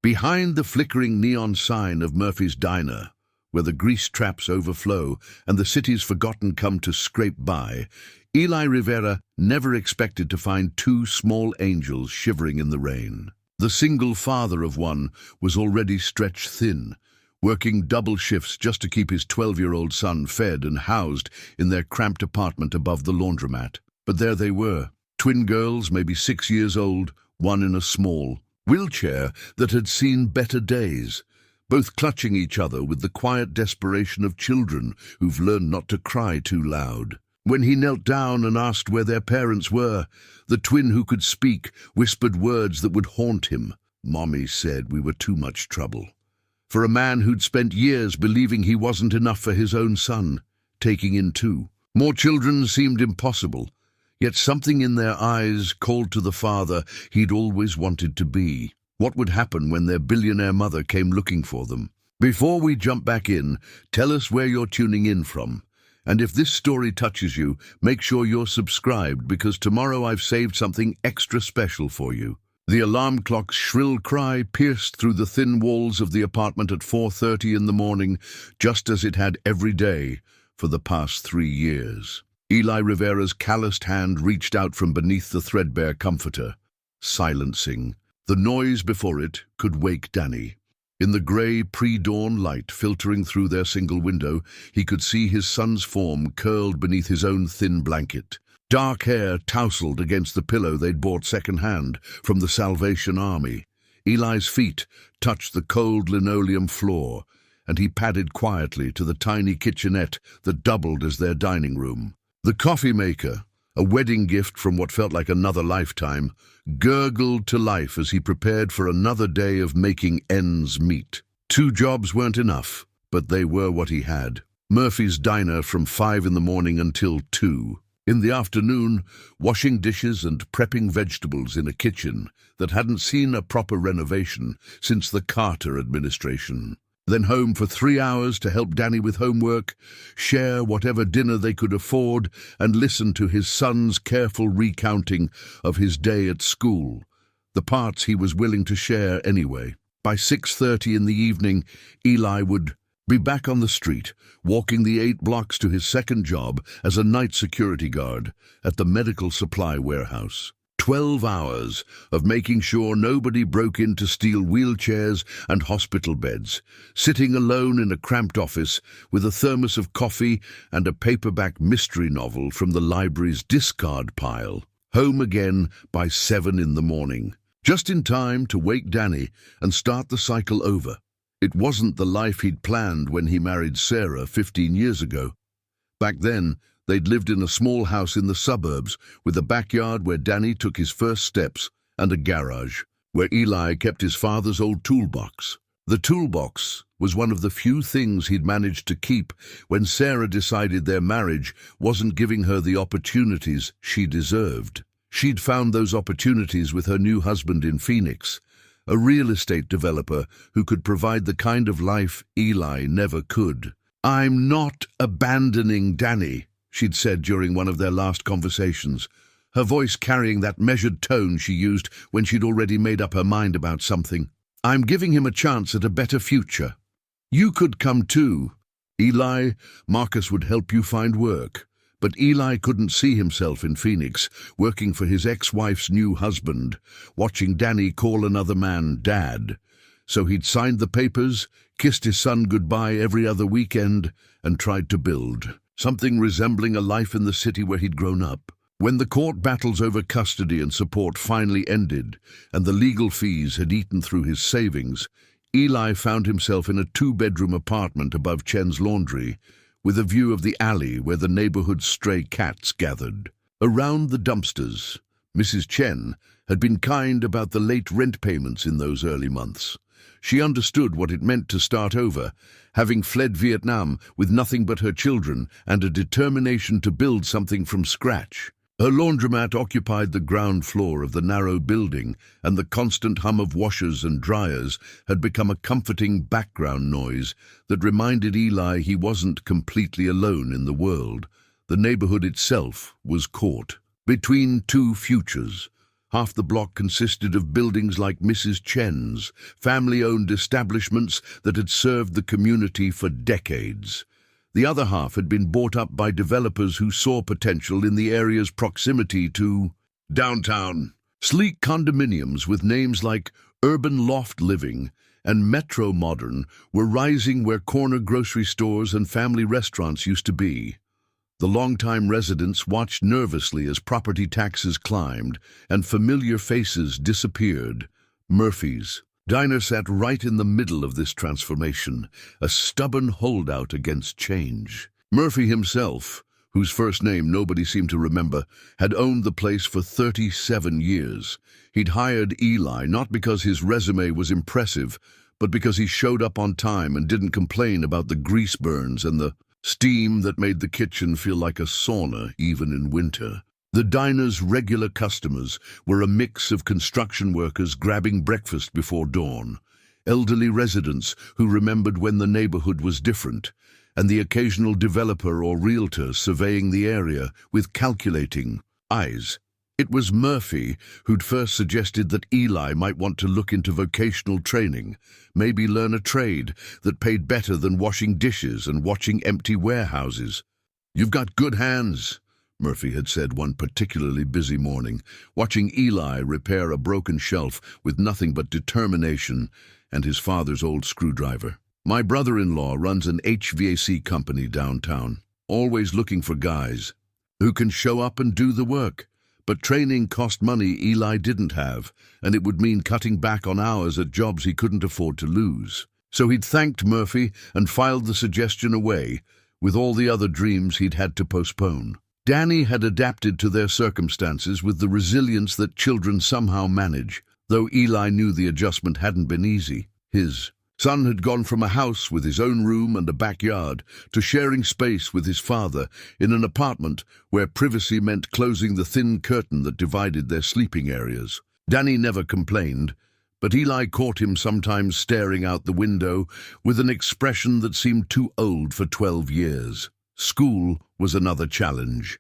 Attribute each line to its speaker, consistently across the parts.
Speaker 1: Behind the flickering neon sign of Murphy's Diner, where the grease traps overflow and the city's forgotten come to scrape by, Eli Rivera never expected to find two small angels shivering in the rain. The single father of one was already stretched thin, working double shifts just to keep his 12-year-old son fed and housed in their cramped apartment above the laundromat. But there they were, twin girls, maybe 6 years old, one in a small wheelchair that had seen better days, both clutching each other with the quiet desperation of children who've learned not to cry too loud. When he knelt down and asked where their parents were, the twin who could speak whispered words that would haunt him. "Mommy said we were too much trouble." For a man who'd spent years believing he wasn't enough for his own son, taking in two. More children seemed impossible, yet something in their eyes called to the father he'd always wanted to be. What would happen when their billionaire mother came looking for them? Before we jump back in, tell us where you're tuning in from. And if this story touches you, make sure you're subscribed, because tomorrow I've saved something extra special for you. The alarm clock's shrill cry pierced through the thin walls of the apartment at 4:30 in the morning, just as it had every day for the past 3 years. Eli Rivera's calloused hand reached out from beneath the threadbare comforter, silencing. The noise before it could wake Dany. In the grey pre-dawn light filtering through their single window, he could see his son's form curled beneath his own thin blanket. Dark hair tousled against the pillow they'd bought second-hand from the Salvation Army. Eli's feet touched the cold linoleum floor, and he padded quietly to the tiny kitchenette that doubled as their dining room. The coffee maker, a wedding gift from what felt like another lifetime, gurgled to life as he prepared for another day of making ends meet. 2 jobs weren't enough, but they were what he had. Murphy's Diner from 5 in the morning until 2. In the afternoon, washing dishes and prepping vegetables in a kitchen that hadn't seen a proper renovation since the Carter administration. Then home for 3 hours to help Dany with homework, share whatever dinner they could afford, and listen to his son's careful recounting of his day at school, the parts he was willing to share anyway. By 6:30 in the evening, Eli would be back on the street, walking the 8 blocks to his second job as a night security guard at the medical supply warehouse. 12 hours of making sure nobody broke in to steal wheelchairs and hospital beds, sitting alone in a cramped office with a thermos of coffee and a paperback mystery novel from the library's discard pile. Home again by 7 in the morning, just in time to wake Dany and start the cycle over. It wasn't the life he'd planned when he married Sarah 15 years ago. Back then, they'd lived in a small house in the suburbs with a backyard where Dany took his first steps and a garage where Eli kept his father's old toolbox. The toolbox was one of the few things he'd managed to keep when Sarah decided their marriage wasn't giving her the opportunities she deserved. She'd found those opportunities with her new husband in Phoenix, a real estate developer who could provide the kind of life Eli never could. "I'm not abandoning Dany," she'd said during one of their last conversations, her voice carrying that measured tone she used when she'd already made up her mind about something. "I'm giving him a chance at a better future. You could come too. Eli, Marcus would help you find work." But Eli couldn't see himself in Phoenix, working for his ex-wife's new husband, watching Dany call another man Dad. So he'd signed the papers, kissed his son goodbye every other weekend, and tried to build something resembling a life in the city where he'd grown up. When the court battles over custody and support finally ended, and the legal fees had eaten through his savings, Eli found himself in a 2-bedroom apartment above Chen's laundry, with a view of the alley where the neighborhood's stray cats gathered. Around the dumpsters, Mrs. Chen had been kind about the late rent payments in those early months. She understood what it meant to start over, having fled Vietnam with nothing but her children and a determination to build something from scratch. Her laundromat occupied the ground floor of the narrow building, and the constant hum of washers and dryers had become a comforting background noise that reminded Eli he wasn't completely alone in the world. The neighborhood itself was caught between 2 futures, Half the block consisted of buildings like Mrs. Chen's, family-owned establishments that had served the community for decades. The other half had been bought up by developers who saw potential in the area's proximity to downtown. Sleek condominiums with names like Urban Loft Living and Metro Modern were rising where corner grocery stores and family restaurants used to be. The longtime residents watched nervously as property taxes climbed and familiar faces disappeared. Murphy's diner sat right in the middle of this transformation, a stubborn holdout against change. Murphy himself, whose first name nobody seemed to remember, had owned the place for 37 years. He'd hired Eli not because his resume was impressive, but because he showed up on time and didn't complain about the grease burns and the steam that made the kitchen feel like a sauna even in winter. The diner's regular customers were a mix of construction workers grabbing breakfast before dawn, elderly residents who remembered when the neighborhood was different, and the occasional developer or realtor surveying the area with calculating eyes. It was Murphy who'd first suggested that Eli might want to look into vocational training, maybe learn a trade that paid better than washing dishes and watching empty warehouses. "You've got good hands," Murphy had said one particularly busy morning, watching Eli repair a broken shelf with nothing but determination and his father's old screwdriver. "My brother-in-law runs an HVAC company downtown, always looking for guys who can show up and do the work. But training cost money Eli didn't have, and it would mean cutting back on hours at jobs he couldn't afford to lose. So he'd thanked Murphy and filed the suggestion away, with all the other dreams he'd had to postpone. Dany had adapted to their circumstances with the resilience that children somehow manage, though Eli knew the adjustment hadn't been easy. His son had gone from a house with his own room and a backyard to sharing space with his father in an apartment where privacy meant closing the thin curtain that divided their sleeping areas. Dany never complained, but Eli caught him sometimes staring out the window with an expression that seemed too old for 12 years. School was another challenge.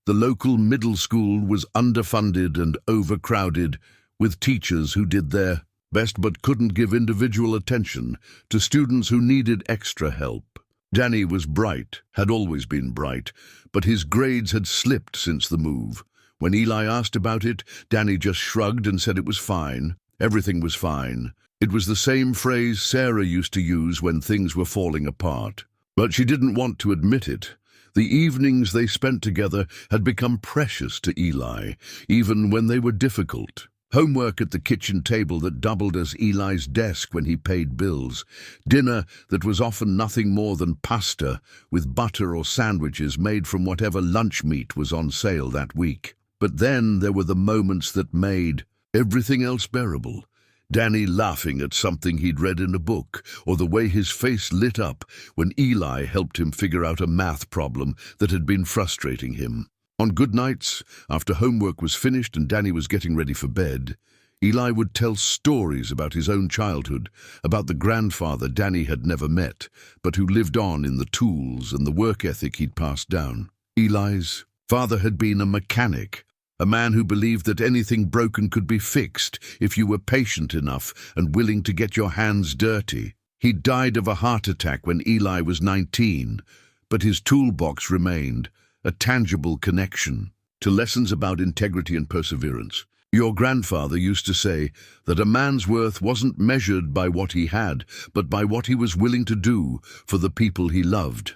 Speaker 1: The local middle school was underfunded and overcrowded, with teachers who did their best but couldn't give individual attention to students who needed extra help. Dany was bright, had always been bright, but his grades had slipped since the move. When Eli asked about it, Dany just shrugged and said it was fine. Everything was fine. It was the same phrase Sarah used to use when things were falling apart. But she didn't want to admit it. The evenings they spent together had become precious to Eli, even when they were difficult. Homework at the kitchen table that doubled as Eli's desk when he paid bills. Dinner that was often nothing more than pasta with butter or sandwiches made from whatever lunch meat was on sale that week. But then there were the moments that made everything else bearable. Dany laughing at something he'd read in a book, or the way his face lit up when Eli helped him figure out a math problem that had been frustrating him. On good nights, after homework was finished and Dany was getting ready for bed, Eli would tell stories about his own childhood, about the grandfather Dany had never met, but who lived on in the tools and the work ethic he'd passed down. Eli's father had been a mechanic, a man who believed that anything broken could be fixed if you were patient enough and willing to get your hands dirty. He died of a heart attack when Eli was 19, but his toolbox remained, a tangible connection to lessons about integrity and perseverance. Your grandfather used to say that a man's worth wasn't measured by what he had, but by what he was willing to do for the people he loved.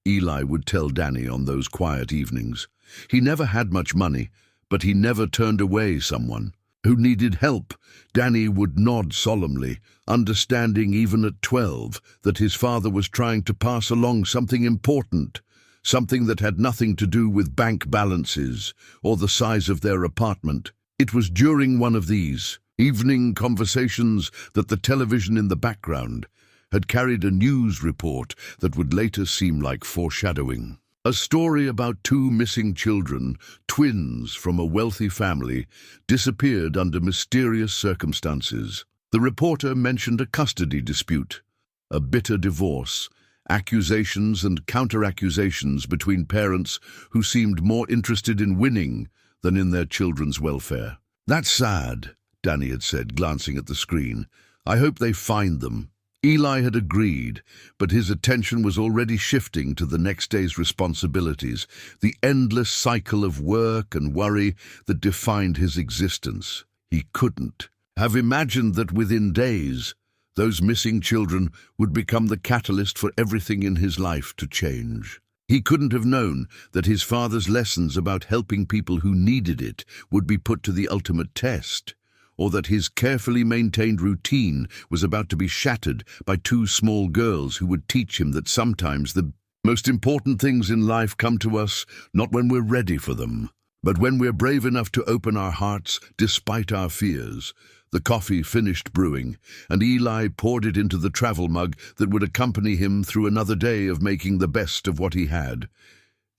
Speaker 1: Eli would tell Dany on those quiet evenings. He never had much money, but he never turned away someone who needed help. Dany would nod solemnly, understanding even at 12 that his father was trying to pass along something important, something that had nothing to do with bank balances or the size of their apartment. It was during one of these evening conversations that the television in the background had carried a news report that would later seem like foreshadowing. A story about two missing children, twins from a wealthy family, disappeared under mysterious circumstances. The reporter mentioned a custody dispute, a bitter divorce, accusations and counter-accusations between parents who seemed more interested in winning than in their children's welfare. "That's sad," Dany had said, glancing at the screen. "I hope they find them." Eli had agreed, but his attention was already shifting to the next day's responsibilities, the endless cycle of work and worry that defined his existence. He couldn't have imagined that within days, those missing children would become the catalyst for everything in his life to change. He couldn't have known that his father's lessons about helping people who needed it would be put to the ultimate test, or that his carefully maintained routine was about to be shattered by two small girls who would teach him that sometimes the most important things in life come to us not when we're ready for them, but when we're brave enough to open our hearts despite our fears. The coffee finished brewing, and Eli poured it into the travel mug that would accompany him through another day of making the best of what he had.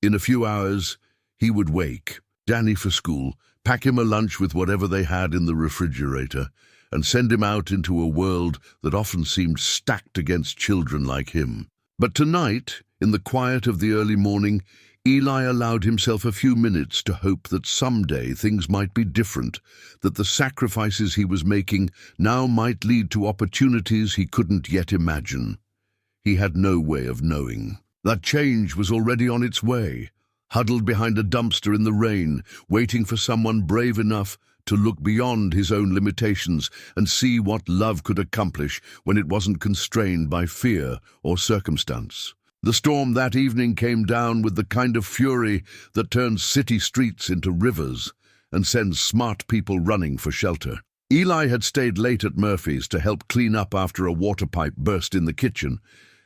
Speaker 1: In a few hours, he would wake Dany for school, pack him a lunch with whatever they had in the refrigerator, and send him out into a world that often seemed stacked against children like him. But tonight, in the quiet of the early morning, Eli allowed himself a few minutes to hope that someday things might be different, that the sacrifices he was making now might lead to opportunities he couldn't yet imagine. He had no way of knowing. That change was already on its way, huddled behind a dumpster in the rain, waiting for someone brave enough to look beyond his own limitations and see what love could accomplish when it wasn't constrained by fear or circumstance. The storm that evening came down with the kind of fury that turns city streets into rivers and sends smart people running for shelter. Eli had stayed late at Murphy's to help clean up after a water pipe burst in the kitchen,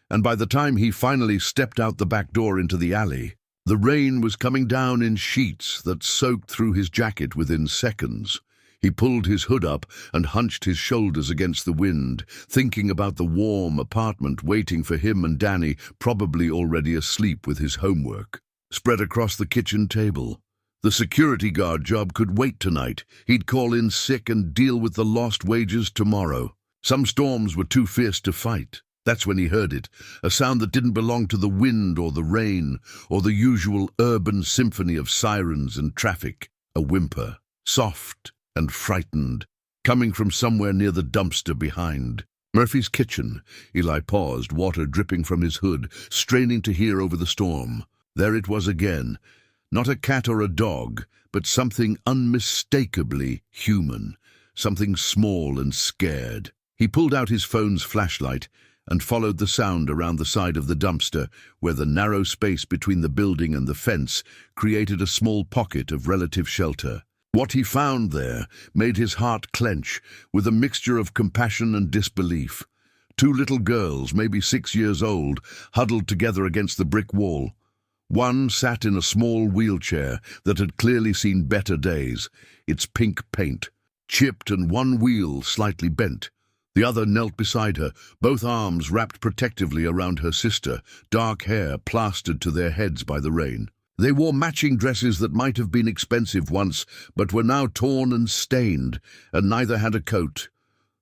Speaker 1: and by the time he finally stepped out the back door into the alley, the rain was coming down in sheets that soaked through his jacket within seconds. He pulled his hood up and hunched his shoulders against the wind, thinking about the warm apartment waiting for him and Dany, probably already asleep with his homework, spread across the kitchen table. The security guard job could wait tonight. He'd call in sick and deal with the lost wages tomorrow. Some storms were too fierce to fight. That's when he heard it, a sound that didn't belong to the wind or the rain or the usual urban symphony of sirens and traffic. A whimper, soft and frightened, coming from somewhere near the dumpster behind. Murphy's kitchen. Eli paused, water dripping from his hood, straining to hear over the storm. There it was again. Not a cat or a dog, but something unmistakably human, something small and scared. He pulled out his phone's flashlight and followed the sound around the side of the dumpster, where the narrow space between the building and the fence created a small pocket of relative shelter. What he found there made his heart clench, with a mixture of compassion and disbelief. Two little girls, maybe 6 years old, huddled together against the brick wall. One sat in a small wheelchair that had clearly seen better days, its pink paint chipped and one wheel slightly bent. The other knelt beside her, both arms wrapped protectively around her sister, dark hair plastered to their heads by the rain. They wore matching dresses that might have been expensive once, but were now torn and stained, and neither had a coat.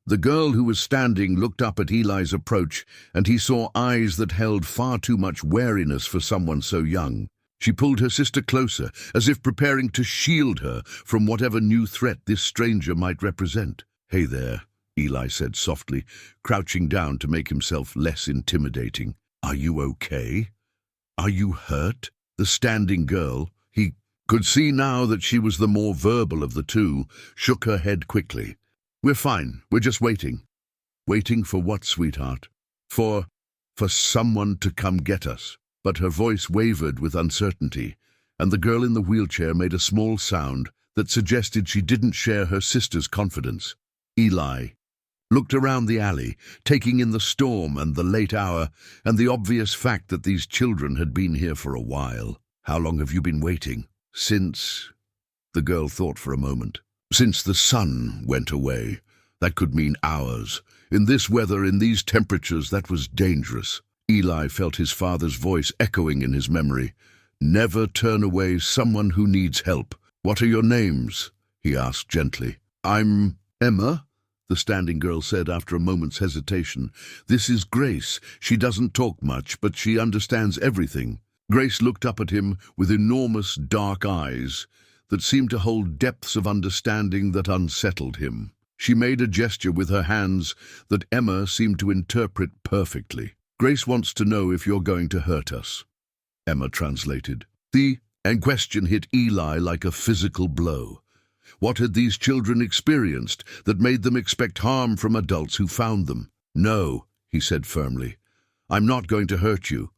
Speaker 1: The girl who was standing looked up at Eli's approach, and he saw eyes that held far too much wariness for someone so young. She pulled her sister closer, as if preparing to shield her from whatever new threat this stranger might represent. "Hey there," Eli said softly, crouching down to make himself less intimidating. "Are you okay? Are you hurt?" The standing girl, he could see now that she was the more verbal of the two, shook her head quickly. "We're fine. We're just waiting." "Waiting for what, sweetheart?" For someone to come get us." But her voice wavered with uncertainty, and the girl in the wheelchair made a small sound that suggested she didn't share her sister's confidence. Eli looked around the alley, taking in the storm and the late hour, and the obvious fact that these children had been here for a while. "How long have you been waiting?" "Since—" The girl thought for a moment. "Since the sun went away. That could mean hours. In this weather, in these temperatures, that was dangerous." Eli felt his father's voice echoing in his memory. "Never turn away someone who needs help. What are your names?" he asked gently. "I'm Emma," the standing girl said after a moment's hesitation. "This is Grace. She doesn't talk much, but she understands everything." Grace looked up at him with enormous dark eyes. that seemed to hold depths of understanding that unsettled him. She made a gesture with her hands that Emma seemed to interpret perfectly. "Grace wants to know if you're going to hurt us," Emma translated. The question hit Eli like a physical blow. What had these children experienced that made them expect harm from adults who found them? "No," he said firmly. "I'm not going to hurt you.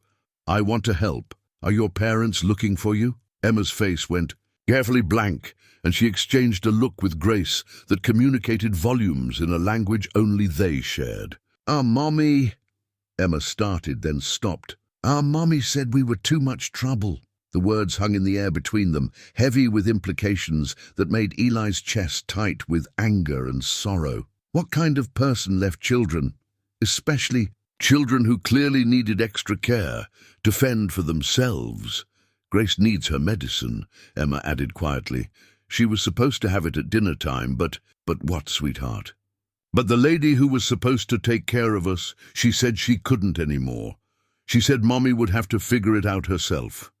Speaker 1: I want to help. Are your parents looking for you?" Emma's face went carefully blank, and she exchanged a look with Grace that communicated volumes in a language only they shared. Mommy," Emma started, then stopped. Mommy said we were too much trouble." The words hung in the air between them, heavy with implications that made Eli's chest tight with anger and sorrow. What kind of person left children, especially children who clearly needed extra care, to fend for themselves? "Grace needs her medicine," Emma added quietly. "She was supposed to have it at dinner time, but what, sweetheart?" "But the lady who was supposed to take care of us, she said she couldn't anymore. She said Mommy would have to figure it out herself.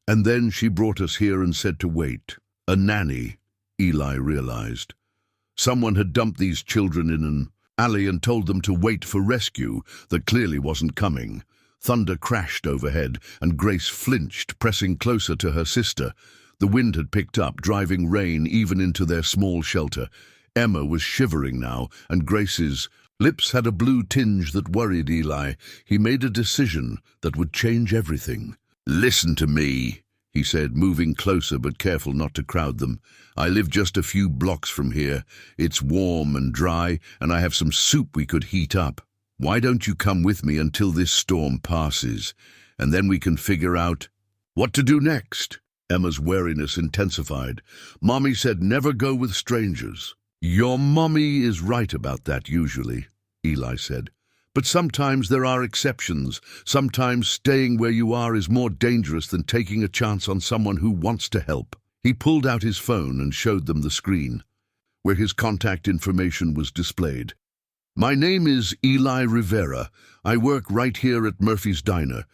Speaker 1: And then she brought us here and said to wait." A nanny, Eli realized. Someone had dumped these children in an alley and told them to wait for rescue that clearly wasn't coming. Thunder crashed overhead, and Grace flinched, pressing closer to her sister. The wind had picked up, driving rain even into their small shelter. Emma was shivering now, and Grace's lips had a blue tinge that worried Eli. He made a decision that would change everything. "Listen to me," he said, moving closer but careful not to crowd them. "I live just a few blocks from here. It's warm and dry, and I have some soup we could heat up. Why don't you come with me until this storm passes, and then we can figure out what to do next?" Emma's wariness intensified. "Mommy said never go with strangers." "Your mommy is right about that usually," Eli said. "But sometimes there are exceptions. Sometimes staying where you are is more dangerous than taking a chance on someone who wants to help." He pulled out his phone and showed them the screen, where his contact information was displayed. "My name is Eli Rivera. I work right here at Murphy's Diner.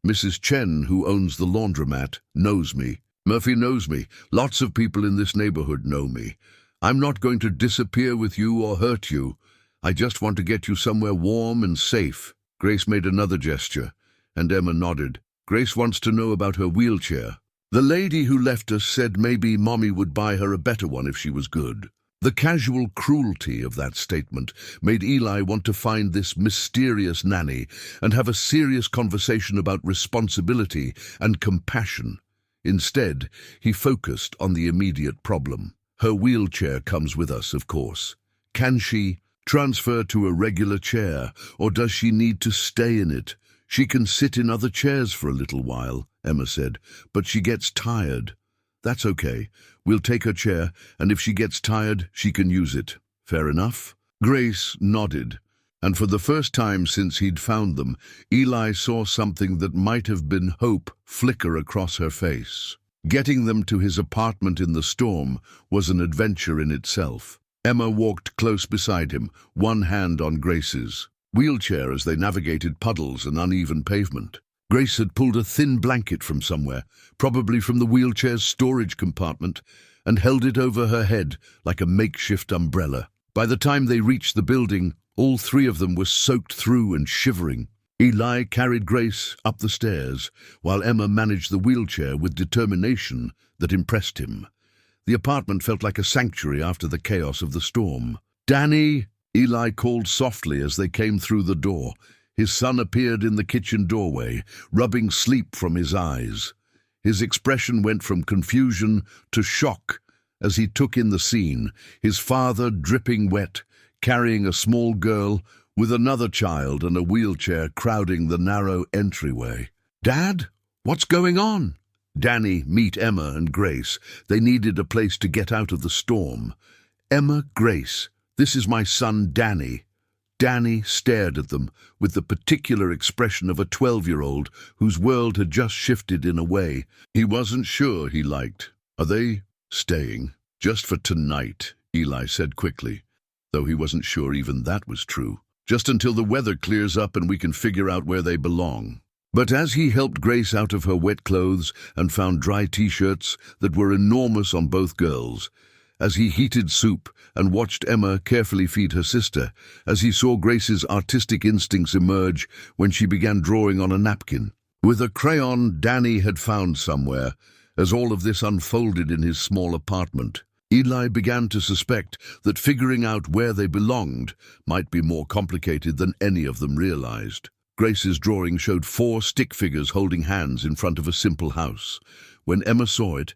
Speaker 1: Mrs. Chen, who owns the laundromat, knows me. Murphy knows me. Lots of people in this neighborhood know me. I'm not going to disappear with you or hurt you. I just want to get you somewhere warm and safe." Grace made another gesture, and Emma nodded. "Grace wants to know about her wheelchair. The lady who left us said maybe Mommy would buy her a better one if she was good." The casual cruelty of that statement made Eli want to find this mysterious nanny and have a serious conversation about responsibility and compassion. Instead, he focused on the immediate problem. Her wheelchair comes with us, of course. Can she transfer to a regular chair, or does she need to stay in it? "She can sit in other chairs for a little while," Emma said, "but she gets tired." "That's okay. We'll take her chair, and if she gets tired, she can use it." "Fair enough?" Grace nodded, and for the first time since he'd found them, Eli saw something that might have been hope flicker across her face. Getting them to his apartment in the storm was an adventure in itself. Emma walked close beside him, one hand on Grace's wheelchair as they navigated puddles and uneven pavement. Grace had pulled a thin blanket from somewhere, probably from the wheelchair's storage compartment, and held it over her head like a makeshift umbrella. By the time they reached the building, all three of them were soaked through and shivering. Eli carried Grace up the stairs, while Emma managed the wheelchair with determination that impressed him. The apartment felt like a sanctuary after the chaos of the storm. "Dany," Eli called softly as they came through the door. His son appeared in the kitchen doorway, rubbing sleep from his eyes. His expression went from confusion to shock as he took in the scene, his father dripping wet, carrying a small girl with another child and a wheelchair crowding the narrow entryway. "Dad, what's going on?" Dany, meet Emma and Grace. They needed a place to get out of the storm. "Emma, Grace, this is my son Dany." Dany stared at them with the particular expression of a 12-year-old whose world had just shifted in a way he wasn't sure he liked. "Are they staying? Just for tonight," Eli said quickly, though he wasn't sure even that was true. "Just until the weather clears up and we can figure out where they belong." But as he helped Grace out of her wet clothes and found dry t-shirts that were enormous on both girls, as he heated soup and watched Emma carefully feed her sister, as he saw Grace's artistic instincts emerge when she began drawing on a napkin, with a crayon Dany had found somewhere, as all of this unfolded in his small apartment, Eli began to suspect that figuring out where they belonged might be more complicated than any of them realized. Grace's drawing showed 4 stick figures holding hands in front of a simple house. When Emma saw it,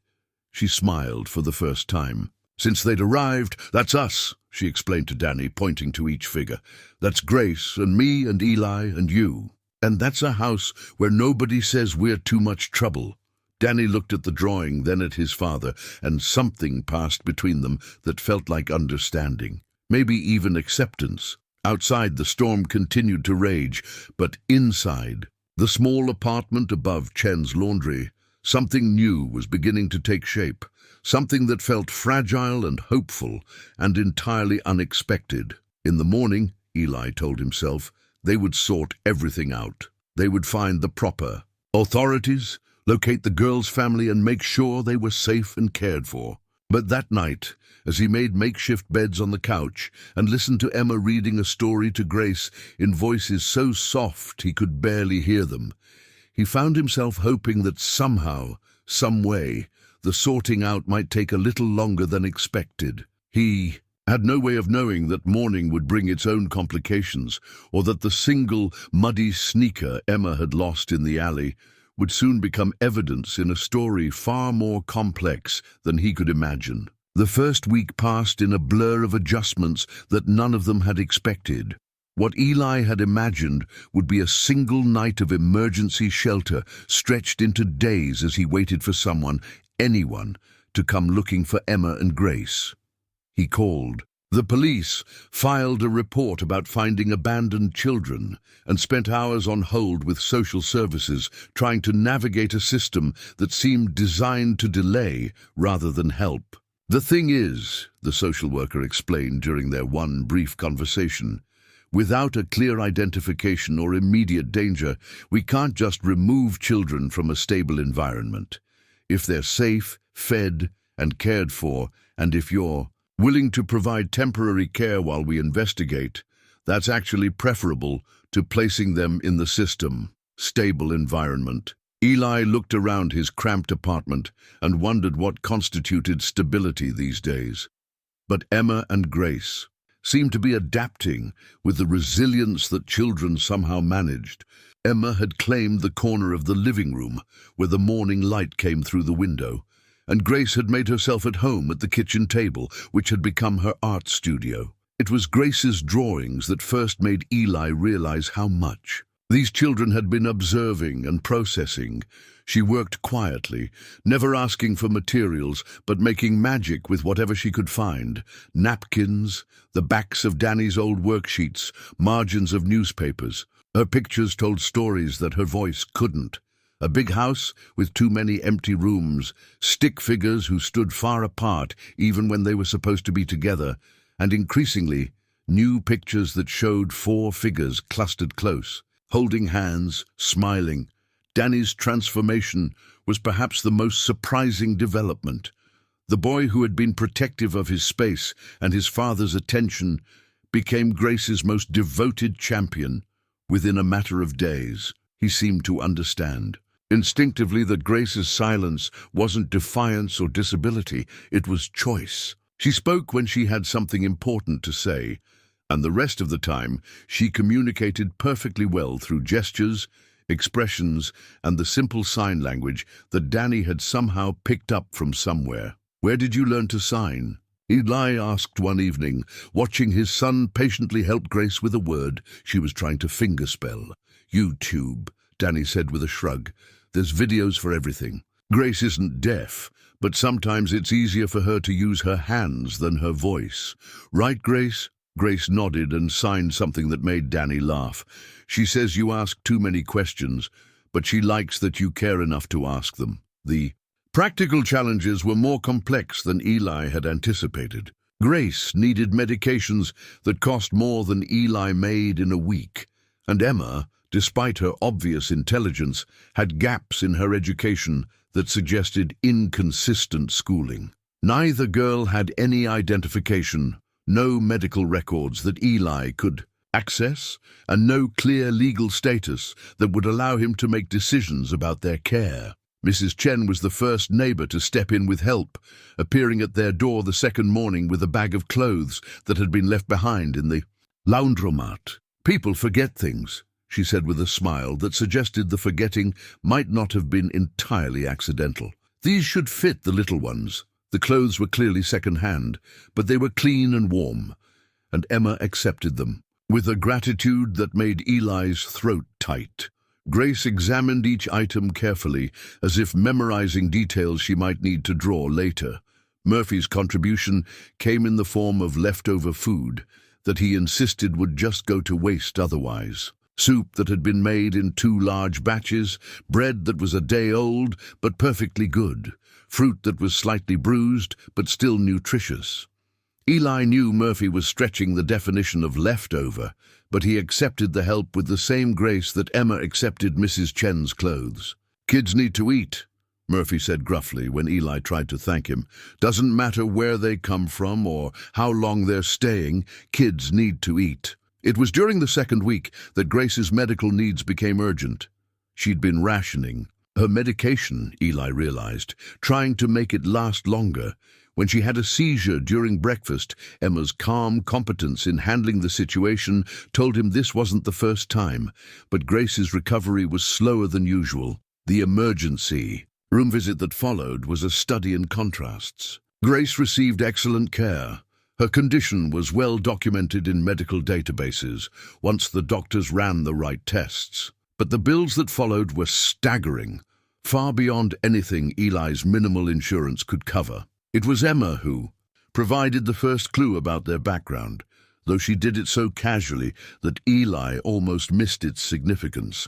Speaker 1: she smiled for the first time. "Since they'd arrived, that's us," she explained to Dany, pointing to each figure. "That's Grace and me and Eli and you. And that's a house where nobody says we're too much trouble." Dany looked at the drawing, then at his father, and something passed between them that felt like understanding, maybe even acceptance. Outside, the storm continued to rage, but inside, the small apartment above Chen's laundry, something new was beginning to take shape, something that felt fragile and hopeful and entirely unexpected. In the morning, Eli told himself, they would sort everything out. They would find the proper authorities, locate the girl's family, and make sure they were safe and cared for. But that night, as he made makeshift beds on the couch and listened to Emma reading a story to Grace in voices so soft he could barely hear them, he found himself hoping that somehow, some way, the sorting out might take a little longer than expected. He had no way of knowing that morning would bring its own complications, or that the single muddy sneaker Emma had lost in the alley would soon become evidence in a story far more complex than he could imagine. The first week passed in a blur of adjustments that none of them had expected. What Eli had imagined would be a single night of emergency shelter stretched into days as he waited for someone, anyone, to come looking for Emma and Grace. He called. The police filed a report about finding abandoned children and spent hours on hold with social services trying to navigate a system that seemed designed to delay rather than help. "The thing is," the social worker explained during their one brief conversation, "without a clear identification or immediate danger, we can't just remove children from a stable environment. If they're safe, fed, and cared for, and if you're willing to provide temporary care while we investigate, that's actually preferable to placing them in the system, stable environment." Eli looked around his cramped apartment and wondered what constituted stability these days. But Emma and Grace seemed to be adapting with the resilience that children somehow managed. Emma had claimed the corner of the living room where the morning light came through the window, and Grace had made herself at home at the kitchen table, which had become her art studio. It was Grace's drawings that first made Eli realize how much these children had been observing and processing. She worked quietly, never asking for materials, but making magic with whatever she could find. Napkins, the backs of Dany's old worksheets, margins of newspapers. Her pictures told stories that her voice couldn't. A big house with too many empty rooms, stick figures who stood far apart even when they were supposed to be together, and increasingly, new pictures that showed 4 figures clustered close, holding hands, smiling. Dany's transformation was perhaps the most surprising development. The boy who had been protective of his space and his father's attention became Grace's most devoted champion. Within a matter of days, he seemed to understand instinctively that Grace's silence wasn't defiance or disability, it was choice. She spoke when she had something important to say, and the rest of the time she communicated perfectly well through gestures, expressions, and the simple sign language that Dany had somehow picked up from somewhere. "Where did you learn to sign?" Eli asked one evening, watching his son patiently help Grace with a word she was trying to fingerspell. "YouTube," Dany said with a shrug. "There's videos for everything. Grace isn't deaf, but sometimes it's easier for her to use her hands than her voice. Right, Grace?" Grace nodded and signed something that made Dany laugh. "She says you ask too many questions, but she likes that you care enough to ask them." The practical challenges were more complex than Eli had anticipated. Grace needed medications that cost more than Eli made in a week, and Emma despite her obvious intelligence, had gaps in her education that suggested inconsistent schooling. Neither girl had any identification, no medical records that Eli could access, and no clear legal status that would allow him to make decisions about their care. Mrs. Chen was the first neighbor to step in with help, appearing at their door the second morning with a bag of clothes that had been left behind in the laundromat. "People forget things," she said with a smile that suggested the forgetting might not have been entirely accidental. "These should fit the little ones." The clothes were clearly second-hand, but they were clean and warm, and Emma accepted them, with a gratitude that made Eli's throat tight. Grace examined each item carefully, as if memorizing details she might need to draw later. Murphy's contribution came in the form of leftover food that he insisted would just go to waste otherwise. Soup that had been made in 2 large batches, bread that was a day old but perfectly good, fruit that was slightly bruised but still nutritious. Eli knew Murphy was stretching the definition of leftover, but he accepted the help with the same grace that Emma accepted Mrs. Chen's clothes. "Kids need to eat," Murphy said gruffly when Eli tried to thank him. "Doesn't matter where they come from or how long they're staying, kids need to eat." It was during the second week that Grace's medical needs became urgent. She'd been rationing her medication, Eli realized, trying to make it last longer. When she had a seizure during breakfast, Emma's calm competence in handling the situation told him this wasn't the first time, but Grace's recovery was slower than usual. The emergency room visit that followed was a study in contrasts. Grace received excellent care. Her condition was well documented in medical databases once the doctors ran the right tests. But the bills that followed were staggering, far beyond anything Eli's minimal insurance could cover. It was Emma who provided the first clue about their background, though she did it so casually that Eli almost missed its significance.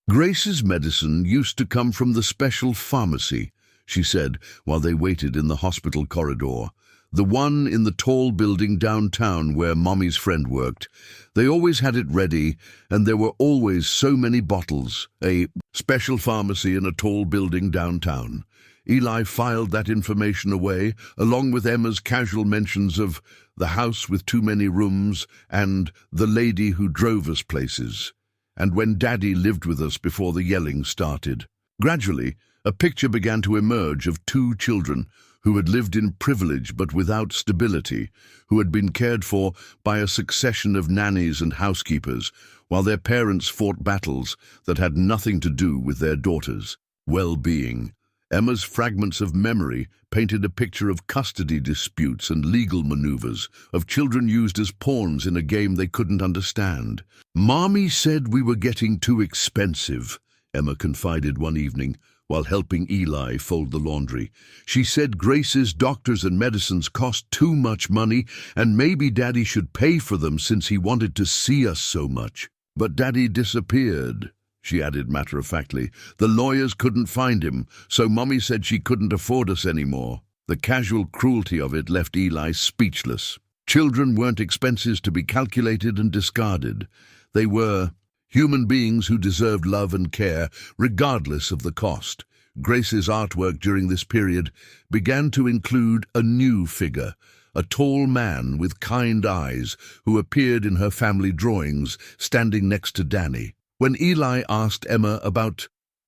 Speaker 1: "Grace's medicine used to come from the special pharmacy," she said while they waited in the hospital corridor. "The one in the tall building downtown where Mommy's friend worked. They always had it ready, and there were always so many bottles. A special pharmacy in a tall building downtown." Eli filed that information away, along with Emma's casual mentions of the house with too many rooms and the lady who drove us places, and when Daddy lived with us before the yelling started. Gradually, a picture began to emerge of 2 children who had lived in privilege but without stability, who had been cared for by a succession of nannies and housekeepers, while their parents fought battles that had nothing to do with their daughters' well-being. Emma's fragments of memory painted a picture of custody disputes and legal maneuvers, of children used as pawns in a game they couldn't understand. "Mommy said we were getting too expensive," Emma confided one evening while helping Eli fold the laundry. "She said Grace's doctors and medicines cost too much money, and maybe Daddy should pay for them since he wanted to see us so much. But Daddy disappeared," she added matter-of-factly. "The lawyers couldn't find him, so Mommy said she couldn't afford us anymore." The casual cruelty of it left Eli speechless. Children weren't expenses to be calculated and discarded. They were human beings who deserved love and care, regardless of the cost. Grace's artwork during this period began to include a new figure, a tall man with kind eyes who appeared in her family drawings, standing next to Dany. When Eli asked Emma about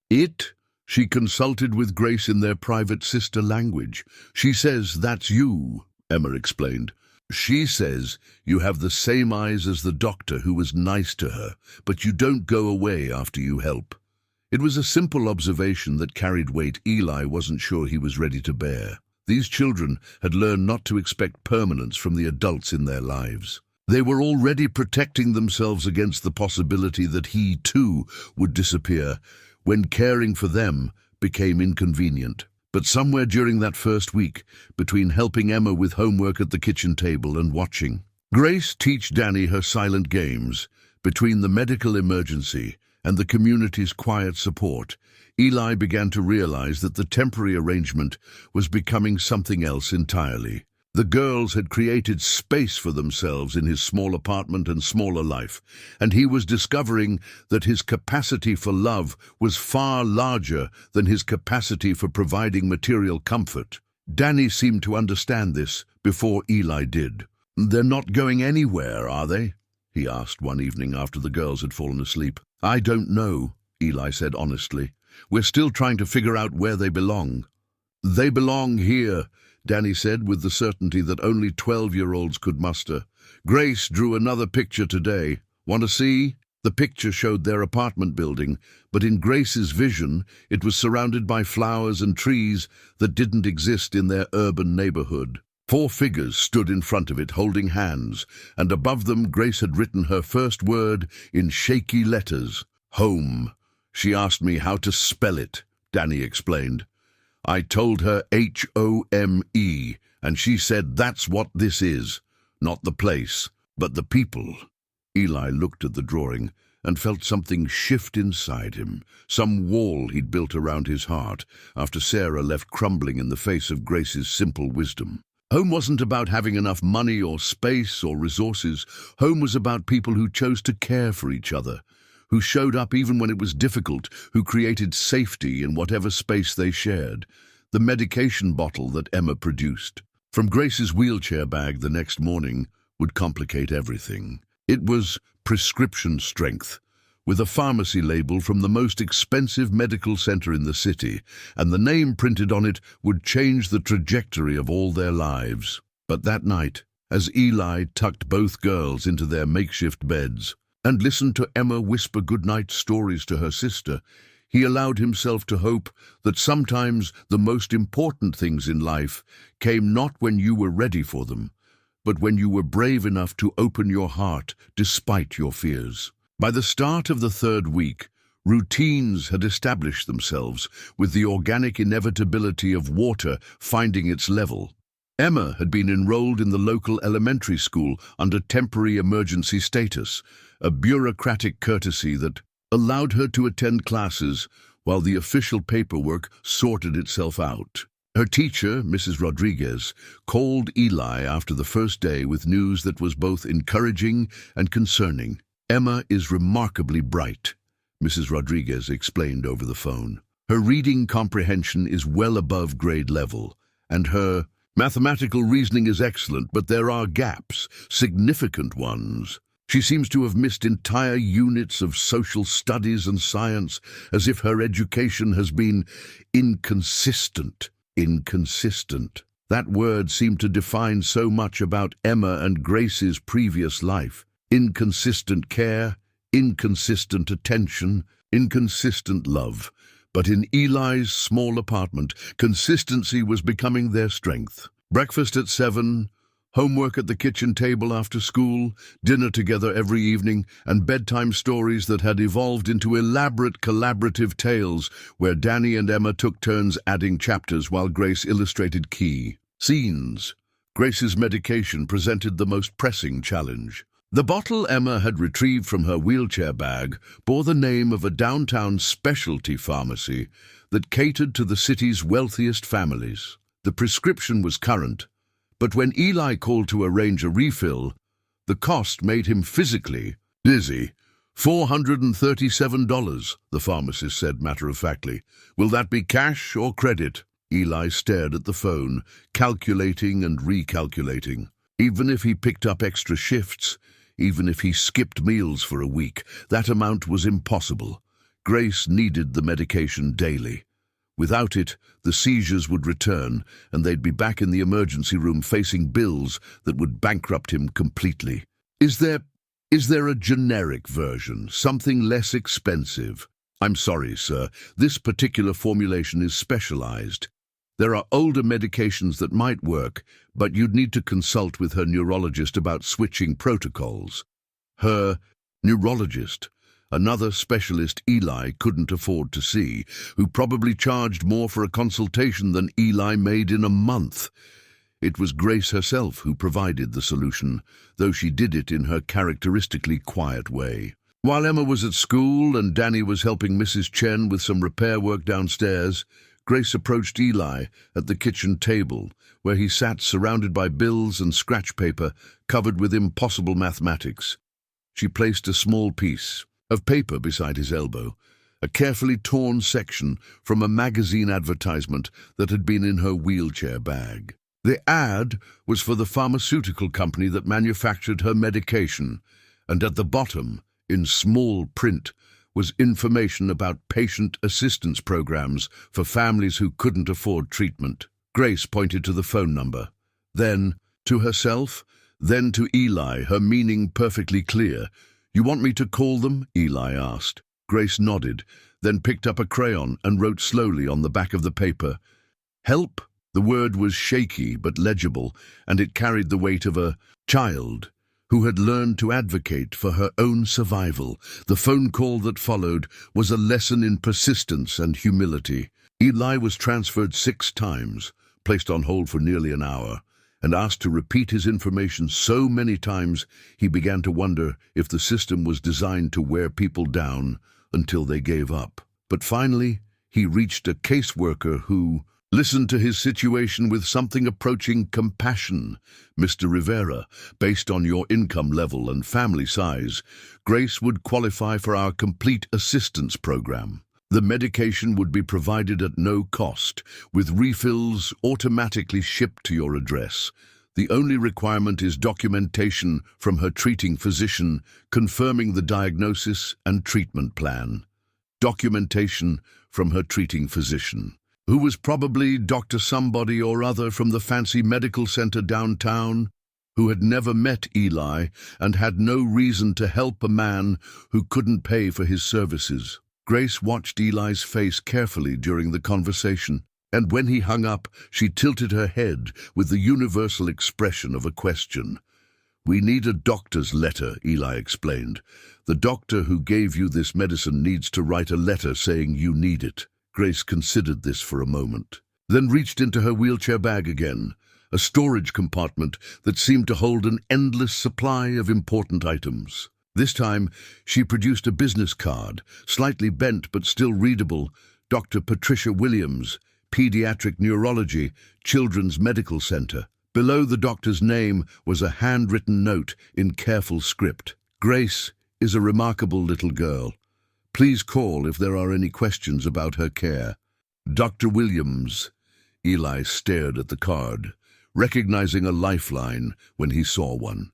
Speaker 1: it, she consulted with Grace in their private sister language. "She says that's you," Emma explained. "She says you have the same eyes as the doctor who was nice to her, but you don't go away after you help." It was a simple observation that carried weight Eli wasn't sure he was ready to bear. These children had learned not to expect permanence from the adults in their lives. They were already protecting themselves against the possibility that he, too, would disappear when caring for them became inconvenient. But somewhere during that first week, between helping Emma with homework at the kitchen table and watching Grace teach Dany her silent games, between the medical emergency and the community's quiet support, Eli began to realize that the temporary arrangement was becoming something else entirely. The girls had created space for themselves in his small apartment and smaller life, and he was discovering that his capacity for love was far larger than his capacity for providing material comfort. Dany seemed to understand this before Eli did. "They're not going anywhere, are they?" he asked one evening after the girls had fallen asleep. "I don't know," Eli said honestly. "We're still trying to figure out where they belong." "They belong here," Dany said with the certainty that only 12-year-olds could muster. "Grace drew another picture today. Want to see?" The picture showed their apartment building, but in Grace's vision, it was surrounded by flowers and trees that didn't exist in their urban neighborhood. 4 figures stood in front of it holding hands, and above them Grace had written her first word in shaky letters. "Home." "She asked me how to spell it," Dany explained. "I told her Home, and she said that's what this is. Not the place, but the people." Eli looked at the drawing and felt something shift inside him, some wall he'd built around his heart after Sarah left crumbling in the face of Grace's simple wisdom. Home wasn't about having enough money or space or resources. Home was about people who chose to care for each other, who showed up even when it was difficult, who created safety in whatever space they shared. The medication bottle that Emma produced from Grace's wheelchair bag the next morning would complicate everything. It was prescription strength, with a pharmacy label from the most expensive medical center in the city, and the name printed on it would change the trajectory of all their lives. But that night, as Eli tucked both girls into their makeshift beds and listened to Emma whisper goodnight stories to her sister, he allowed himself to hope that sometimes the most important things in life came not when you were ready for them, but when you were brave enough to open your heart despite your fears. By the start of the 3rd week, routines had established themselves, with the organic inevitability of water finding its level. Emma had been enrolled in the local elementary school under temporary emergency status, a bureaucratic courtesy that allowed her to attend classes while the official paperwork sorted itself out. Her teacher, Mrs. Rodriguez, called Eli after the first day with news that was both encouraging and concerning. "Emma is remarkably bright," Mrs. Rodriguez explained over the phone. "Her reading comprehension is well above grade level, and her mathematical reasoning is excellent, but there are gaps, significant ones. She seems to have missed entire units of social studies and science, as if her education has been inconsistent." Inconsistent. That word seemed to define so much about Emma and Grace's previous life. Inconsistent care, inconsistent attention, inconsistent love. But in Eli's small apartment, consistency was becoming their strength. Breakfast at 7, homework at the kitchen table after school, dinner together every evening, and bedtime stories that had evolved into elaborate collaborative tales where Dany and Emma took turns adding chapters while Grace illustrated key scenes. Grace's medication presented the most pressing challenge. The bottle Emma had retrieved from her wheelchair bag bore the name of a downtown specialty pharmacy that catered to the city's wealthiest families. The prescription was current, but when Eli called to arrange a refill, the cost made him physically dizzy. $437, the pharmacist said matter-of-factly. "Will that be cash or credit?" Eli stared at the phone, calculating and recalculating. Even if he picked up extra shifts, even if he skipped meals for a week, that amount was impossible. Grace needed the medication daily. Without it, the seizures would return, and they'd be back in the emergency room facing bills that would bankrupt him completely. Is there a generic version, something less expensive?" "I'm sorry, sir. This particular formulation is specialized. There are older medications that might work, but you'd need to consult with her neurologist about switching protocols." Her neurologist? Another specialist Eli couldn't afford to see, who probably charged more for a consultation than Eli made in a month. It was Grace herself who provided the solution, though she did it in her characteristically quiet way. While Emma was at school and Dany was helping Mrs. Chen with some repair work downstairs, Grace approached Eli at the kitchen table, where he sat surrounded by bills and scratch paper covered with impossible mathematics. She placed a small piece of paper beside his elbow, a carefully torn section from a magazine advertisement that had been in her wheelchair bag. The ad was for the pharmaceutical company that manufactured her medication, and at the bottom, in small print, was information about patient assistance programs for families who couldn't afford treatment. Grace pointed to the phone number, then to herself, then to Eli, her meaning perfectly clear. "You want me to call them?" Eli asked. Grace nodded, then picked up a crayon and wrote slowly on the back of the paper, "Help." The word was shaky but legible, and it carried the weight of a child who had learned to advocate for her own survival. The phone call that followed was a lesson in persistence and humility. Eli was transferred 6 times, placed on hold for nearly an hour, and asked to repeat his information so many times he began to wonder if the system was designed to wear people down until they gave up. But finally, he reached a caseworker who listened to his situation with something approaching compassion. "Mr. Rivera, based on your income level and family size, Grace would qualify for our complete assistance program. The medication would be provided at no cost, with refills automatically shipped to your address. The only requirement is documentation from her treating physician confirming the diagnosis and treatment plan." Documentation from her treating physician, who was probably Dr. Somebody or other from the fancy medical center downtown, who had never met Eli and had no reason to help a man who couldn't pay for his services. Grace watched Eli's face carefully during the conversation, and when he hung up, she tilted her head with the universal expression of a question. "We need a doctor's letter," Eli explained. "The doctor who gave you this medicine needs to write a letter saying you need it." Grace considered this for a moment, then reached into her wheelchair bag again, a storage compartment that seemed to hold an endless supply of important items. This time, she produced a business card, slightly bent but still readable. "Dr. Patricia Williams, Pediatric Neurology, Children's Medical Center." Below the doctor's name was a handwritten note in careful script. "Grace is a remarkable little girl. Please call if there are any questions about her care. Dr. Williams." Eli stared at the card, recognizing a lifeline when he saw one.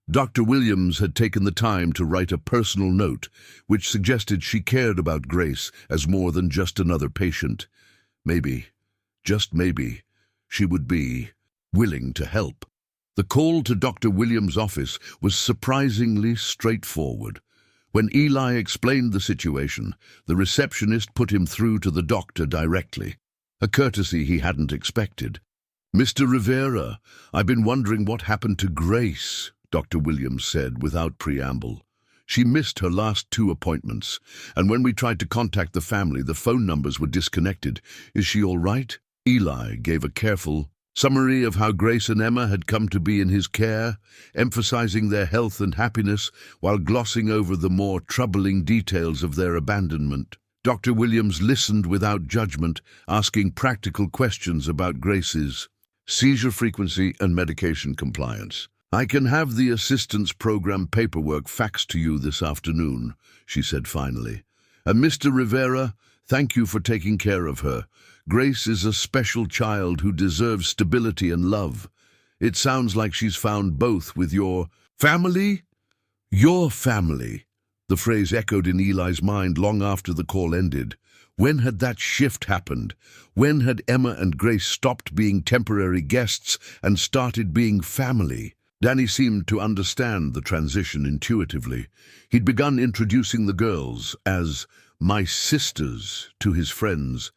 Speaker 1: Dr. Williams had taken the time to write a personal note, which suggested she cared about Grace as more than just another patient. Maybe, just maybe, she would be willing to help. The call to Dr. Williams' office was surprisingly straightforward. When Eli explained the situation, the receptionist put him through to the doctor directly, a courtesy he hadn't expected. "Mr. Rivera, I've been wondering what happened to Grace," Dr. Williams said without preamble. "She missed her last 2 appointments, and when we tried to contact the family, the phone numbers were disconnected. Is she all right?" Eli gave a careful summary of how Grace and Emma had come to be in his care, emphasizing their health and happiness while glossing over the more troubling details of their abandonment. Dr. Williams listened without judgment, asking practical questions about Grace's seizure frequency and medication compliance. "I can have the assistance program paperwork faxed to you this afternoon," she said finally. "And Mr. Rivera, thank you for taking care of her. Grace is a special child who deserves stability and love. It sounds like she's found both with your family." "Your family." The phrase echoed in Eli's mind long after the call ended. When had that shift happened? When had Emma and Grace stopped being temporary guests and started being family? Dany seemed to understand the transition intuitively. He'd begun introducing the girls as "my sisters" to his friends,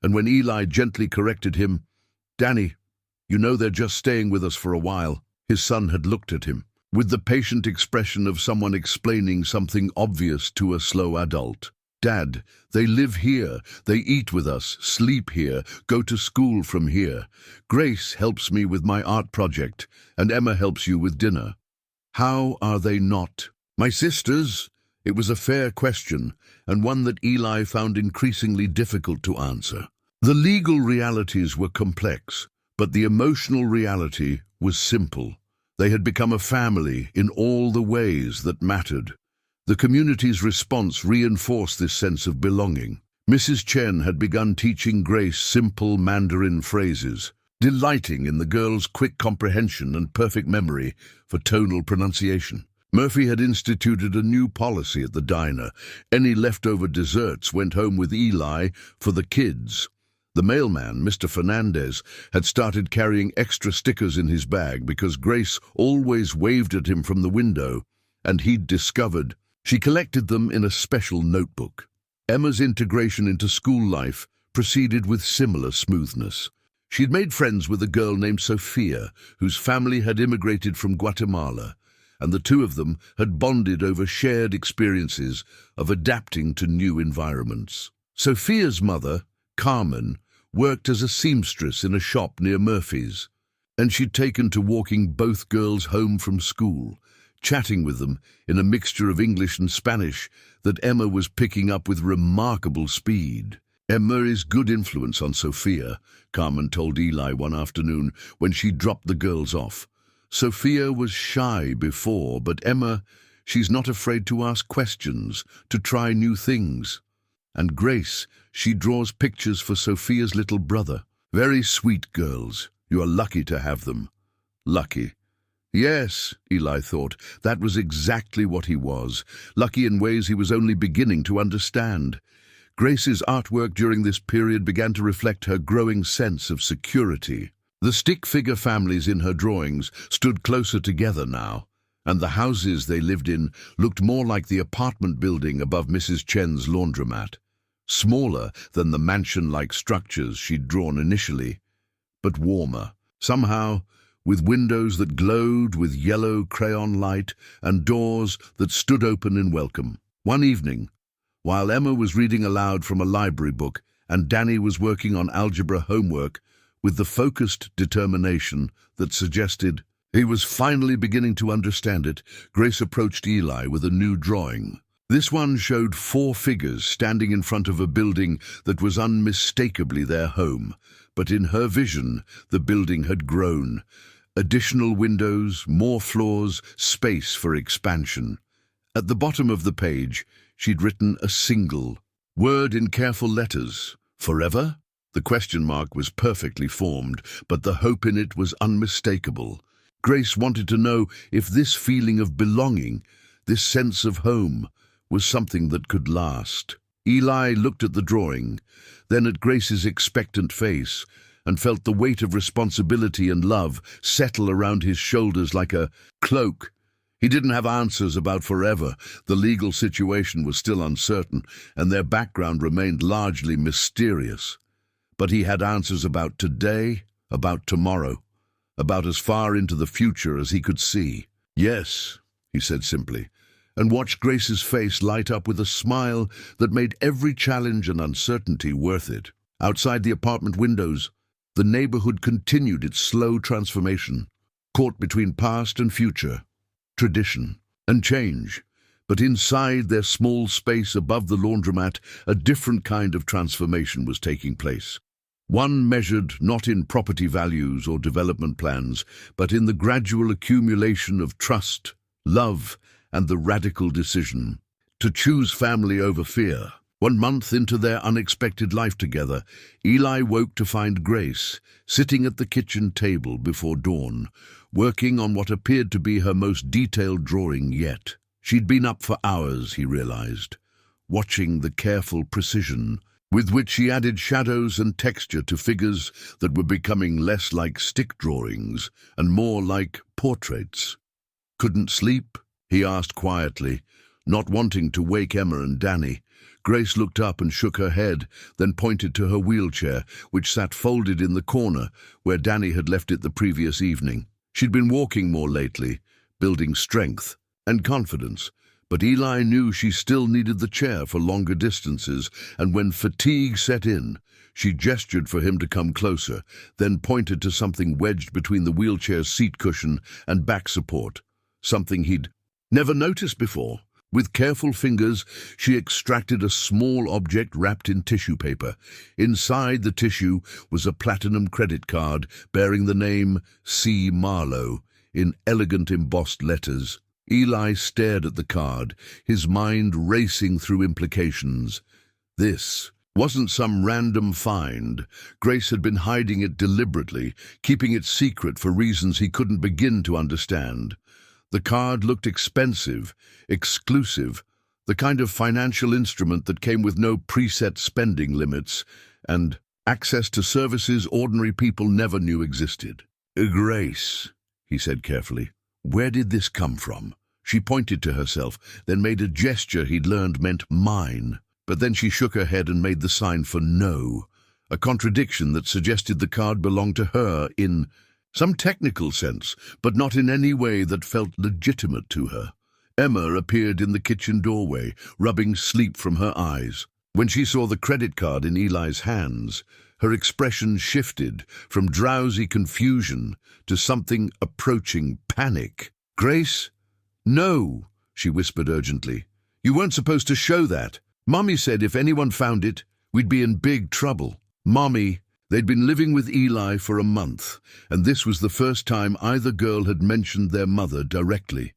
Speaker 1: and when Eli gently corrected him, "Dany, you know they're just staying with us for a while," his son had looked at him with the patient expression of someone explaining something obvious to a slow adult. "Dad, they live here, they eat with us, sleep here, go to school from here. Grace helps me with my art project, and Emma helps you with dinner. How are they not my sisters?" It was a fair question, and one that Eli found increasingly difficult to answer. The legal realities were complex, but the emotional reality was simple. They had become a family in all the ways that mattered. The community's response reinforced this sense of belonging. Mrs. Chen had begun teaching Grace simple Mandarin phrases, delighting in the girl's quick comprehension and perfect memory for tonal pronunciation. Murphy had instituted a new policy at the diner. Any leftover desserts went home with Eli for the kids. The mailman, Mr. Fernandez, had started carrying extra stickers in his bag because Grace always waved at him from the window, and he'd discovered she collected them in a special notebook. Emma's integration into school life proceeded with similar smoothness. She'd made friends with a girl named Sophia, whose family had immigrated from Guatemala, and the two of them had bonded over shared experiences of adapting to new environments. Sophia's mother, Carmen, worked as a seamstress in a shop near Murphy's, and she'd taken to walking both girls home from school, chatting with them in a mixture of English and Spanish that Emma was picking up with remarkable speed. Emma is good influence on Sophia, Carmen told Eli one afternoon when she dropped the girls off. Sophia was shy before, but Emma, she's not afraid to ask questions, to try new things. And Grace, she draws pictures for Sophia's little brother. Very sweet girls. You are lucky to have them. Lucky. Yes, Eli thought, that was exactly what he was. Lucky in ways he was only beginning to understand. Grace's artwork during this period began to reflect her growing sense of security. The stick-figure families in her drawings stood closer together now, and the houses they lived in looked more like the apartment building above Mrs. Chen's laundromat, smaller than the mansion-like structures she'd drawn initially, but warmer, somehow, with windows that glowed with yellow crayon light and doors that stood open in welcome. One evening, while Emma was reading aloud from a library book and Dany was working on algebra homework with the focused determination that suggested he was finally beginning to understand it, Grace approached Eli with a new drawing. This one showed 4 figures standing in front of a building that was unmistakably their home, but in her vision, the building had grown. Additional windows, more floors, space for expansion. At the bottom of the page, she'd written a single word in careful letters. Forever? The question mark was perfectly formed, but the hope in it was unmistakable. Grace wanted to know if this feeling of belonging, this sense of home, was something that could last. Eli looked at the drawing, then at Grace's expectant face, and felt the weight of responsibility and love settle around his shoulders like a cloak. He didn't have answers about forever. The legal situation was still uncertain, and their background remained largely mysterious. But he had answers about today, about tomorrow, about as far into the future as he could see. Yes, he said simply, and watched Grace's face light up with a smile that made every challenge and uncertainty worth it. Outside the apartment windows, the neighborhood continued its slow transformation, caught between past and future, tradition and change. But inside their small space above the laundromat, a different kind of transformation was taking place. One measured not in property values or development plans, but in the gradual accumulation of trust, love, and the radical decision to choose family over fear. 1 month into their unexpected life together, Eli woke to find Grace sitting at the kitchen table before dawn, working on what appeared to be her most detailed drawing yet. She'd been up for hours, he realized, watching the careful precision with which she added shadows and texture to figures that were becoming less like stick drawings and more like portraits. "Couldn't sleep?" he asked quietly, not wanting to wake Emma and Dany. Grace looked up and shook her head, then pointed to her wheelchair, which sat folded in the corner where Dany had left it the previous evening. She'd been walking more lately, building strength and confidence, but Eli knew she still needed the chair for longer distances, and when fatigue set in, she gestured for him to come closer, then pointed to something wedged between the wheelchair's seat cushion and back support, something he'd never noticed before. With careful fingers, she extracted a small object wrapped in tissue paper. Inside the tissue was a platinum credit card bearing the name C. Marlowe in elegant embossed letters. Eli stared at the card, his mind racing through implications. This wasn't some random find. Grace had been hiding it deliberately, keeping it secret for reasons he couldn't begin to understand. The card looked expensive, exclusive, the kind of financial instrument that came with no preset spending limits and access to services ordinary people never knew existed. "Grace," he said carefully, "where did this come from?" She pointed to herself, then made a gesture he'd learned meant mine. But then she shook her head and made the sign for no, a contradiction that suggested the card belonged to her in some technical sense, but not in any way that felt legitimate to her. Emma appeared in the kitchen doorway, rubbing sleep from her eyes. When she saw the credit card in Eli's hands, her expression shifted from drowsy confusion to something approaching panic. "Grace? No," she whispered urgently. "You weren't supposed to show that. Mommy said if anyone found it, we'd be in big trouble." Mommy, they'd been living with Eli for a month, and this was the first time either girl had mentioned their mother directly.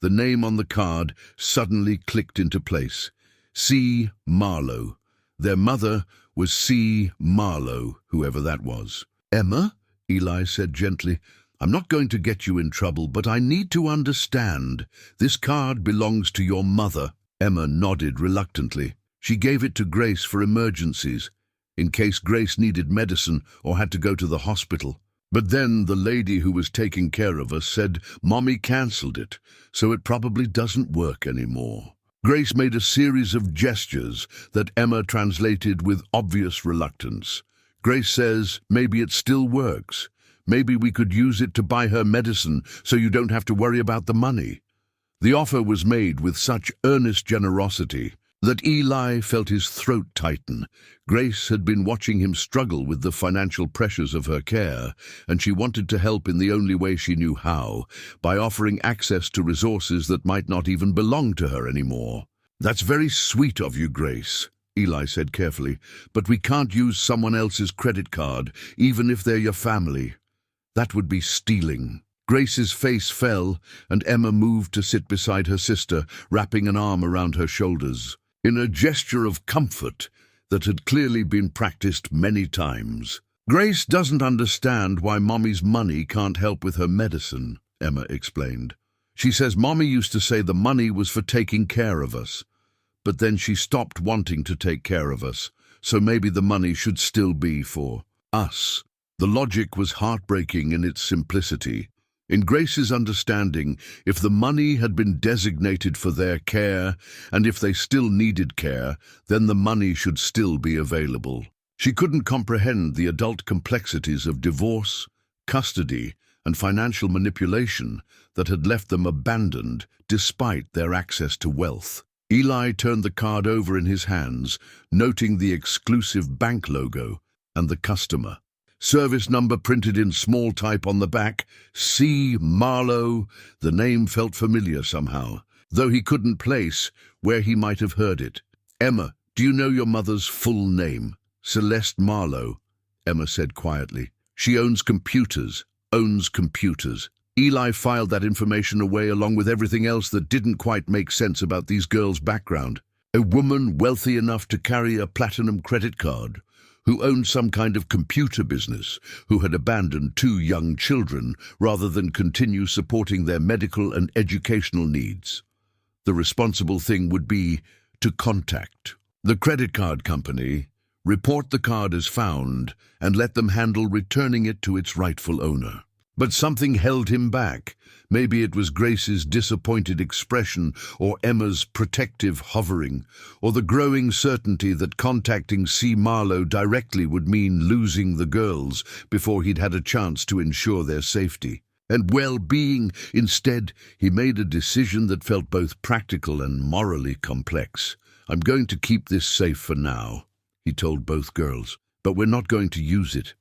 Speaker 1: The name on the card suddenly clicked into place. C. Marlowe. Their mother was C. Marlowe, whoever that was. "Emma," Eli said gently, "I'm not going to get you in trouble, but I need to understand. This card belongs to your mother." Emma nodded reluctantly. She gave it to Grace for emergencies, in case Grace needed medicine or had to go to the hospital. But then the lady who was taking care of us said Mommy cancelled it, so it probably doesn't work anymore. Grace made a series of gestures that Emma translated with obvious reluctance. Grace says, "Maybe it still works. Maybe we could use it to buy her medicine so you don't have to worry about the money." The offer was made with such earnest generosity that Eli felt his throat tighten. Grace had been watching him struggle with the financial pressures of her care, and she wanted to help in the only way she knew how, by offering access to resources that might not even belong to her anymore. "That's very sweet of you, Grace," Eli said carefully, "but we can't use someone else's credit card, even if they're your family. That would be stealing." Grace's face fell, and Emma moved to sit beside her sister, wrapping an arm around her shoulders. In a gesture of comfort that had clearly been practiced many times. "Grace doesn't understand why Mommy's money can't help with her medicine," Emma explained. "She says Mommy used to say the money was for taking care of us, but then she stopped wanting to take care of us, so maybe the money should still be for us." The logic was heartbreaking in its simplicity. In Grace's understanding, if the money had been designated for their care, and if they still needed care, then the money should still be available. She couldn't comprehend the adult complexities of divorce, custody, and financial manipulation that had left them abandoned despite their access to wealth. Eli turned the card over in his hands, noting the exclusive bank logo and the customer. Service number printed in small type on the back, C. Marlowe. The name felt familiar somehow, though he couldn't place where he might have heard it. "Emma, do you know your mother's full name?" "Celeste Marlowe," Emma said quietly. "She owns computers. Eli filed that information away along with everything else that didn't quite make sense about these girls' background. A woman wealthy enough to carry a platinum credit card, who owned some kind of computer business, who had abandoned 2 young children rather than continue supporting their medical and educational needs. The responsible thing would be to contact the credit card company, report the card as found, and let them handle returning it to its rightful owner. But something held him back. Maybe it was Grace's disappointed expression, or Emma's protective hovering, or the growing certainty that contacting C. Marlowe directly would mean losing the girls before he'd had a chance to ensure their safety and well-being. Instead, he made a decision that felt both practical and morally complex. "I'm going to keep this safe for now," he told both girls, "but we're not going to use it.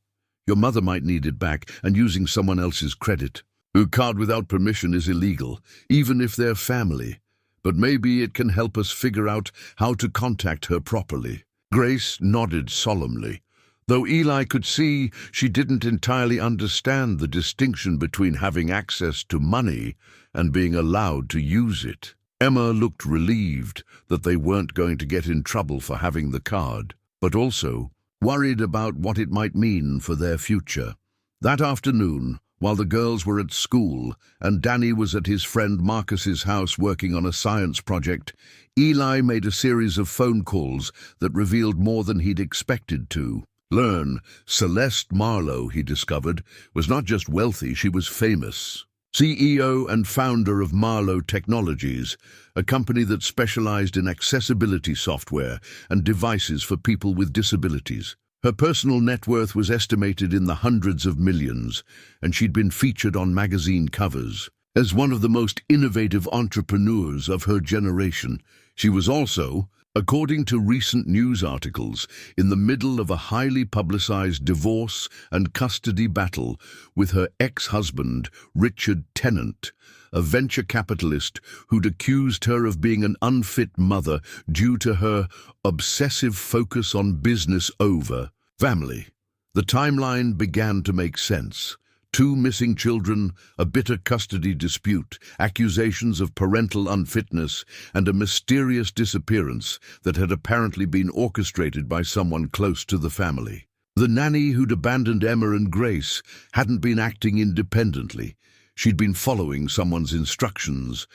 Speaker 1: Your mother might need it back, and using someone else's credit. A card without permission is illegal, even if they're family. but maybe it can help us figure out how to contact her properly." Grace nodded solemnly, though Eli could see she didn't entirely understand the distinction between having access to money and being allowed to use it. Emma looked relieved that they weren't going to get in trouble for having the card, but also worried about what it might mean for their future. That afternoon, while the girls were at school and Dany was at his friend Marcus's house working on a science project, Eli made a series of phone calls that revealed more than he'd expected to learn. Celeste Marlowe, he discovered, was not just wealthy, she was famous. CEO and founder of Marlowe Technologies, a company that specialized in accessibility software and devices for people with disabilities. Her personal net worth was estimated in the hundreds of millions, and she'd been featured on magazine covers. As one of the most innovative entrepreneurs of her generation, she was also, according to recent news articles, in the middle of a highly publicized divorce and custody battle with her ex-husband, Richard Tennant, a venture capitalist who'd accused her of being an unfit mother due to her obsessive focus on business over family. The timeline began to make sense. 2 missing children, a bitter custody dispute, accusations of parental unfitness, and a mysterious disappearance that had apparently been orchestrated by someone close to the family. The nanny who'd abandoned Emma and Grace hadn't been acting independently. She'd been following someone's instructions,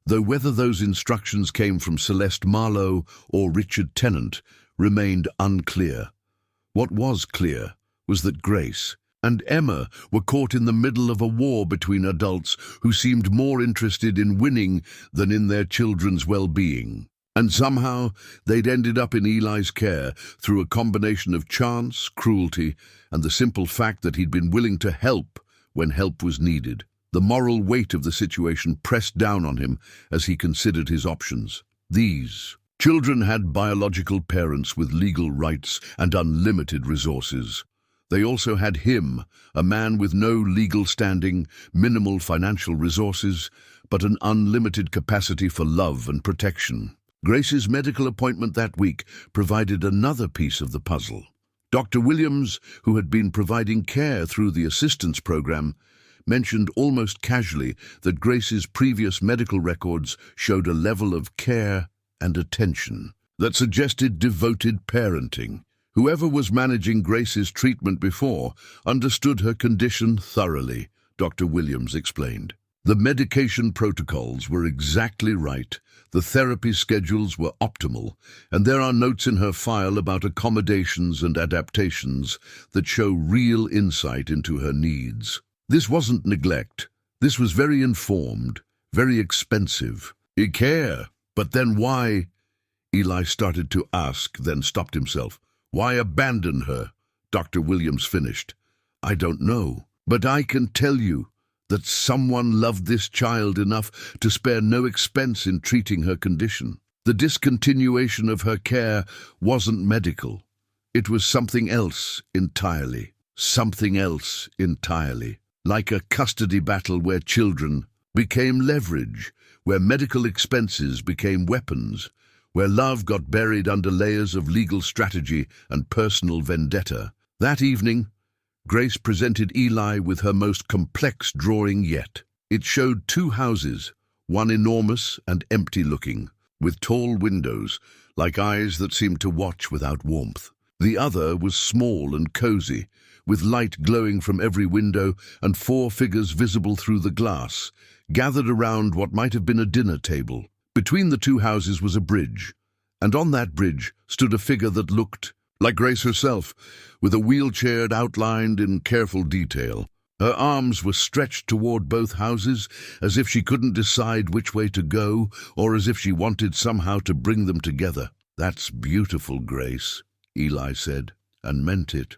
Speaker 1: though whether those instructions came from Celeste Marlowe or Richard Tennant remained unclear. What was clear was that Grace and Emma were caught in the middle of a war between adults who seemed more interested in winning than in their children's well-being. And somehow they'd ended up in Eli's care through a combination of chance, cruelty, and the simple fact that he'd been willing to help when help was needed. The moral weight of the situation pressed down on him as he considered his options. These children had biological parents with legal rights and unlimited resources. They also had him, a man with no legal standing, minimal financial resources, but an unlimited capacity for love and protection. Grace's medical appointment that week provided another piece of the puzzle. Dr. Williams, who had been providing care through the assistance program, mentioned almost casually that Grace's previous medical records showed a level of care and attention that suggested devoted parenting. Whoever was managing Grace's treatment before understood her condition thoroughly, Dr. Williams explained. The medication protocols were exactly right, the therapy schedules were optimal, and there are notes in her file about accommodations and adaptations that show real insight into her needs. This wasn't neglect. This was very informed, very expensive. Care. But then why? Eli started to ask, then stopped himself. Why abandon her? Dr. Williams finished. I don't know, but I can tell you that someone loved this child enough to spare no expense in treating her condition. The discontinuation of her care wasn't medical. It was something else entirely. Something else entirely. Like a custody battle where children became leverage, where medical expenses became weapons, where love got buried under layers of legal strategy and personal vendetta. That evening, Grace presented Eli with her most complex drawing yet. It showed 2 houses, one enormous and empty-looking, with tall windows, like eyes that seemed to watch without warmth. The other was small and cozy, with light glowing from every window and 4 figures visible through the glass, gathered around what might have been a dinner table. Between the 2 houses was a bridge, and on that bridge stood a figure that looked like Grace herself, with a wheelchair outlined in careful detail. Her arms were stretched toward both houses, as if she couldn't decide which way to go, or as if she wanted somehow to bring them together. That's beautiful, Grace, Eli said, and meant it.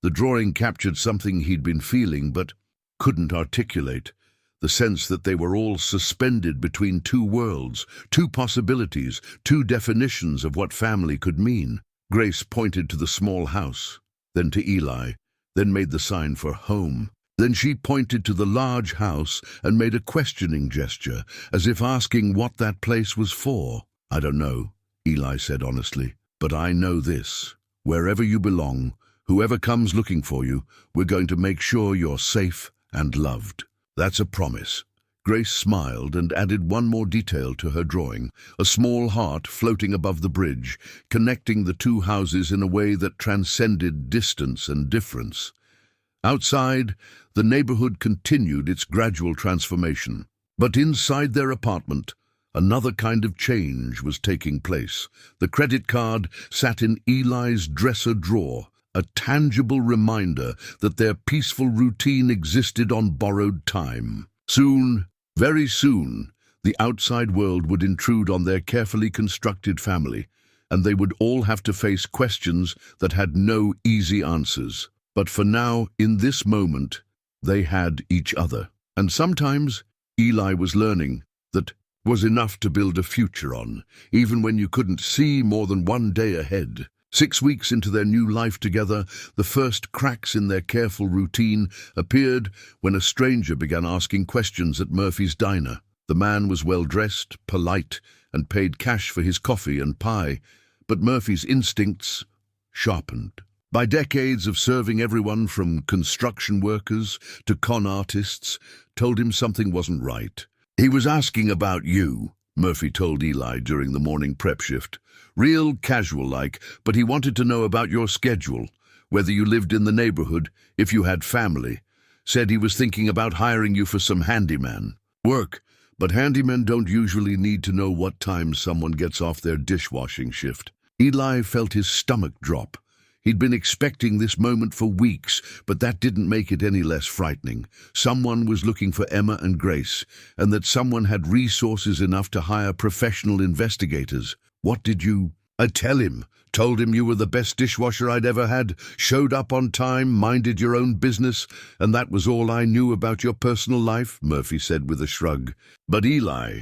Speaker 1: The drawing captured something he'd been feeling but couldn't articulate, the sense that they were all suspended between 2 worlds, 2 possibilities, 2 definitions of what family could mean. Grace pointed to the small house, then to Eli, then made the sign for home. Then she pointed to the large house and made a questioning gesture, as if asking what that place was for. "I don't know," Eli said honestly, "but I know this. Wherever you belong, whoever comes looking for you, we're going to make sure you're safe and loved." "That's a promise." Grace smiled and added one more detail to her drawing, a small heart floating above the bridge, connecting the two houses in a way that transcended distance and difference. Outside, the neighborhood continued its gradual transformation. But inside their apartment, another kind of change was taking place. The credit card sat in Eli's dresser drawer, a tangible reminder that their peaceful routine existed on borrowed time. Soon, very soon, the outside world would intrude on their carefully constructed family, and they would all have to face questions that had no easy answers. But for now, in this moment, they had each other. And sometimes, Eli was learning that was enough to build a future on, even when you couldn't see more than one day ahead. 6 weeks into their new life together, the first cracks in their careful routine appeared when a stranger began asking questions at Murphy's diner. The man was well-dressed, polite, and paid cash for his coffee and pie, but Murphy's instincts sharpened. By decades of serving everyone from construction workers to con artists, told him something wasn't right. "He was asking about you," Murphy told Eli during the morning prep shift. "Real casual-like, but he wanted to know about your schedule, whether you lived in the neighborhood, if you had family. Said he was thinking about hiring you for some handyman work, but handymen don't usually need to know what time someone gets off their dishwashing shift." Eli felt his stomach drop. He'd been expecting this moment for weeks, but that didn't make it any less frightening. Someone was looking for Emma and Grace, and that someone had resources enough to hire professional investigators. "What did you—" "I tell him. Told him you were the best dishwasher I'd ever had, showed up on time, minded your own business, and that was all I knew about your personal life," Murphy said with a shrug. "But Eli,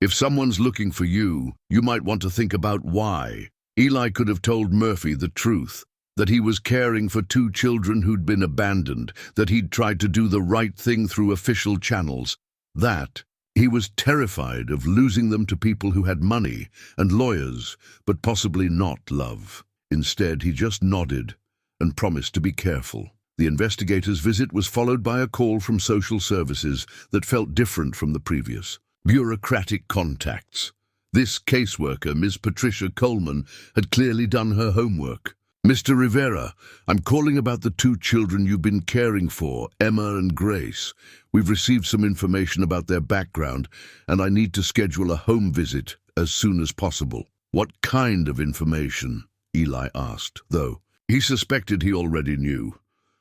Speaker 1: if someone's looking for you, you might want to think about why." Eli could have told Murphy the truth. That he was caring for 2 children who'd been abandoned, that he'd tried to do the right thing through official channels, that he was terrified of losing them to people who had money and lawyers, but possibly not love. Instead, he just nodded and promised to be careful. The investigator's visit was followed by a call from social services that felt different from the previous. Bureaucratic contacts. This caseworker, Ms. Patricia Coleman, had clearly done her homework. "Mr. Rivera, I'm calling about the 2 children you've been caring for, Emma and Grace. We've received some information about their background, and I need to schedule a home visit as soon as possible." "What kind of information?" Eli asked, though he suspected he already knew.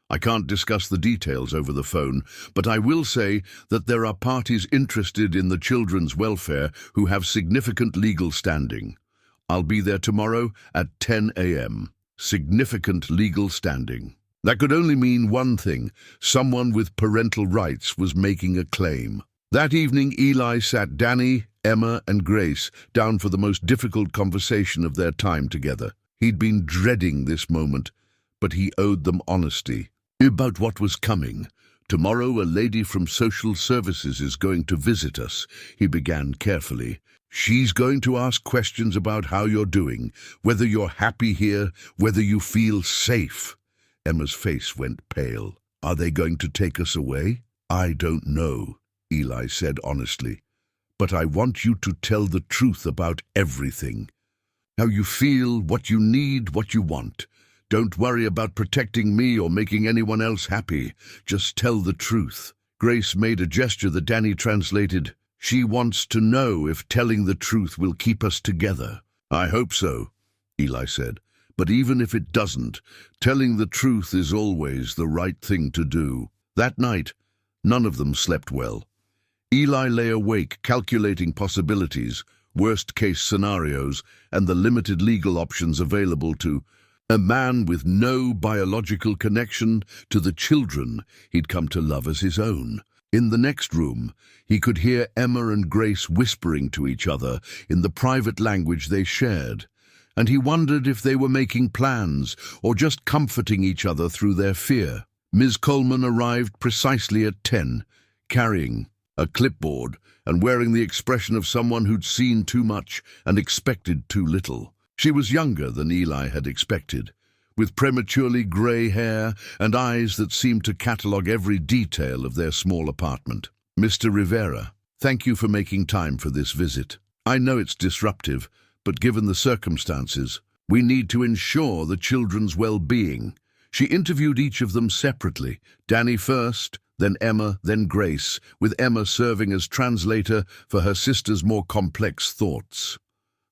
Speaker 1: "I can't discuss the details over the phone, but I will say that there are parties interested in the children's welfare who have significant legal standing. I'll be there tomorrow at 10 a.m. Significant legal standing. That could only mean one thing. Someone with parental rights was making a claim. That evening, Eli sat Dany, Emma, and Grace down for the most difficult conversation of their time together. He'd been dreading this moment, but he owed them honesty. About what was coming. "Tomorrow, a lady from social services is going to visit us," he began carefully. "She's going to ask questions about how you're doing, whether you're happy here, whether you feel safe." Emma's face went pale. "Are they going to take us away?" "I don't know," Eli said honestly. "But I want you to tell the truth about everything. How you feel, what you need, what you want. Don't worry about protecting me or making anyone else happy. Just tell the truth." Grace made a gesture that Dany translated. "She wants to know if telling the truth will keep us together." "I hope so," Eli said. "But even if it doesn't, telling the truth is always the right thing to do." That night, none of them slept well. Eli lay awake, calculating possibilities, worst-case scenarios, and the limited legal options available to a man with no biological connection to the children he'd come to love as his own. In the next room, he could hear Emma and Grace whispering to each other in the private language they shared, and he wondered if they were making plans or just comforting each other through their fear. Ms. Coleman arrived precisely at 10, carrying a clipboard and wearing the expression of someone who'd seen too much and expected too little. She was younger than Eli had expected, with prematurely grey hair and eyes that seemed to catalogue every detail of their small apartment. "Mr. Rivera, thank you for making time for this visit. I know it's disruptive, but given the circumstances, we need to ensure the children's well-being." She interviewed each of them separately, Dany first, then Emma, then Grace, with Emma serving as translator for her sister's more complex thoughts.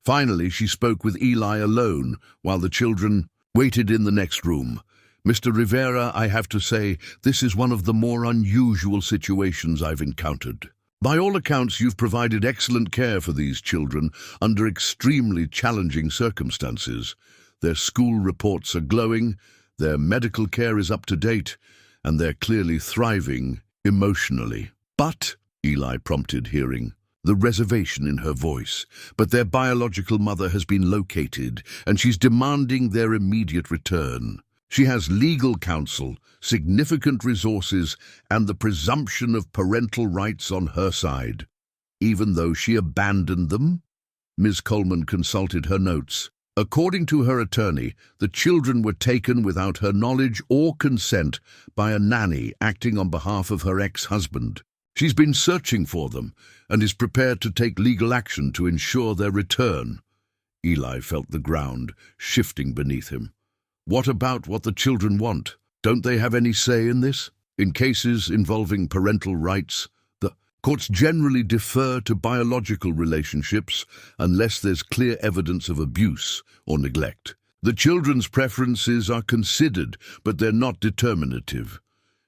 Speaker 1: Finally, she spoke with Eli alone, while the children waited in the next room. "Mr. Rivera, I have to say, this is one of the more unusual situations I've encountered. By all accounts, you've provided excellent care for these children under extremely challenging circumstances. Their school reports are glowing, their medical care is up to date, and they're clearly thriving emotionally." "But," Eli prompted, hearing the reservation in her voice, "but their biological mother has been located, and she's demanding their immediate return. She has legal counsel, significant resources, and the presumption of parental rights on her side." "Even though she abandoned them?" Ms. Coleman consulted her notes. "According to her attorney, the children were taken without her knowledge or consent by a nanny acting on behalf of her ex-husband. She's been searching for them and is prepared to take legal action to ensure their return." Eli felt the ground shifting beneath him. "What about what the children want? Don't they have any say in this? In cases involving parental rights, the courts generally defer to biological relationships unless there's clear evidence of abuse or neglect. The children's preferences are considered, but they're not determinative.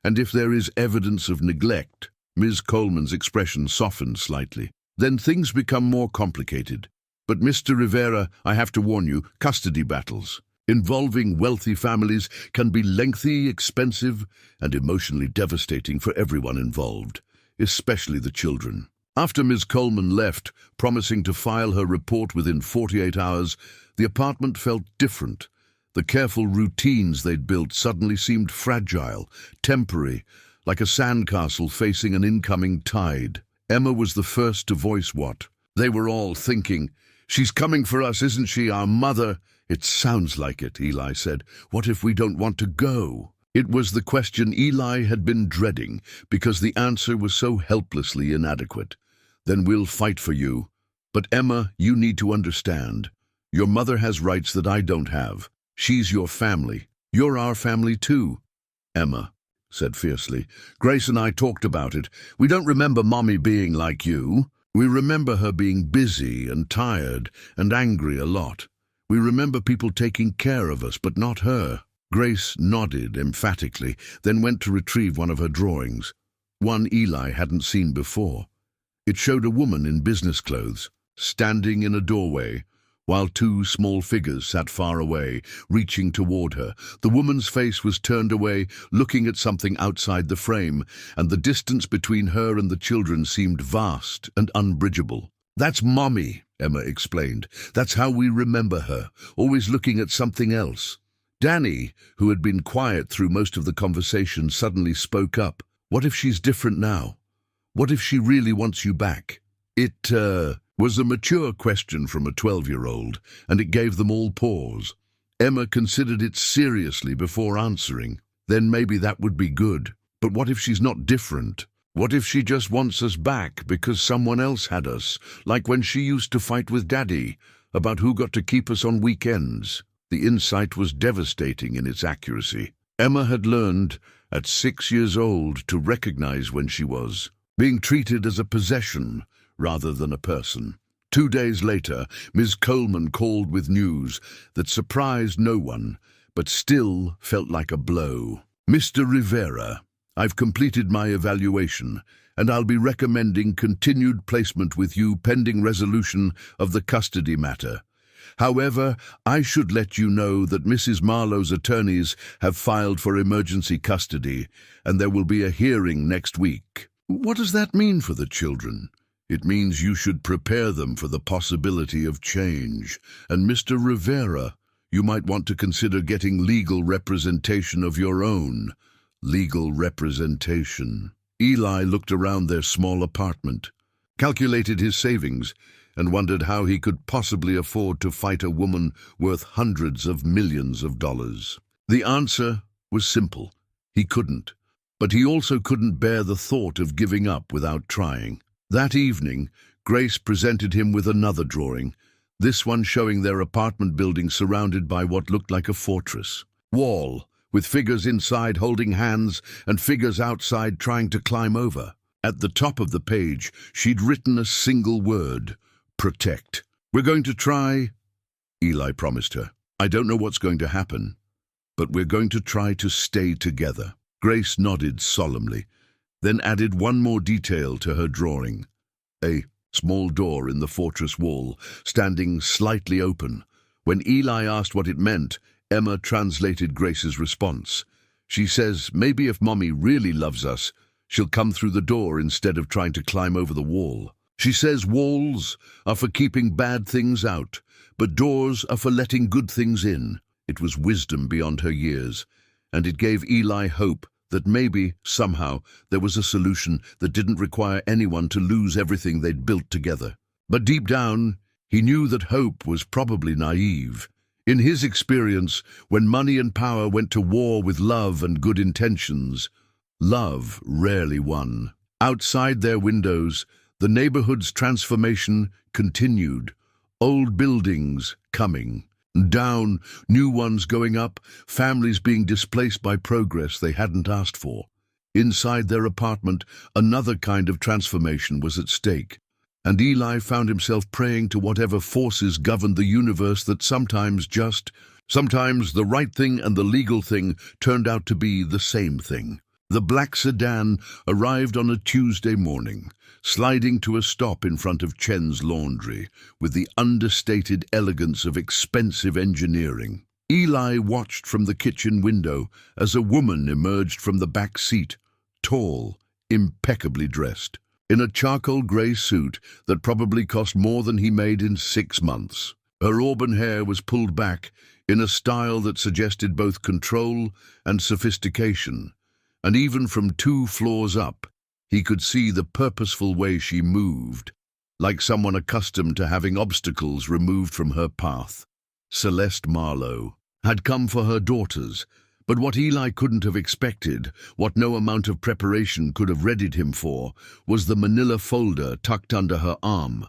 Speaker 1: And if there is evidence of neglect," Ms. Coleman's expression softened slightly, "then things become more complicated. But Mr. Rivera, I have to warn you, custody battles involving wealthy families can be lengthy, expensive, and emotionally devastating for everyone involved, especially the children." After Ms. Coleman left, promising to file her report within 48 hours, the apartment felt different. The careful routines they'd built suddenly seemed fragile, temporary, like a sandcastle facing an incoming tide. Emma was the first to voice what they were all thinking. "She's coming for us, isn't she, our mother?" "It sounds like it," Eli said. "What if we don't want to go?" It was the question Eli had been dreading, because the answer was so helplessly inadequate. "Then we'll fight for you. But Emma, you need to understand. Your mother has rights that I don't have. She's your family. You're our family too." Emma said fiercely, "Grace and I talked about it. We don't remember Mommy being like you. We remember her being busy and tired and angry a lot. We remember people taking care of us, but not her." Grace nodded emphatically, then went to retrieve one of her drawings, one Eli hadn't seen before. It showed a woman in business clothes, standing in a doorway, while two small figures sat far away, reaching toward her. The woman's face was turned away, looking at something outside the frame, and the distance between her and the children seemed vast and unbridgeable. "That's Mommy," Emma explained. "That's how we remember her, always looking at something else." Dany, who had been quiet through most of the conversation, suddenly spoke up. "What if she's different now? What if she really wants you back?" It was a mature question from a 12-year-old, and it gave them all pause. Emma considered it seriously before answering. "Then maybe that would be good. But what if she's not different? What if she just wants us back because someone else had us, like when she used to fight with Daddy about who got to keep us on weekends?" The insight was devastating in its accuracy. Emma had learned, at 6 years old, to recognize when she was being treated as a possession rather than a person. 2 days later, Ms. Coleman called with news that surprised no one, but still felt like a blow. "Mr. Rivera, I've completed my evaluation, and I'll be recommending continued placement with you pending resolution of the custody matter. However, I should let you know that Mrs. Marlowe's attorneys have filed for emergency custody, and there will be a hearing next week." "What does that mean for the children?" "It means you should prepare them for the possibility of change. And Mr. Rivera, you might want to consider getting legal representation of your own. legal representation. Eli looked around their small apartment, calculated his savings, and wondered how he could possibly afford to fight a woman worth hundreds of millions of dollars. The answer was simple. He couldn't. But he also couldn't bear the thought of giving up without trying. That evening, Grace presented him with another drawing, this one showing their apartment building surrounded by what looked like a fortress. Wall, with figures inside holding hands and figures outside trying to climb over. At the top of the page, she'd written a single word: protect. "We're going to try," Eli promised her. "I don't know what's going to happen, but we're going to try to stay together." Grace nodded solemnly, then added one more detail to her drawing: a small door in the fortress wall, standing slightly open. When Eli asked what it meant, Emma translated Grace's response. "She says maybe if Mommy really loves us, she'll come through the door instead of trying to climb over the wall. She says walls are for keeping bad things out, but doors are for letting good things in." It was wisdom beyond her years, and it gave Eli hope that maybe, somehow, there was a solution that didn't require anyone to lose everything they'd built together. But deep down, he knew that hope was probably naive. In his experience, when money and power went to war with love and good intentions, love rarely won. Outside their windows, the neighborhood's transformation continued. Old buildings coming down, new ones going up, families being displaced by progress they hadn't asked for. Inside their apartment, another kind of transformation was at stake, and Eli found himself praying to whatever forces governed the universe that sometimes the right thing and the legal thing turned out to be the same thing. The black sedan arrived on a Tuesday morning, sliding to a stop in front of Chen's Laundry, with the understated elegance of expensive engineering. Eli watched from the kitchen window as a woman emerged from the back seat, tall, impeccably dressed, in a charcoal grey suit that probably cost more than he made in 6 months. Her auburn hair was pulled back in a style that suggested both control and sophistication, and even from 2 floors up, he could see the purposeful way she moved, like someone accustomed to having obstacles removed from her path. Celeste Marlowe had come for her daughters, but what Eli couldn't have expected, what no amount of preparation could have readied him for, was the manila folder tucked under her arm,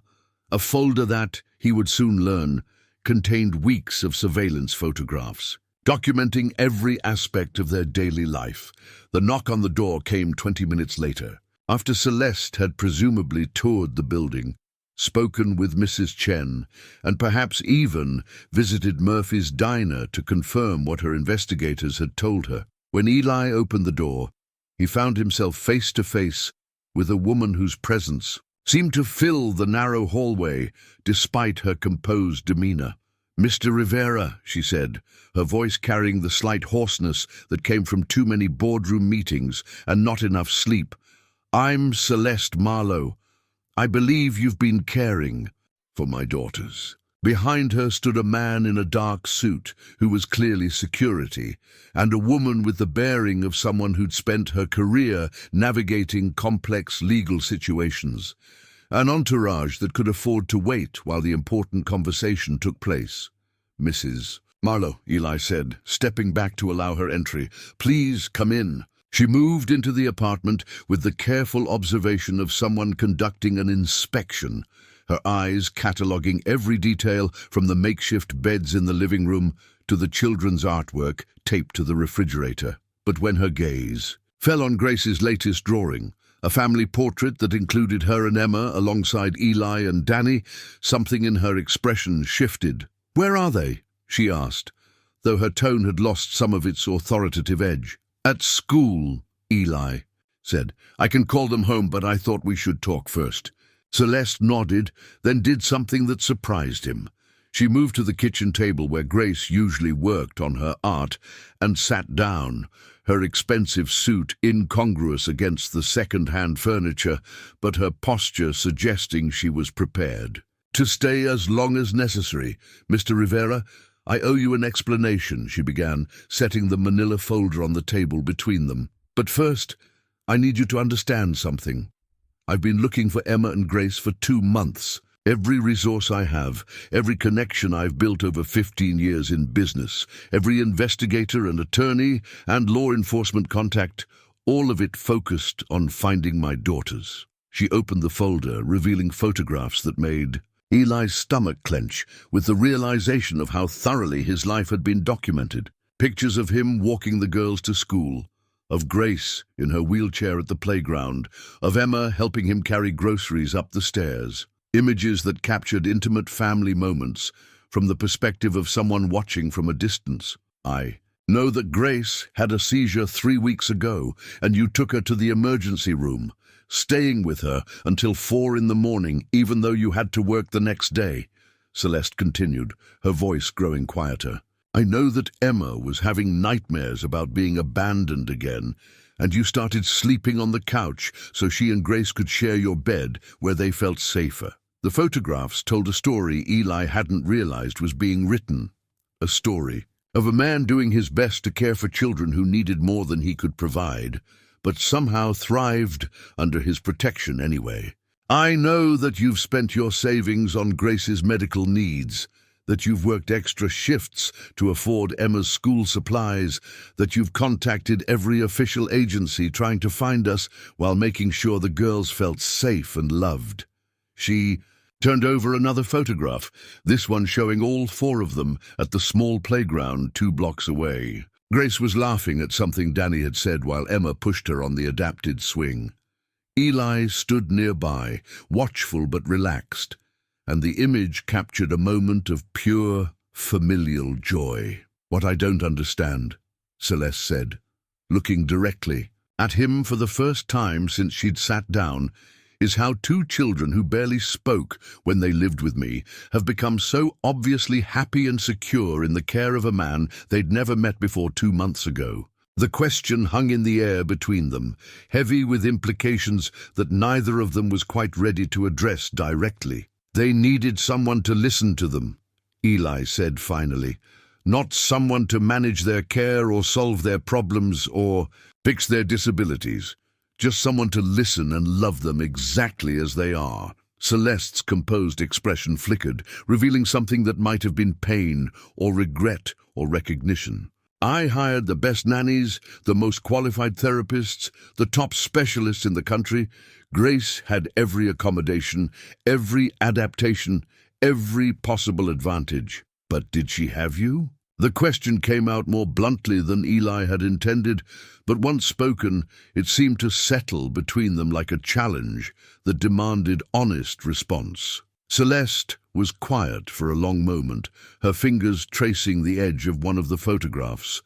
Speaker 1: a folder that, he would soon learn, contained weeks of surveillance photographs, documenting every aspect of their daily life. The knock on the door came 20 minutes later, after Celeste had presumably toured the building, spoken with Mrs. Chen, and perhaps even visited Murphy's diner to confirm what her investigators had told her. When Eli opened the door, he found himself face to face with a woman whose presence seemed to fill the narrow hallway despite her composed demeanor. "Mr. Rivera," she said, her voice carrying the slight hoarseness that came from too many boardroom meetings and not enough sleep. "I'm Celeste Marlowe. I believe you've been caring for my daughters." Behind her stood a man in a dark suit who was clearly security, and a woman with the bearing of someone who'd spent her career navigating complex legal situations. An entourage that could afford to wait while the important conversation took place. "Mrs. Marlowe," Eli said, stepping back to allow her entry. "Please come in." She moved into the apartment with the careful observation of someone conducting an inspection, her eyes cataloguing every detail from the makeshift beds in the living room to the children's artwork taped to the refrigerator. But when her gaze fell on Grace's latest drawing, a family portrait that included her and Emma alongside Eli and Dany, something in her expression shifted. "Where are they?" she asked, though her tone had lost some of its authoritative edge. "At school," Eli said. "I can call them home, but I thought we should talk first." Celeste nodded, then did something that surprised him. She moved to the kitchen table where Grace usually worked on her art and sat down, her expensive suit incongruous against the second-hand furniture, but her posture suggesting she was prepared. "To stay as long as necessary, Mr. Rivera. I owe you an explanation," she began, setting the manila folder on the table between them. But first, I need you to understand something. I've been looking for Emma and Grace for 2 months. Every resource I have, every connection I've built over 15 years in business, every investigator and attorney and law enforcement contact, all of it focused on finding my daughters. She opened the folder, revealing photographs that made Eli's stomach clench with the realization of how thoroughly his life had been documented. Pictures of him walking the girls to school, of Grace in her wheelchair at the playground, of Emma helping him carry groceries up the stairs. Images that captured intimate family moments from the perspective of someone watching from a distance. I know that Grace had a seizure 3 weeks ago, and you took her to the emergency room, staying with her until 4 in the morning, even though you had to work the next day. Celeste continued, her voice growing quieter. I know that Emma was having nightmares about being abandoned again, and you started sleeping on the couch so she and Grace could share your bed where they felt safer. The photographs told a story Eli hadn't realized was being written. A story of a man doing his best to care for children who needed more than he could provide, but somehow thrived under his protection anyway. I know that you've spent your savings on Grace's medical needs, that you've worked extra shifts to afford Emma's school supplies, that you've contacted every official agency trying to find us while making sure the girls felt safe and loved. She turned over another photograph, this one showing all 4 of them at the small playground 2 blocks away. Grace was laughing at something Dany had said while Emma pushed her on the adapted swing. Eli stood nearby, watchful but relaxed, and the image captured a moment of pure, familial joy. What I don't understand, Celeste said, looking directly at him for the first time since she'd sat down, is how 2 children who barely spoke when they lived with me have become so obviously happy and secure in the care of a man they'd never met before 2 months ago. The question hung in the air between them, heavy with implications that neither of them was quite ready to address directly. They needed someone to listen to them, Eli said finally. Not someone to manage their care or solve their problems or fix their disabilities. Just someone to listen and love them exactly as they are. Celeste's composed expression flickered, revealing something that might have been pain or regret or recognition. I hired the best nannies, the most qualified therapists, the top specialists in the country. Grace had every accommodation, every adaptation, every possible advantage. But did she have you? The question came out more bluntly than Eli had intended, but once spoken, it seemed to settle between them like a challenge that demanded honest response. Celeste was quiet for a long moment, her fingers tracing the edge of one of the photographs.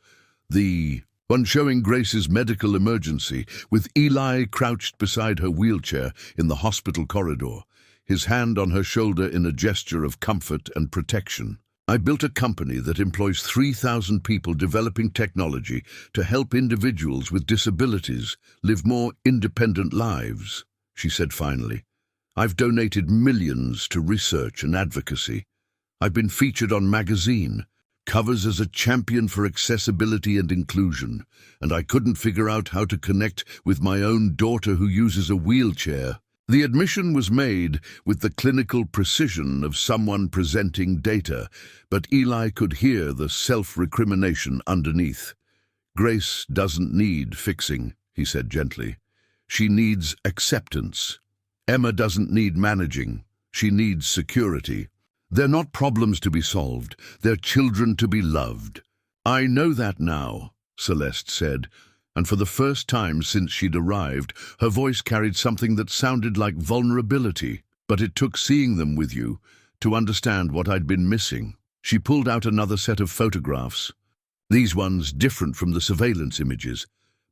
Speaker 1: The one showing Grace's medical emergency, with Eli crouched beside her wheelchair in the hospital corridor, his hand on her shoulder in a gesture of comfort and protection. I built a company that employs 3,000 people developing technology to help individuals with disabilities live more independent lives, she said finally. I've donated millions to research and advocacy. I've been featured on magazine covers as a champion for accessibility and inclusion, and I couldn't figure out how to connect with my own daughter who uses a wheelchair. The admission was made with the clinical precision of someone presenting data, but Eli could hear the self-recrimination underneath. Grace doesn't need fixing, he said gently. She needs acceptance. Emma doesn't need managing. She needs security. They're not problems to be solved. They're children to be loved. I know that now, Celeste said, and for the first time since she'd arrived, her voice carried something that sounded like vulnerability. But it took seeing them with you to understand what I'd been missing. She pulled out another set of photographs. These ones different from the surveillance images.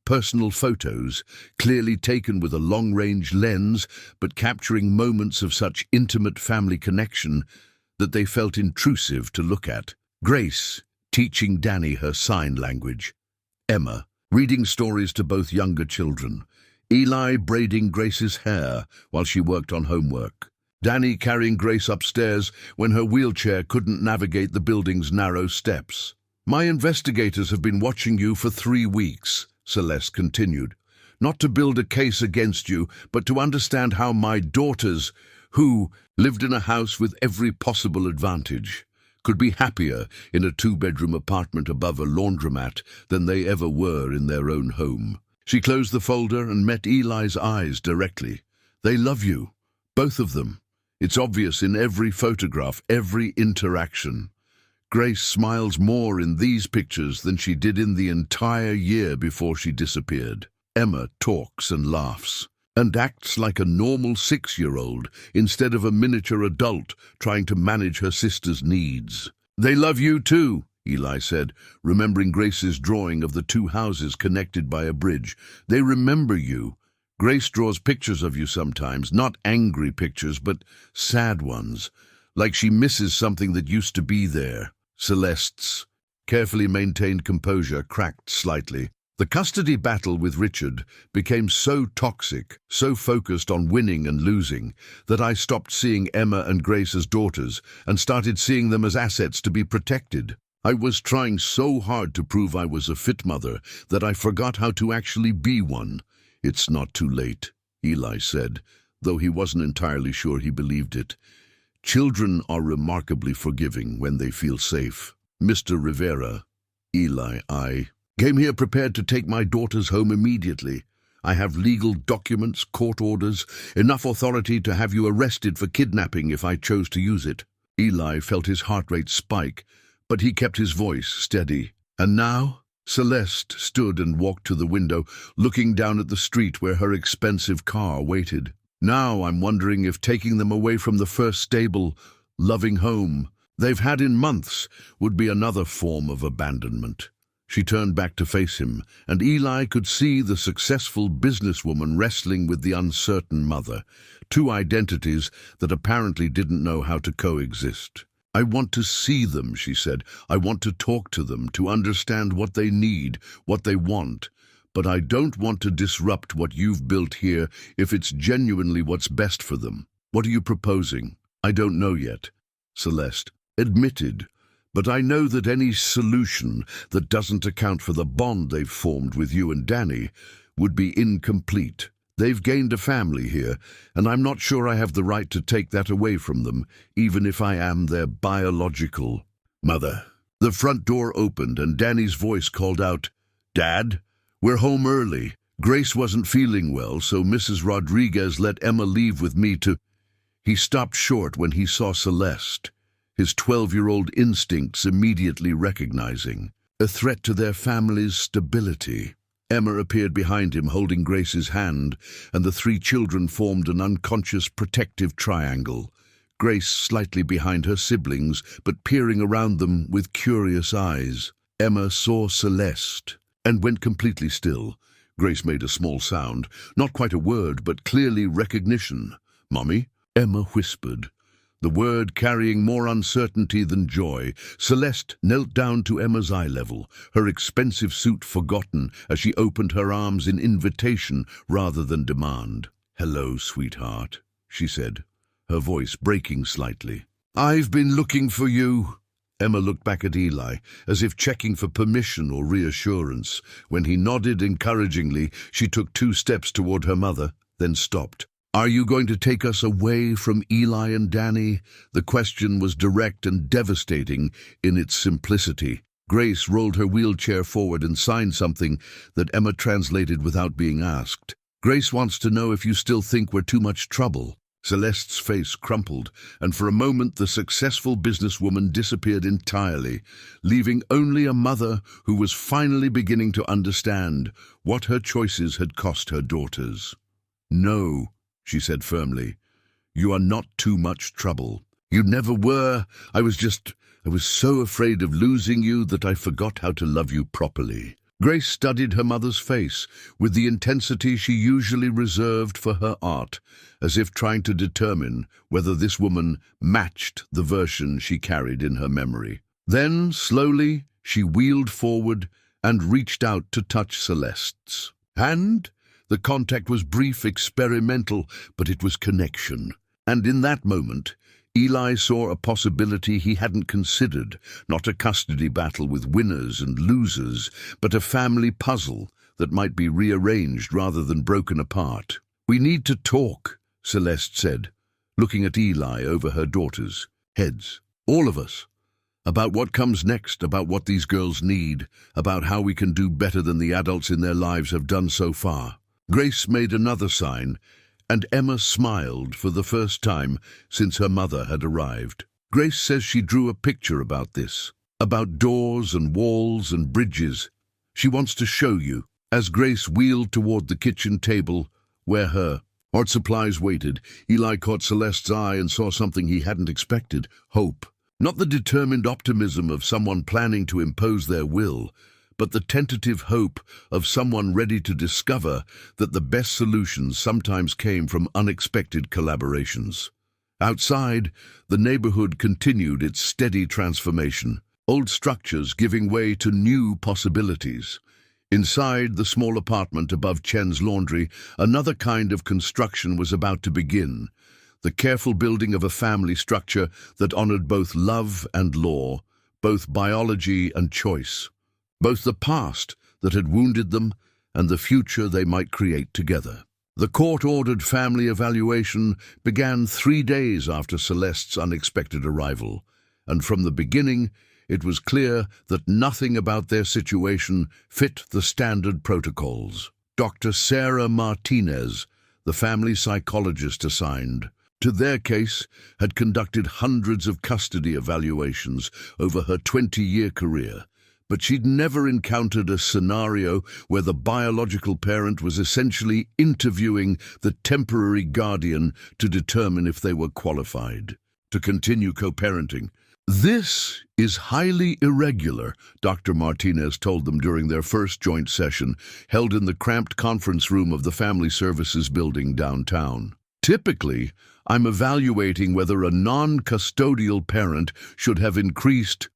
Speaker 1: Personal photos, clearly taken with a long-range lens, but capturing moments of such intimate family connection that they felt intrusive to look at. Grace, teaching Dany her sign language. Emma, reading stories to both younger children. Eli braiding Grace's hair while she worked on homework. Dany carrying Grace upstairs when her wheelchair couldn't navigate the building's narrow steps. My investigators have been watching you for 3 weeks, Celeste continued. Not to build a case against you, but to understand how my daughters, who lived in a house with every possible advantage, could be happier in a two-bedroom apartment above a laundromat than they ever were in their own home. She closed the folder and met Eli's eyes directly. They love you, both of them. It's obvious in every photograph, every interaction. Grace smiles more in these pictures than she did in the entire year before she disappeared. Emma talks and laughs, and acts like a normal 6-year-old instead of a miniature adult trying to manage her sister's needs. They love you too, Eli said, remembering Grace's drawing of the two houses connected by a bridge. They remember you. Grace draws pictures of you sometimes, not angry pictures, but sad ones, like she misses something that used to be there. Celeste's carefully maintained composure cracked slightly. The custody battle with Richard became so toxic, so focused on winning and losing, that I stopped seeing Emma and Grace as daughters and started seeing them as assets to be protected. I was trying so hard to prove I was a fit mother that I forgot how to actually be one. It's not too late, Eli said, though he wasn't entirely sure he believed it. Children are remarkably forgiving when they feel safe. Mr. Rivera, Eli, I came here prepared to take my daughters home immediately. I have legal documents, court orders, enough authority to have you arrested for kidnapping if I chose to use it. Eli felt his heart rate spike, but he kept his voice steady. And now? Celeste stood and walked to the window, looking down at the street where her expensive car waited. Now I'm wondering if taking them away from the first stable, loving home they've had in months would be another form of abandonment. She turned back to face him, and Eli could see the successful businesswoman wrestling with the uncertain mother, two identities that apparently didn't know how to coexist. I want to see them, she said. I want to talk to them, to understand what they need, what they want. But I don't want to disrupt what you've built here if it's genuinely what's best for them. What are you proposing? I don't know yet, Celeste admitted. But I know that any solution that doesn't account for the bond they've formed with you and Dany would be incomplete. They've gained a family here, and I'm not sure I have the right to take that away from them, even if I am their biological mother. The front door opened, and Dany's voice called out, "Dad, we're home early. Grace wasn't feeling well, so Mrs. Rodriguez let Emma leave with me to—" He stopped short when he saw Celeste, his 12-year-old instincts immediately recognizing a threat to their family's stability. Emma appeared behind him, holding Grace's hand, and the three children formed an unconscious protective triangle, Grace slightly behind her siblings, but peering around them with curious eyes. Emma saw Celeste and went completely still. Grace made a small sound, not quite a word, but clearly recognition. "Mommy?" Emma whispered, the word carrying more uncertainty than joy. Celeste knelt down to Emma's eye level, her expensive suit forgotten as she opened her arms in invitation rather than demand. "Hello, sweetheart," she said, her voice breaking slightly. "I've been looking for you." Emma looked back at Eli, as if checking for permission or reassurance. When he nodded encouragingly, she took 2 steps toward her mother, then stopped. "Are you going to take us away from Eli and Dany?" The question was direct and devastating in its simplicity. Grace rolled her wheelchair forward and signed something that Emma translated without being asked. "Grace wants to know if you still think we're too much trouble." Celeste's face crumpled, and for a moment the successful businesswoman disappeared entirely, leaving only a mother who was finally beginning to understand what her choices had cost her daughters. "No," she said firmly. "You are not too much trouble. You never were. I was so afraid of losing you that I forgot how to love you properly." Grace studied her mother's face with the intensity she usually reserved for her art, as if trying to determine whether this woman matched the version she carried in her memory. Then, slowly, she wheeled forward and reached out to touch Celeste's hand. The contact was brief, experimental, but it was connection. And in that moment, Eli saw a possibility he hadn't considered, not a custody battle with winners and losers, but a family puzzle that might be rearranged rather than broken apart. "We need to talk," Celeste said, looking at Eli over her daughters' heads. "All of us. About what comes next, about what these girls need, about how we can do better than the adults in their lives have done so far." Grace made another sign, and Emma smiled for the first time since her mother had arrived. Grace says she drew a picture about this, about doors and walls and bridges. She wants to show you. As Grace wheeled toward the kitchen table where her art supplies waited, Eli caught Celeste's eye and saw something he hadn't expected: hope. Not the determined optimism of someone planning to impose their will, but the tentative hope of someone ready to discover that the best solutions sometimes came from unexpected collaborations. Outside, the neighborhood continued its steady transformation, old structures giving way to new possibilities. Inside the small apartment above Chen's laundry, another kind of construction was about to begin. The careful building of a family structure that honored both love and law, both biology and choice, both the past that had wounded them and the future they might create together. The court-ordered family evaluation began 3 days after Celeste's unexpected arrival, and from the beginning, it was clear that nothing about their situation fit the standard protocols. Dr. Sarah Martinez, the family psychologist assigned to their case, had conducted hundreds of custody evaluations over her 20-year career, but she'd never encountered a scenario where the biological parent was essentially interviewing the temporary guardian to determine if they were qualified to continue co-parenting. "This is highly irregular," Dr. Martinez told them during their first joint session, held in the cramped conference room of the Family Services building downtown. "Typically, I'm evaluating whether a non-custodial parent should have increased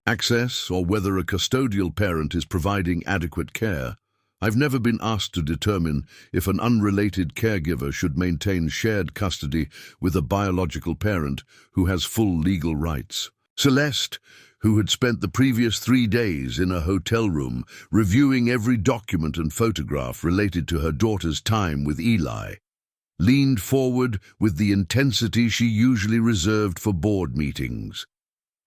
Speaker 1: access or whether a custodial parent is providing adequate care. I've never been asked to determine if an unrelated caregiver should maintain shared custody with a biological parent who has full legal rights." Celeste, who had spent the previous 3 days in a hotel room reviewing every document and photograph related to her daughter's time with Eli, leaned forward with the intensity she usually reserved for board meetings.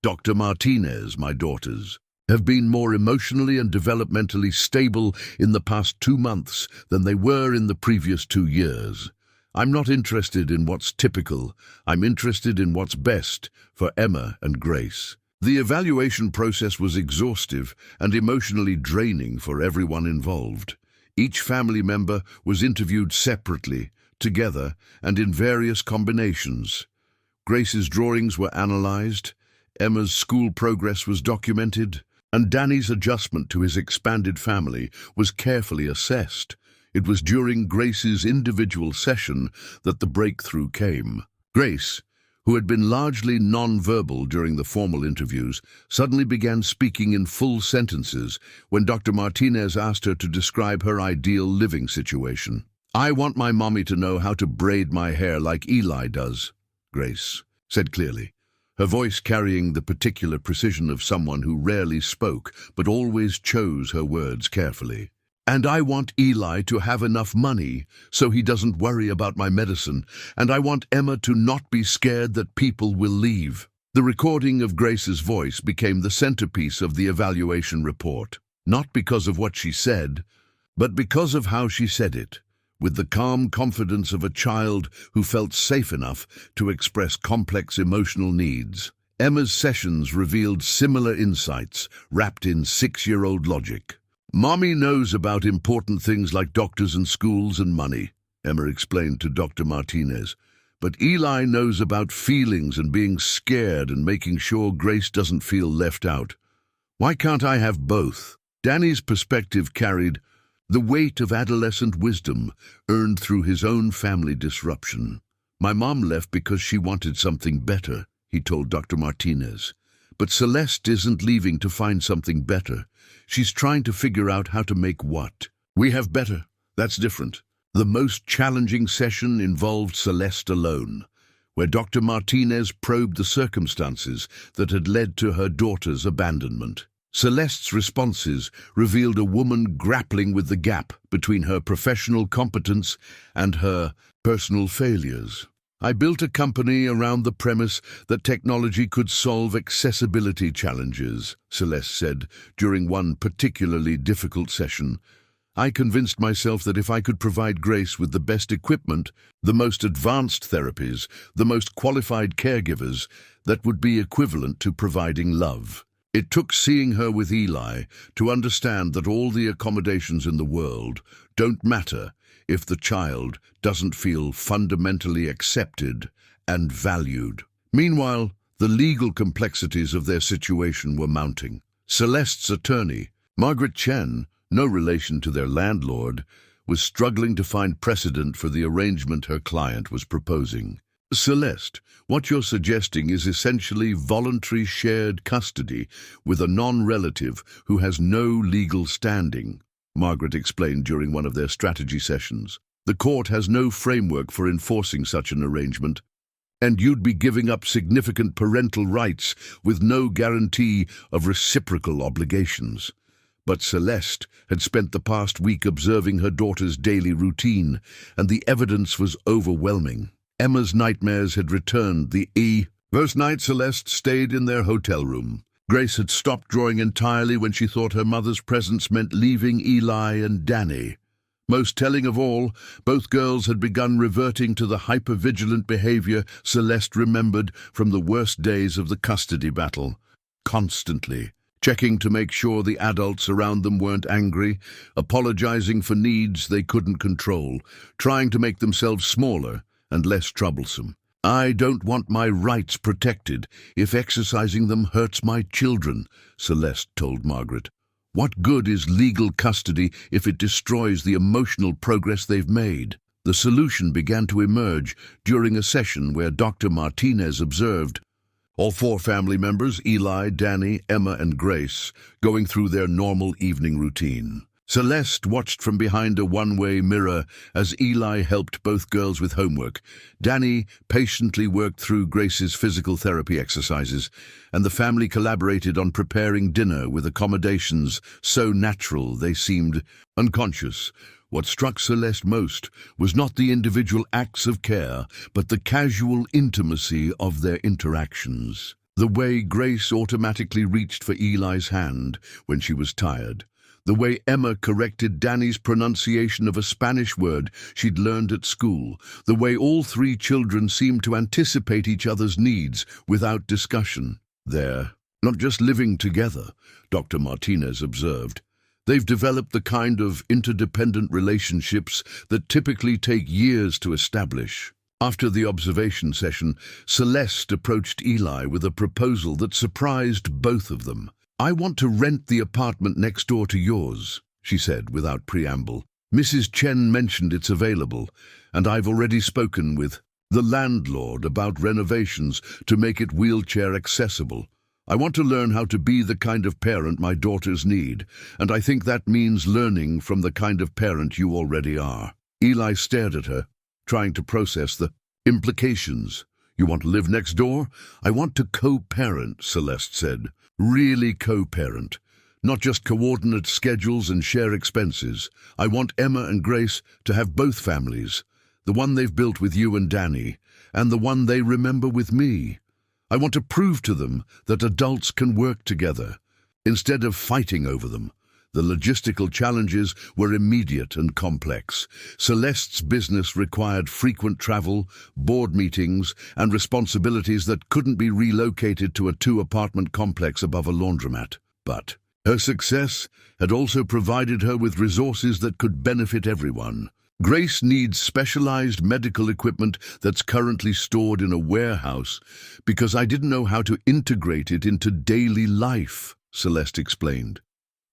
Speaker 1: "Dr. Martinez, my daughters have been more emotionally and developmentally stable in the past 2 months than they were in the previous 2 years. I'm not interested in what's typical. I'm interested in what's best for Emma and Grace." The evaluation process was exhaustive and emotionally draining for everyone involved. Each family member was interviewed separately, together, and in various combinations. Grace's drawings were analyzed, Emma's school progress was documented, and Dany's adjustment to his expanded family was carefully assessed. It was during Grace's individual session that the breakthrough came. Grace, who had been largely non-verbal during the formal interviews, suddenly began speaking in full sentences when Dr. Martinez asked her to describe her ideal living situation. "I want my mommy to know how to braid my hair like Eli does," Grace said clearly, her voice carrying the particular precision of someone who rarely spoke but always chose her words carefully. "And I want Eli to have enough money so he doesn't worry about my medicine, and I want Emma to not be scared that people will leave." The recording of Grace's voice became the centerpiece of the evaluation report, not because of what she said, but because of how she said it, with the calm confidence of a child who felt safe enough to express complex emotional needs. Emma's sessions revealed similar insights wrapped in 6-year-old logic. "Mommy knows about important things like doctors and schools and money," Emma explained to Dr. Martinez. "But Eli knows about feelings and being scared and making sure Grace doesn't feel left out. Why can't I have both?" Dany's perspective carried the weight of adolescent wisdom earned through his own family disruption. "My mom left because she wanted something better," he told Dr. Martinez. "But Celeste isn't leaving to find something better. She's trying to figure out how to make what. We have better. That's different." The most challenging session involved Celeste alone, where Dr. Martinez probed the circumstances that had led to her daughter's abandonment. Celeste's responses revealed a woman grappling with the gap between her professional competence and her personal failures. I built a company around the premise that technology could solve accessibility challenges, Celeste said during one particularly difficult session. I convinced myself that if I could provide Grace with the best equipment, the most advanced therapies, the most qualified caregivers, that would be equivalent to providing love. It took seeing her with Eli to understand that all the accommodations in the world don't matter if the child doesn't feel fundamentally accepted and valued. Meanwhile, the legal complexities of their situation were mounting. Celeste's attorney, Margaret Chen, no relation to their landlord, was struggling to find precedent for the arrangement her client was proposing. Celeste, what you're suggesting is essentially voluntary shared custody with a non-relative who has no legal standing, Margaret explained during one of their strategy sessions. The court has no framework for enforcing such an arrangement, and you'd be giving up significant parental rights with no guarantee of reciprocal obligations. But Celeste had spent the past week observing her daughter's daily routine, and the evidence was overwhelming. Emma's nightmares had returned. First night, Celeste stayed in their hotel room. Grace had stopped drawing entirely when she thought her mother's presence meant leaving Eli and Dany. Most telling of all, both girls had begun reverting to the hypervigilant behavior Celeste remembered from the worst days of the custody battle. Constantly checking to make sure the adults around them weren't angry, apologizing for needs they couldn't control, trying to make themselves smaller and less troublesome. I don't want my rights protected if exercising them hurts my children, Celeste told Margaret. What good is legal custody if it destroys the emotional progress they've made? The solution began to emerge during a session where Dr. Martinez observed all four family members, Eli, Dany, Emma, and Grace, going through their normal evening routine. Celeste watched from behind a one-way mirror as Eli helped both girls with homework. Dany patiently worked through Grace's physical therapy exercises, and the family collaborated on preparing dinner with accommodations so natural they seemed unconscious. What struck Celeste most was not the individual acts of care, but the casual intimacy of their interactions. The way Grace automatically reached for Eli's hand when she was tired. The way Emma corrected Dany's pronunciation of a Spanish word she'd learned at school. The way all three children seemed to anticipate each other's needs without discussion. They're not just living together, Dr. Martinez observed. They've developed the kind of interdependent relationships that typically take years to establish. After the observation session, Celeste approached Eli with a proposal that surprised both of them. I want to rent the apartment next door to yours, she said without preamble. Mrs. Chen mentioned it's available, and I've already spoken with the landlord about renovations to make it wheelchair accessible. I want to learn how to be the kind of parent my daughters need, and I think that means learning from the kind of parent you already are. Eli stared at her, trying to process the implications. You want to live next door? I want to co-parent, Celeste said. Really co-parent. Not just coordinate schedules and share expenses. I want Emma and Grace to have both families. The one they've built with you and Dany, and the one they remember with me. I want to prove to them that adults can work together, instead of fighting over them. The logistical challenges were immediate and complex. Celeste's business required frequent travel, board meetings, and responsibilities that couldn't be relocated to a two-apartment complex above a laundromat. But her success had also provided her with resources that could benefit everyone. Grace needs specialized medical equipment that's currently stored in a warehouse because I didn't know how to integrate it into daily life, Celeste explained.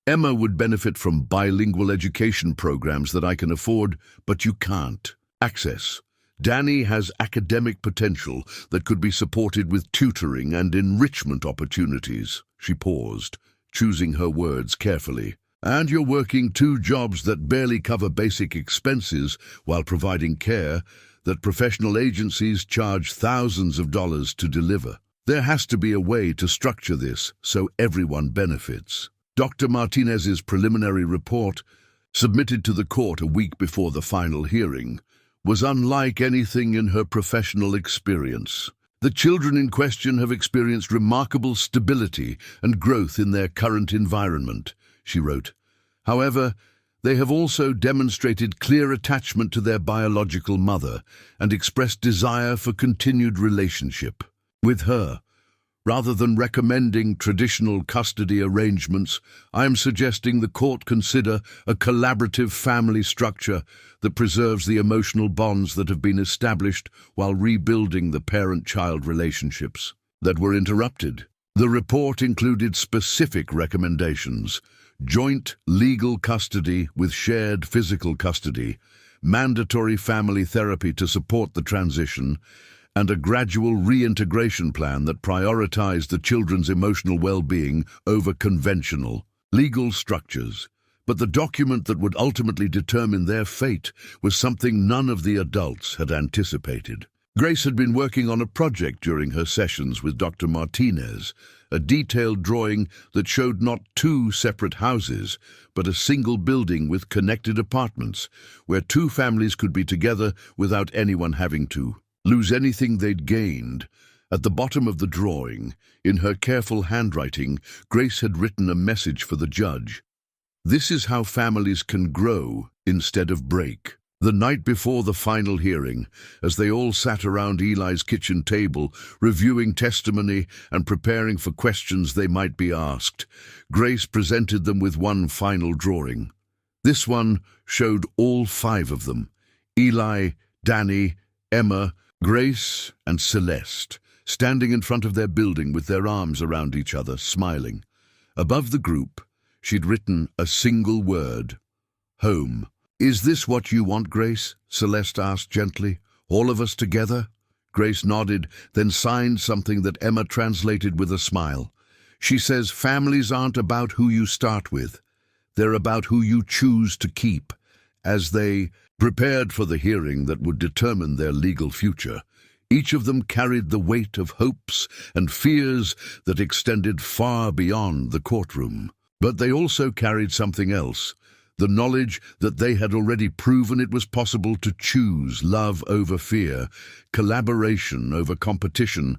Speaker 1: Emma would benefit from bilingual education programs that I can afford, but you can't access. Dany has academic potential that could be supported with tutoring and enrichment opportunities. She paused, choosing her words carefully. And you're working two jobs that barely cover basic expenses while providing care that professional agencies charge thousands of dollars to deliver. There has to be a way to structure this so everyone benefits. Dr. Martinez's preliminary report, submitted to the court a week before the final hearing, was unlike anything in her professional experience. The children in question have experienced remarkable stability and growth in their current environment, she wrote. However, they have also demonstrated clear attachment to their biological mother and expressed desire for continued relationship with her. Rather than recommending traditional custody arrangements, I am suggesting the court consider a collaborative family structure that preserves the emotional bonds that have been established while rebuilding the parent-child relationships that were interrupted. The report included specific recommendations: joint legal custody with shared physical custody, mandatory family therapy to support the transition, and a gradual reintegration plan that prioritized the children's emotional well-being over conventional legal structures. But the document that would ultimately determine their fate was something none of the adults had anticipated. Grace had been working on a project during her sessions with Dr. Martinez, a detailed drawing that showed not two separate houses, but a single building with connected apartments, where two families could be together without anyone having to lose anything they'd gained. At the bottom of the drawing, in her careful handwriting, Grace had written a message for the judge. This is how families can grow instead of break. The night before the final hearing, as they all sat around Eli's kitchen table, reviewing testimony and preparing for questions they might be asked, Grace presented them with one final drawing. This one showed all five of them: Eli, Dany, Emma, Grace, and Celeste, standing in front of their building with their arms around each other, smiling. Above the group, she'd written a single word: home. "Is this what you want, Grace?" Celeste asked gently. "All of us together?" Grace nodded, then signed something that Emma translated with a smile. She says, "Families aren't about who you start with. They're about who you choose to keep." As they prepared for the hearing that would determine their legal future, each of them carried the weight of hopes and fears that extended far beyond the courtroom. But they also carried something else: the knowledge that they had already proven it was possible to choose love over fear, collaboration over competition,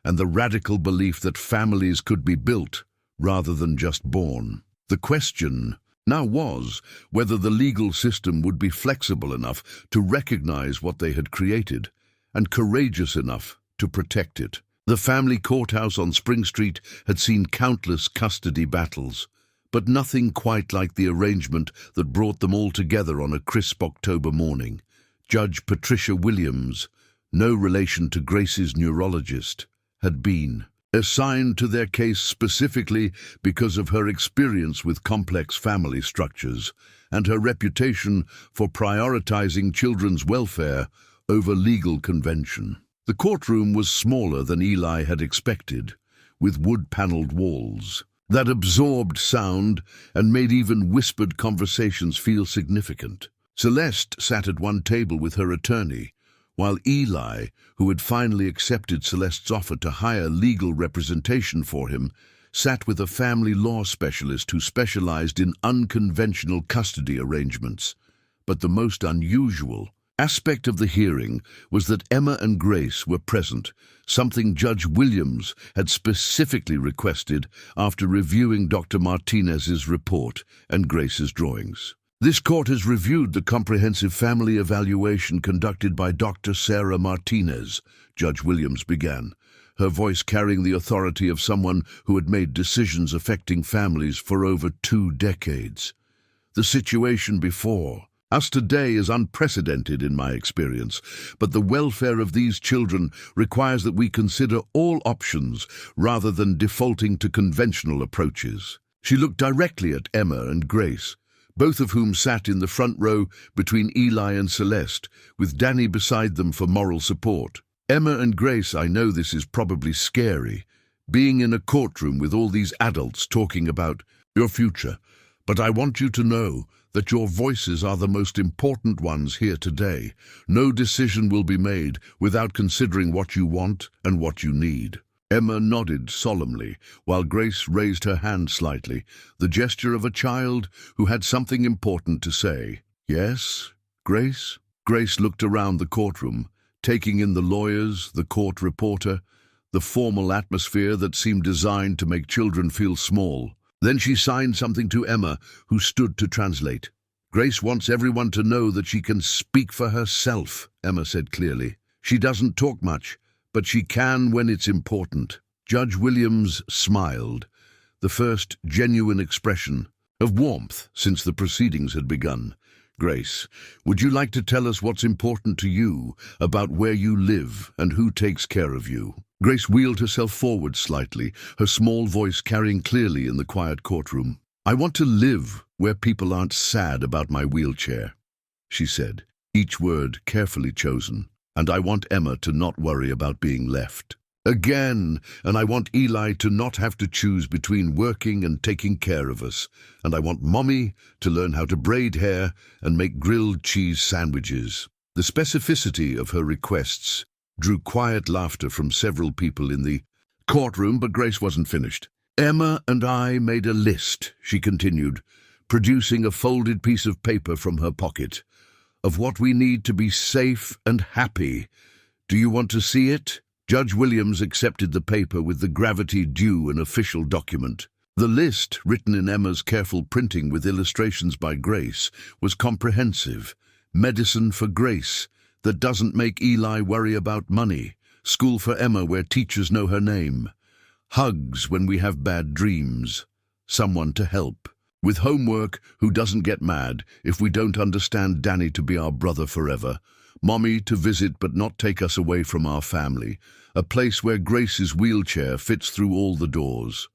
Speaker 1: and the radical belief that families could be built rather than just born. The question now was whether the legal system would be flexible enough to recognize what they had created and courageous enough to protect it. The family courthouse on Spring Street had seen countless custody battles, but nothing quite like the arrangement that brought them all together on a crisp October morning. Judge Patricia Williams, no relation to Grace's neurologist, had been assigned to their case specifically because of her experience with complex family structures and her reputation for prioritizing children's welfare over legal convention. The courtroom was smaller than Eli had expected, with wood-paneled walls that absorbed sound and made even whispered conversations feel significant. Celeste sat at one table with her attorney, while Eli, who had finally accepted Celeste's offer to hire legal representation for him, sat with a family law specialist who specialized in unconventional custody arrangements. But the most unusual aspect of the hearing was that Emma and Grace were present, something Judge Williams had specifically requested after reviewing Dr. Martinez's report and Grace's drawings. "This court has reviewed the comprehensive family evaluation conducted by Dr. Sarah Martinez," Judge Williams began, her voice carrying the authority of someone who had made decisions affecting families for over 2 decades. "The situation before us today is unprecedented in my experience, but the welfare of these children requires that we consider all options rather than defaulting to conventional approaches." She looked directly at Emma and Grace, both of whom sat in the front row between Eli and Celeste, with Dany beside them for moral support. "Emma and Grace, I know this is probably scary, being in a courtroom with all these adults talking about your future, but I want you to know that your voices are the most important ones here today. No decision will be made without considering what you want and what you need." Emma nodded solemnly, while Grace raised her hand slightly, the gesture of a child who had something important to say. "Yes, Grace?" Grace looked around the courtroom, taking in the lawyers, the court reporter, the formal atmosphere that seemed designed to make children feel small. Then she signed something to Emma, who stood to translate. "Grace wants everyone to know that she can speak for herself," Emma said clearly. "She doesn't talk much, but she can when it's important." Judge Williams smiled, the first genuine expression of warmth since the proceedings had begun. "Grace, would you like to tell us what's important to you about where you live and who takes care of you?" Grace wheeled herself forward slightly, her small voice carrying clearly in the quiet courtroom. "I want to live where people aren't sad about my wheelchair," she said, each word carefully chosen. "And I want Emma to not worry about being left. Again, and I want Eli to not have to choose between working and taking care of us. And I want Mommy to learn how to braid hair and make grilled cheese sandwiches." The specificity of her requests drew quiet laughter from several people in the courtroom, but Grace wasn't finished. "Emma and I made a list," she continued, producing a folded piece of paper from her pocket, "of what we need to be safe and happy. Do you want to see it?" Judge Williams accepted the paper with the gravity due an official document. The list, written in Emma's careful printing with illustrations by Grace, was comprehensive. Medicine for Grace, that doesn't make Eli worry about money. School for Emma, where teachers know her name. Hugs when we have bad dreams. Someone to help. With homework, who doesn't get mad if we don't understand Dany to be our brother forever. Mommy to visit but not take us away from our family. A place where Grace's wheelchair fits through all the doors.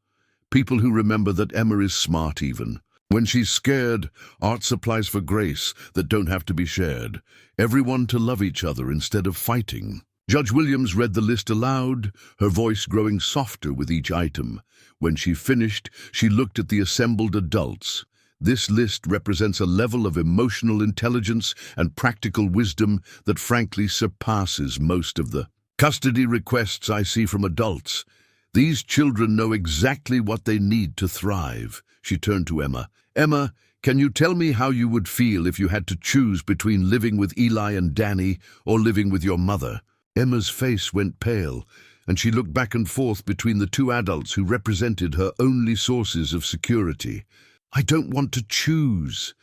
Speaker 1: People who remember that Emma is smart even. When she's scared, art supplies for Grace that don't have to be shared. Everyone to love each other instead of fighting. Judge Williams read the list aloud, her voice growing softer with each item. When she finished, she looked at the assembled adults. This list represents a level of emotional intelligence and practical wisdom that frankly surpasses most of the custody requests I see from adults. These children know exactly what they need to thrive. She turned to Emma. "Emma, can you tell me how you would feel if you had to choose between living with Eli and Dany or living with your mother?" Emma's face went pale, and she looked back and forth between the two adults who represented her only sources of security. "I don't want to choose.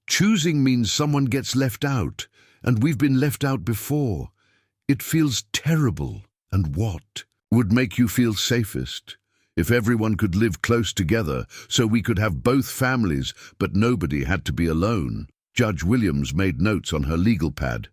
Speaker 1: Choosing means someone gets left out, and we've been left out before. It feels terrible." "And what would make you feel safest? If everyone could live close together, so we could have both families, but nobody had to be alone." Judge Williams made notes on her legal pad,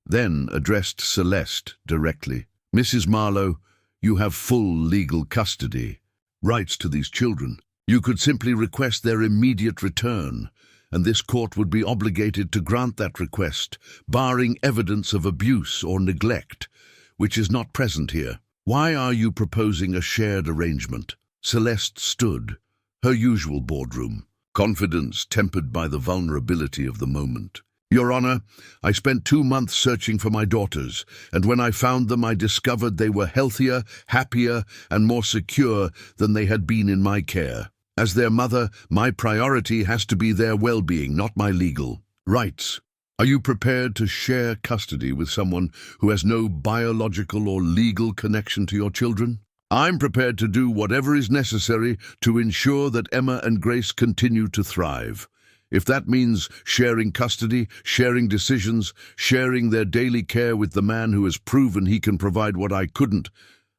Speaker 1: then addressed Celeste directly. "Mrs. Marlowe, you have full legal custody. Rights to these children. You could simply request their immediate return, and this court would be obligated to grant that request, barring evidence of abuse or neglect, which is not present here. Why are you proposing a shared arrangement?" Celeste stood, her usual boardroom, confidence tempered by the vulnerability of the moment. "Your Honor, I spent 2 months searching for my daughters, and when I found them I discovered they were healthier, happier, and more secure than they had been in my care. As their mother, my priority has to be their well-being, not my legal rights. Are you prepared to share custody with someone who has no biological or legal connection to your children?" "I'm prepared to do whatever is necessary to ensure that Emma and Grace continue to thrive. If that means sharing custody, sharing decisions, sharing their daily care with the man who has proven he can provide what I couldn't,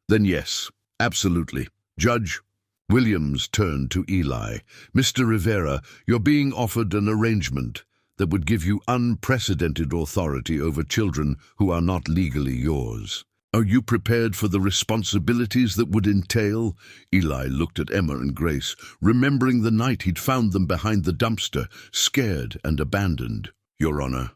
Speaker 1: then yes, absolutely." Judge Williams turned to Eli. "Mr. Rivera, you're being offered an arrangement that would give you unprecedented authority over children who are not legally yours. Are you prepared for the responsibilities that would entail?" Eli looked at Emma and Grace, remembering the night he'd found them behind the dumpster, scared and abandoned. "Your Honor,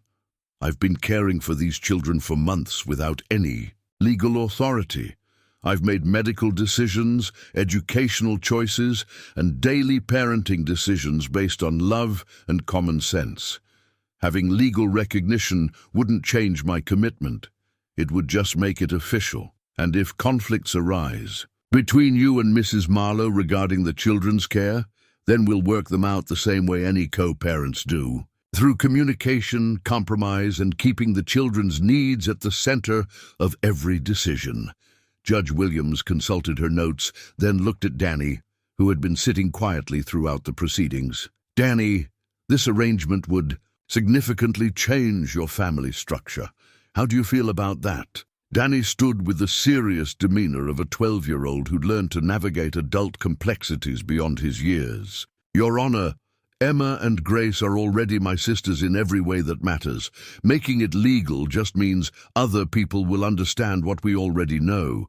Speaker 1: I've been caring for these children for months without any legal authority. I've made medical decisions, educational choices, and daily parenting decisions based on love and common sense. Having legal recognition wouldn't change my commitment. It would just make it official. And if conflicts arise, Between you and Mrs. Marlowe regarding the children's care, then we'll work them out the same way any co-parents do. Through communication, compromise, and keeping the children's needs at the center of every decision. Judge Williams consulted her notes, then looked at Dany, who had been sitting quietly throughout the proceedings. Dany, this arrangement would significantly change your family structure. How do you feel about that? Dany stood with the serious demeanor of a 12-year-old who'd learned to navigate adult complexities beyond his years. Your Honor, Emma and Grace are already my sisters in every way that matters. Making it legal just means other people will understand what we already know.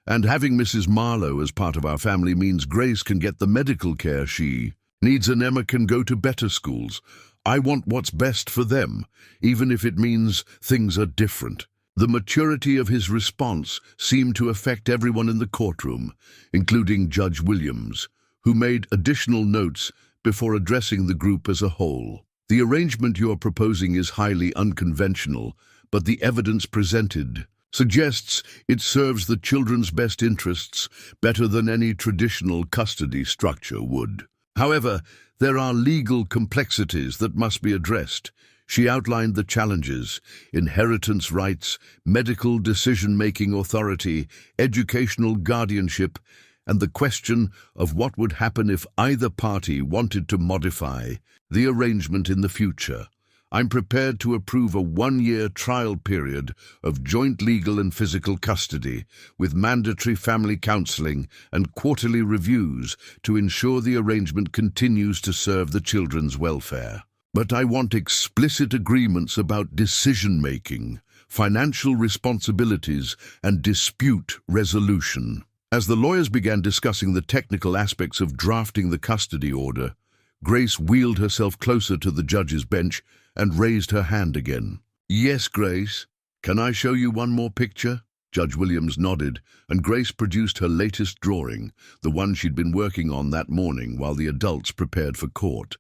Speaker 1: And having Mrs. Marlowe as part of our family means Grace can get the medical care she needs and Emma can go to better schools. I want what's best for them, even if it means things are different. The maturity of his response seemed to affect everyone in the courtroom, including Judge Williams, who made additional notes before addressing the group as a whole. The arrangement you are proposing is highly unconventional, but the evidence presented suggests it serves the children's best interests better than any traditional custody structure would. However, there are legal complexities that must be addressed. She outlined the challenges: inheritance rights, medical decision-making authority, educational guardianship, and the question of what would happen if either party wanted to modify the arrangement in the future. I'm prepared to approve a 1-year trial period of joint legal and physical custody, with mandatory family counseling and quarterly reviews to ensure the arrangement continues to serve the children's welfare. But I want explicit agreements about decision-making, financial responsibilities, and dispute resolution. As the lawyers began discussing the technical aspects of drafting the custody order, Grace wheeled herself closer to the judge's bench and raised her hand again. Yes, Grace. Can I show you one more picture? Judge Williams nodded, and Grace produced her latest drawing, the one she'd been working on that morning while the adults prepared for court.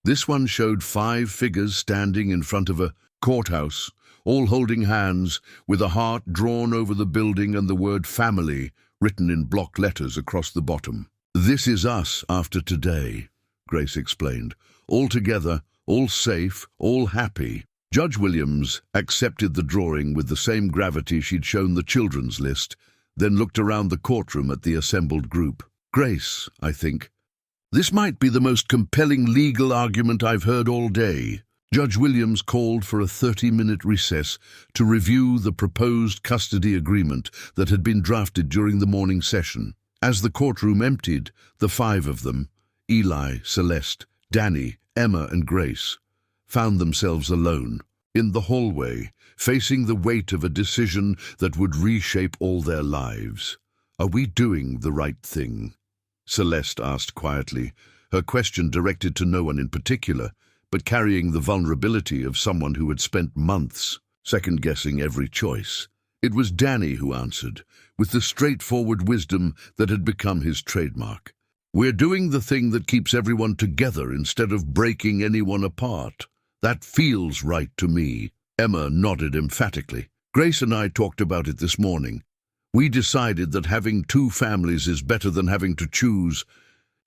Speaker 1: This one showed 5 figures standing in front of a courthouse, all holding hands, with a heart drawn over the building and the word family written in block letters across the bottom. This is us after today, Grace explained. All together, all safe, all happy. Judge Williams accepted the drawing with the same gravity she'd shown the children's list, then looked around the courtroom at the assembled group. Grace, I think. This might be the most compelling legal argument I've heard all day. Judge Williams called for a 30-minute recess to review the proposed custody agreement that had been drafted during the morning session. As the courtroom emptied, the 5 of them, Eli, Celeste, Dany, Emma, and Grace, found themselves alone, in the hallway, facing the weight of a decision that would reshape all their lives. Are we doing the right thing? Celeste asked quietly, her question directed to no one in particular, but carrying the vulnerability of someone who had spent months second-guessing every choice. It was Dany who answered, with the straightforward wisdom that had become his trademark. We're doing the thing that keeps everyone together instead of breaking anyone apart. That feels right to me. Emma nodded emphatically. Grace and I talked about it this morning. We decided that having 2 families is better than having to choose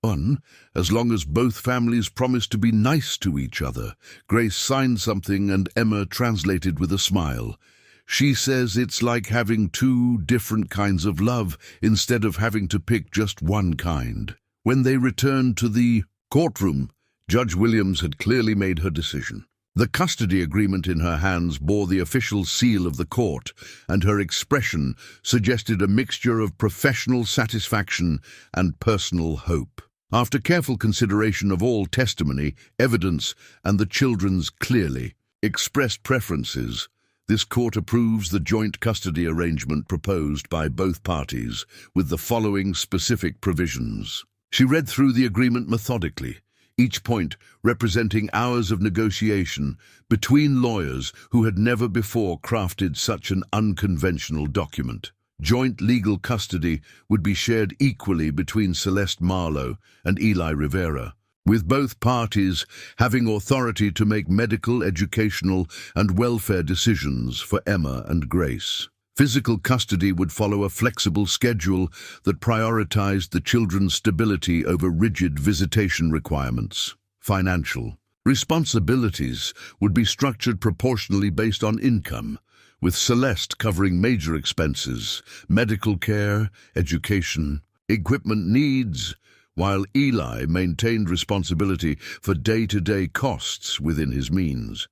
Speaker 1: one, as long as both families promise to be nice to each other. Grace signed something and Emma translated with a smile. She says it's like having 2 different kinds of love instead of having to pick just one kind. When they returned to the courtroom, Judge Williams had clearly made her decision. The custody agreement in her hands bore the official seal of the court, and her expression suggested a mixture of professional satisfaction and personal hope. After careful consideration of all testimony, evidence, and the children's clearly expressed preferences, this court approves the joint custody arrangement proposed by both parties with the following specific provisions. She read through the agreement methodically, each point representing hours of negotiation between lawyers who had never before crafted such an unconventional document. Joint legal custody would be shared equally between Celeste Marlowe and Eli Rivera, with both parties having authority to make medical, educational, and welfare decisions for Emma and Grace. Physical custody would follow a flexible schedule that prioritized the children's stability over rigid visitation requirements. Financial responsibilities would be structured proportionally based on income, with Celeste covering major expenses, medical care, education, equipment needs, while Eli maintained responsibility for day-to-day costs within his means.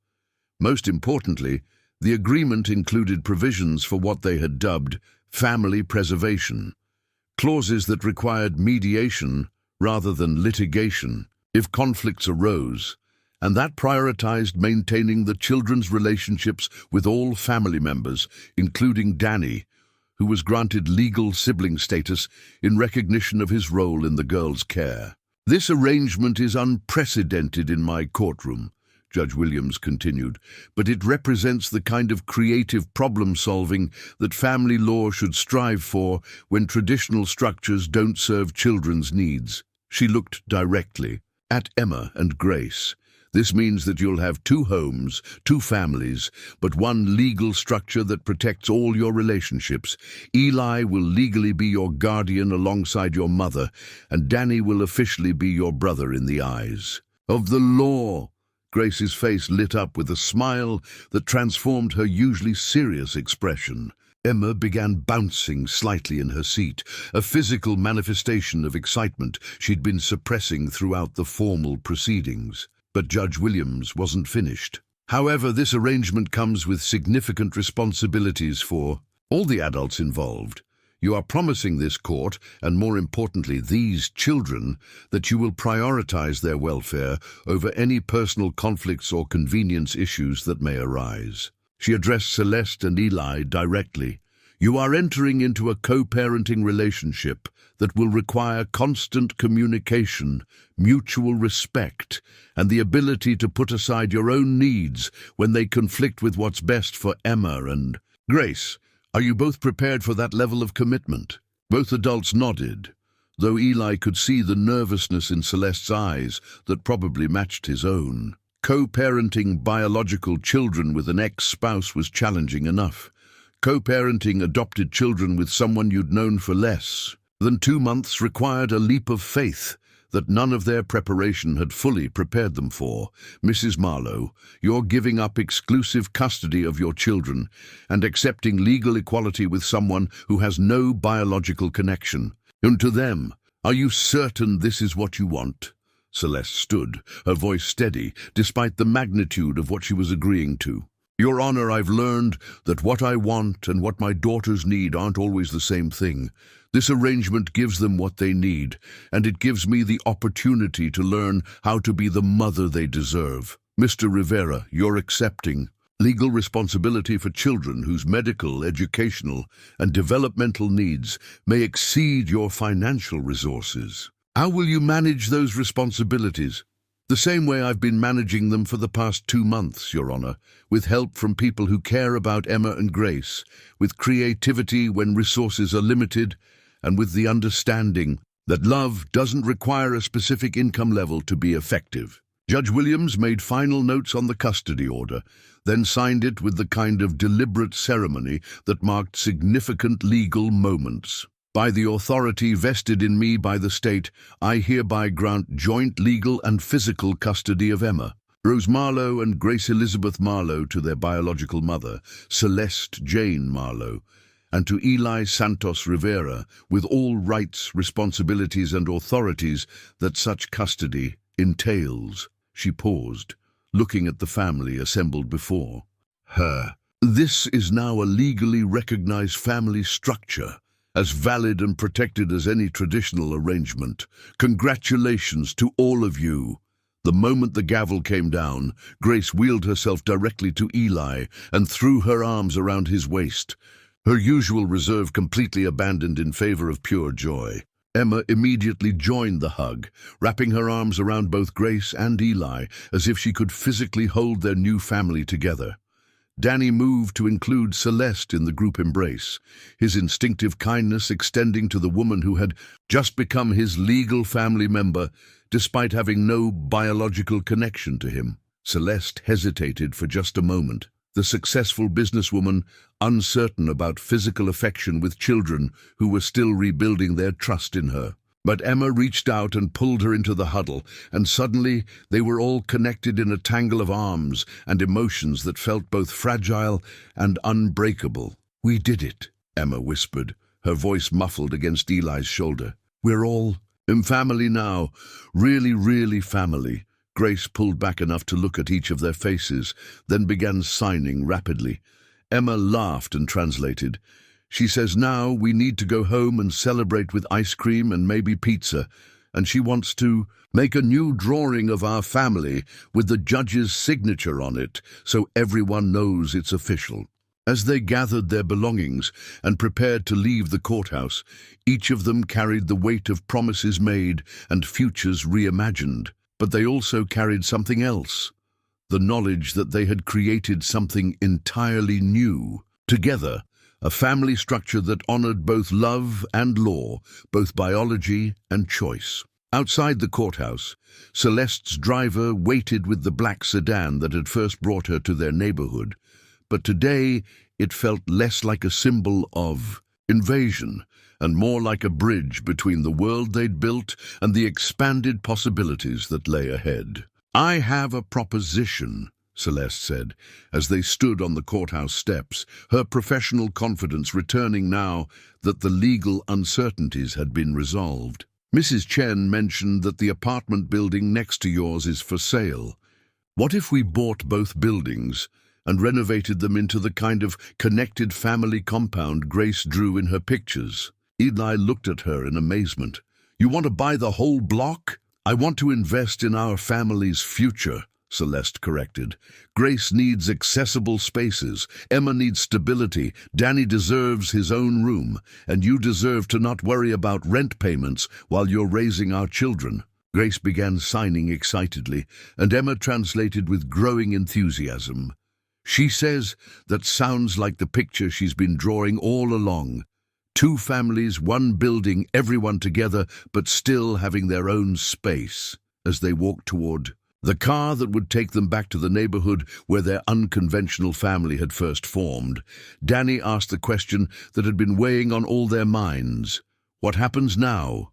Speaker 1: Most importantly, the agreement included provisions for what they had dubbed family preservation, clauses that required mediation rather than litigation if conflicts arose, and that prioritized maintaining the children's relationships with all family members, including Dany, who was granted legal sibling status in recognition of his role in the girl's care. "This arrangement is unprecedented in my courtroom," Judge Williams continued, "but it represents the kind of creative problem-solving that family law should strive for when traditional structures don't serve children's needs." She looked directly at Emma and Grace. "This means that you'll have two homes, two families, but one legal structure that protects all your relationships. Eli will legally be your guardian alongside your mother, and Dany will officially be your brother in the eyes of the law." Grace's face lit up with a smile that transformed her usually serious expression. Emma began bouncing slightly in her seat, a physical manifestation of excitement she'd been suppressing throughout the formal proceedings. But Judge Williams wasn't finished. "However, this arrangement comes with significant responsibilities for all the adults involved. You are promising this court, and more importantly these children, that you will prioritize their welfare over any personal conflicts or convenience issues that may arise." She addressed Celeste and Eli directly. "You are entering into a co-parenting relationship that will require constant communication, mutual respect, and the ability to put aside your own needs when they conflict with what's best for Emma and Grace. Are you both prepared for that level of commitment?" Both adults nodded, though Eli could see the nervousness in Celeste's eyes that probably matched his own. Co-parenting biological children with an ex-spouse was challenging enough. Co-parenting adopted children with someone you'd known for less than 2 months required a leap of faith that none of their preparation had fully prepared them for. "Mrs. Marlowe, you're giving up exclusive custody of your children and accepting legal equality with someone who has no biological connection. And to them, are you certain this is what you want?" Celeste stood, her voice steady, despite the magnitude of what she was agreeing to. "Your Honor, I've learned that what I want and what my daughters need aren't always the same thing. This arrangement gives them what they need, and it gives me the opportunity to learn how to be the mother they deserve. Mr. Rivera, you're accepting legal responsibility for children whose medical, educational, and developmental needs may exceed your financial resources. How will you manage those responsibilities?" "The same way I've been managing them for the past 2 months, Your Honor, with help from people who care about Emma and Grace, with creativity when resources are limited, and with the understanding that love doesn't require a specific income level to be effective." Judge Williams made final notes on the custody order, then signed it with the kind of deliberate ceremony that marked significant legal moments. "By the authority vested in me by the state, I hereby grant joint legal and physical custody of Emma, Rose Marlowe and Grace Elizabeth Marlowe to their biological mother, Celeste Jane Marlowe, and to Eli Santos Rivera, with all rights, responsibilities, and authorities that such custody entails." She paused, looking at the family assembled before her. "This is now a legally recognized family structure, as valid and protected as any traditional arrangement. Congratulations to all of you." The moment the gavel came down, Grace wheeled herself directly to Eli and threw her arms around his waist, her usual reserve completely abandoned in favor of pure joy. Emma immediately joined the hug, wrapping her arms around both Grace and Eli as if she could physically hold their new family together. Dany moved to include Celeste in the group embrace, his instinctive kindness extending to the woman who had just become his legal family member, despite having no biological connection to him. Celeste hesitated for just a moment. the successful businesswoman, uncertain about physical affection with children who were still rebuilding their trust in her. But Emma reached out and pulled her into the huddle, and suddenly they were all connected in a tangle of arms and emotions that felt both fragile and unbreakable. "We did it," Emma whispered, her voice muffled against Eli's shoulder. "We're all in family now, really, really family." Grace pulled back enough to look at each of their faces, then began signing rapidly. Emma laughed and translated. "She says now we need to go home and celebrate with ice cream and maybe pizza, and she wants to make a new drawing of our family with the judge's signature on it so everyone knows it's official." As they gathered their belongings and prepared to leave the courthouse, each of them carried the weight of promises made and futures reimagined. But they also carried something else, the knowledge that they had created something entirely new. Together, a family structure that honored both love and law, both biology and choice. Outside the courthouse, Celeste's driver waited with the black sedan that had first brought her to their neighborhood. But today, it felt less like a symbol of invasion and more like a bridge between the world they'd built and the expanded possibilities that lay ahead. "I have a proposition," Celeste said, as they stood on the courthouse steps, her professional confidence returning now that the legal uncertainties had been resolved. "Mrs. Chen mentioned that the apartment building next to yours is for sale. What if we bought both buildings and renovated them into the kind of connected family compound Grace drew in her pictures?" Eli looked at her in amazement. "You want to buy the whole block?" "I want to invest in our family's future," Celeste corrected. "Grace needs accessible spaces, Emma needs stability, Dany deserves his own room, and you deserve to not worry about rent payments while you're raising our children." Grace began signing excitedly, and Emma translated with growing enthusiasm. "She says that sounds like the picture she's been drawing all along. 2 families, 1 building, everyone together, but still having their own space." As they walked toward the car that would take them back to the neighborhood where their unconventional family had first formed, Dany asked the question that had been weighing on all their minds. "What happens now?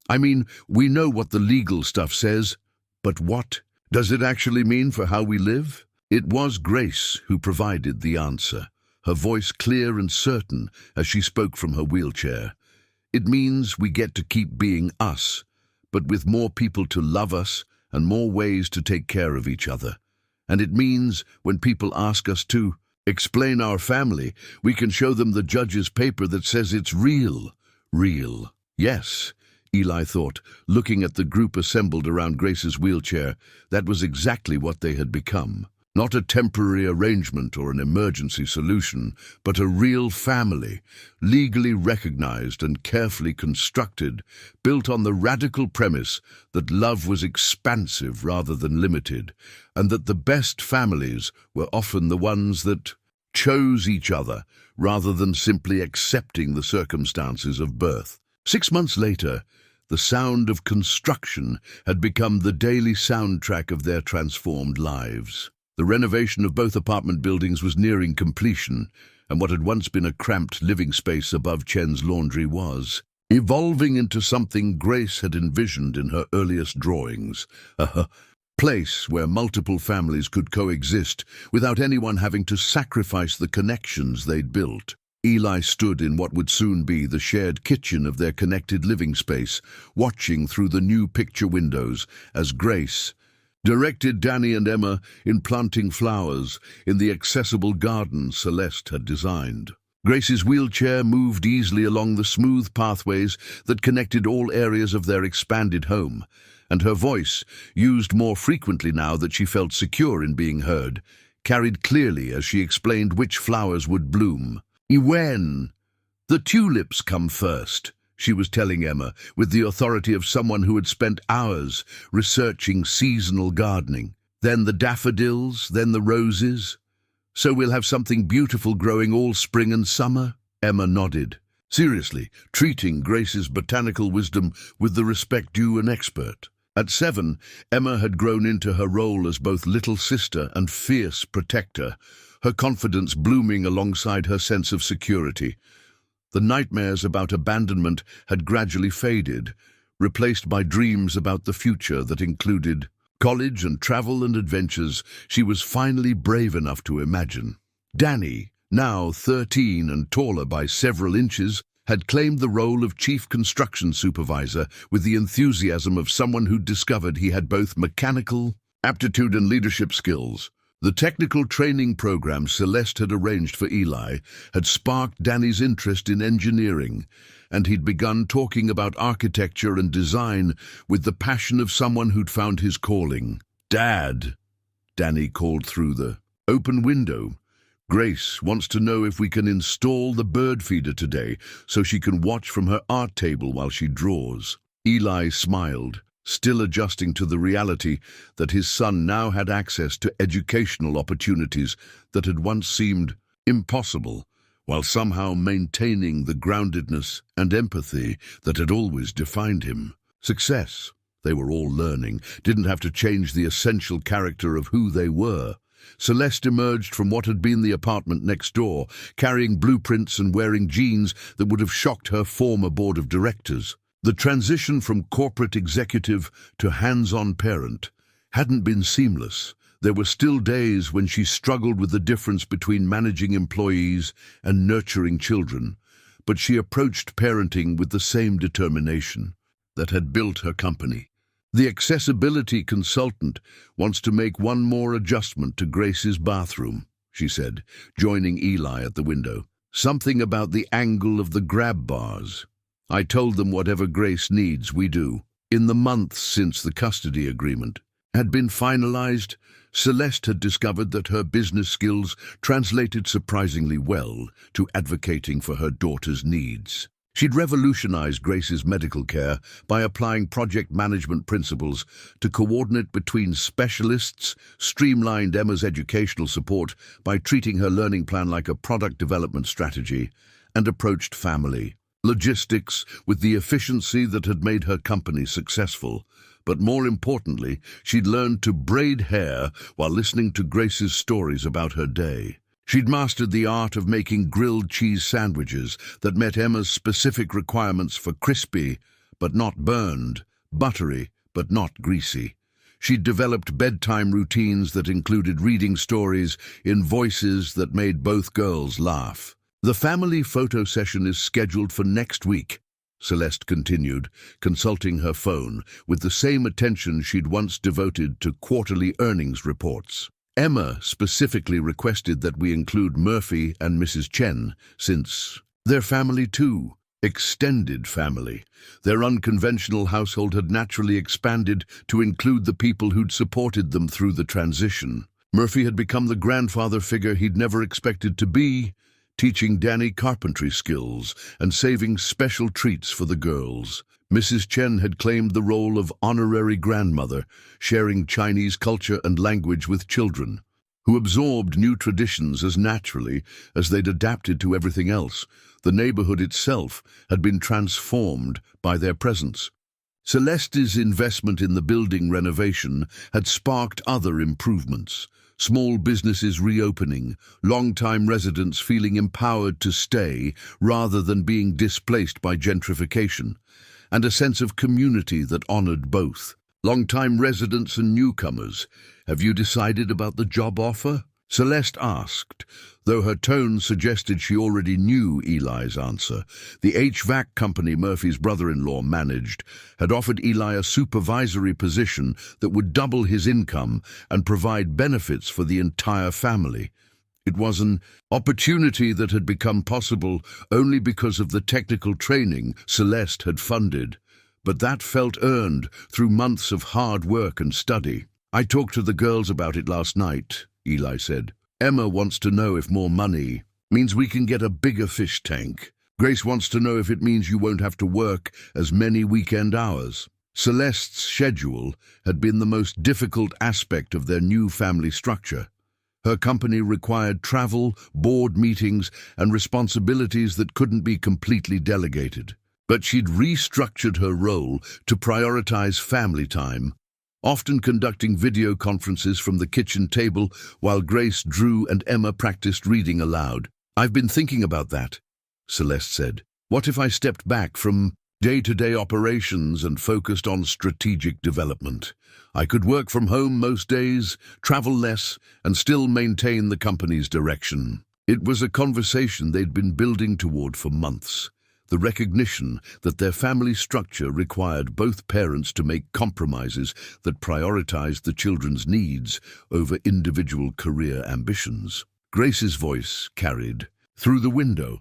Speaker 1: I mean, we know what the legal stuff says, but what does it actually mean for how we live?" It was Grace who provided the answer, her voice clear and certain as she spoke from her wheelchair. "It means we get to keep being us, but with more people to love us and more ways to take care of each other. And it means when people ask us to explain our family, we can show them the judge's paper that says it's real." Real. Yes, Eli thought, looking at the group assembled around Grace's wheelchair. That was exactly what they had become. Not a temporary arrangement or an emergency solution, but a real family, legally recognized and carefully constructed, built on the radical premise that love was expansive rather than limited, and that the best families were often the ones that chose each other rather than simply accepting the circumstances of birth. 6 months later, the sound of construction had become the daily soundtrack of their transformed lives. The renovation of both apartment buildings was nearing completion, and what had once been a cramped living space above Chen's laundry was evolving into something Grace had envisioned in her earliest drawings, a place where multiple families could coexist without anyone having to sacrifice the connections they'd built. Eli stood in what would soon be the shared kitchen of their connected living space, watching through the new picture windows as Grace directed Dany and Emma in planting flowers in the accessible garden Celeste had designed. Grace's wheelchair moved easily along the smooth pathways that connected all areas of their expanded home, and her voice, used more frequently now that she felt secure in being heard, carried clearly as she explained which flowers would bloom. "When the tulips come first," she was telling Emma, with the authority of someone who had spent hours researching seasonal gardening. "Then the daffodils, then the roses. So we'll have something beautiful growing all spring and summer?" Emma nodded, seriously, treating Grace's botanical wisdom with the respect due an expert. At 7, Emma had grown into her role as both little sister and fierce protector, her confidence blooming alongside her sense of security. The nightmares about abandonment had gradually faded, replaced by dreams about the future that included college and travel and adventures she was finally brave enough to imagine. Dany, now 13 and taller by several inches, had claimed the role of chief construction supervisor with the enthusiasm of someone who'd discovered he had both mechanical aptitude and leadership skills. The technical training program Celeste had arranged for Eli had sparked Dany's interest in engineering, and he'd begun talking about architecture and design with the passion of someone who'd found his calling. "Dad," Dany called through the open window, "Grace wants to know if we can install the bird feeder today so she can watch from her art table while she draws." Eli smiled, still adjusting to the reality that his son now had access to educational opportunities that had once seemed impossible, while somehow maintaining the groundedness and empathy that had always defined him. Success, they were all learning, didn't have to change the essential character of who they were. Celeste emerged from what had been the apartment next door, carrying blueprints and wearing jeans that would have shocked her former board of directors. The transition from corporate executive to hands-on parent hadn't been seamless. There were still days when she struggled with the difference between managing employees and nurturing children, but she approached parenting with the same determination that had built her company. The accessibility consultant wants to make one more adjustment to Grace's bathroom, she said, joining Eli at the window. Something about the angle of the grab bars. I told them whatever Grace needs, we do. In the months since the custody agreement had been finalized, Celeste had discovered that her business skills translated surprisingly well to advocating for her daughter's needs. She'd revolutionized Grace's medical care by applying project management principles to coordinate between specialists, streamlined Emma's educational support by treating her learning plan like a product development strategy, and approached family logistics with the efficiency that had made her company successful. But more importantly, she'd learned to braid hair while listening to Grace's stories about her day. She'd mastered the art of making grilled cheese sandwiches that met Emma's specific requirements for crispy but not burned, buttery but not greasy. She'd developed bedtime routines that included reading stories in voices that made both girls laugh. The family photo session is scheduled for next week, Celeste continued, consulting her phone with the same attention she'd once devoted to quarterly earnings reports. Emma specifically requested that we include Murphy and Mrs. Chen, since their family too, extended family. Their unconventional household had naturally expanded to include the people who'd supported them through the transition. Murphy had become the grandfather figure he'd never expected to be, teaching Dany carpentry skills and saving special treats for the girls. Mrs. Chen had claimed the role of honorary grandmother, sharing Chinese culture and language with children, who absorbed new traditions as naturally as they'd adapted to everything else. The neighborhood itself had been transformed by their presence. Celeste's investment in the building renovation had sparked other improvements. Small businesses reopening, long-time residents feeling empowered to stay rather than being displaced by gentrification, and a sense of community that honored both. Long-time residents and newcomers, have you decided about the job offer? Celeste asked, though her tone suggested she already knew Eli's answer. The HVAC company Murphy's brother-in-law managed had offered Eli a supervisory position that would double his income and provide benefits for the entire family. It was an opportunity that had become possible only because of the technical training Celeste had funded, but that felt earned through months of hard work and study. I talked to the girls about it last night, Eli said. Emma wants to know if more money means we can get a bigger fish tank. Grace wants to know if it means you won't have to work as many weekend hours. Celeste's schedule had been the most difficult aspect of their new family structure. Her company required travel, board meetings, and responsibilities that couldn't be completely delegated. But she'd restructured her role to prioritize family time often conducting video conferences from the kitchen table while Grace, Drew, and Emma practiced reading aloud. "I've been thinking about that," Celeste said. "What if I stepped back from day-to-day operations and focused on strategic development? I could work from home most days, travel less, and still maintain the company's direction." It was a conversation they'd been building toward for months. The recognition that their family structure required both parents to make compromises that prioritized the children's needs over individual career ambitions. Grace's voice carried through the window,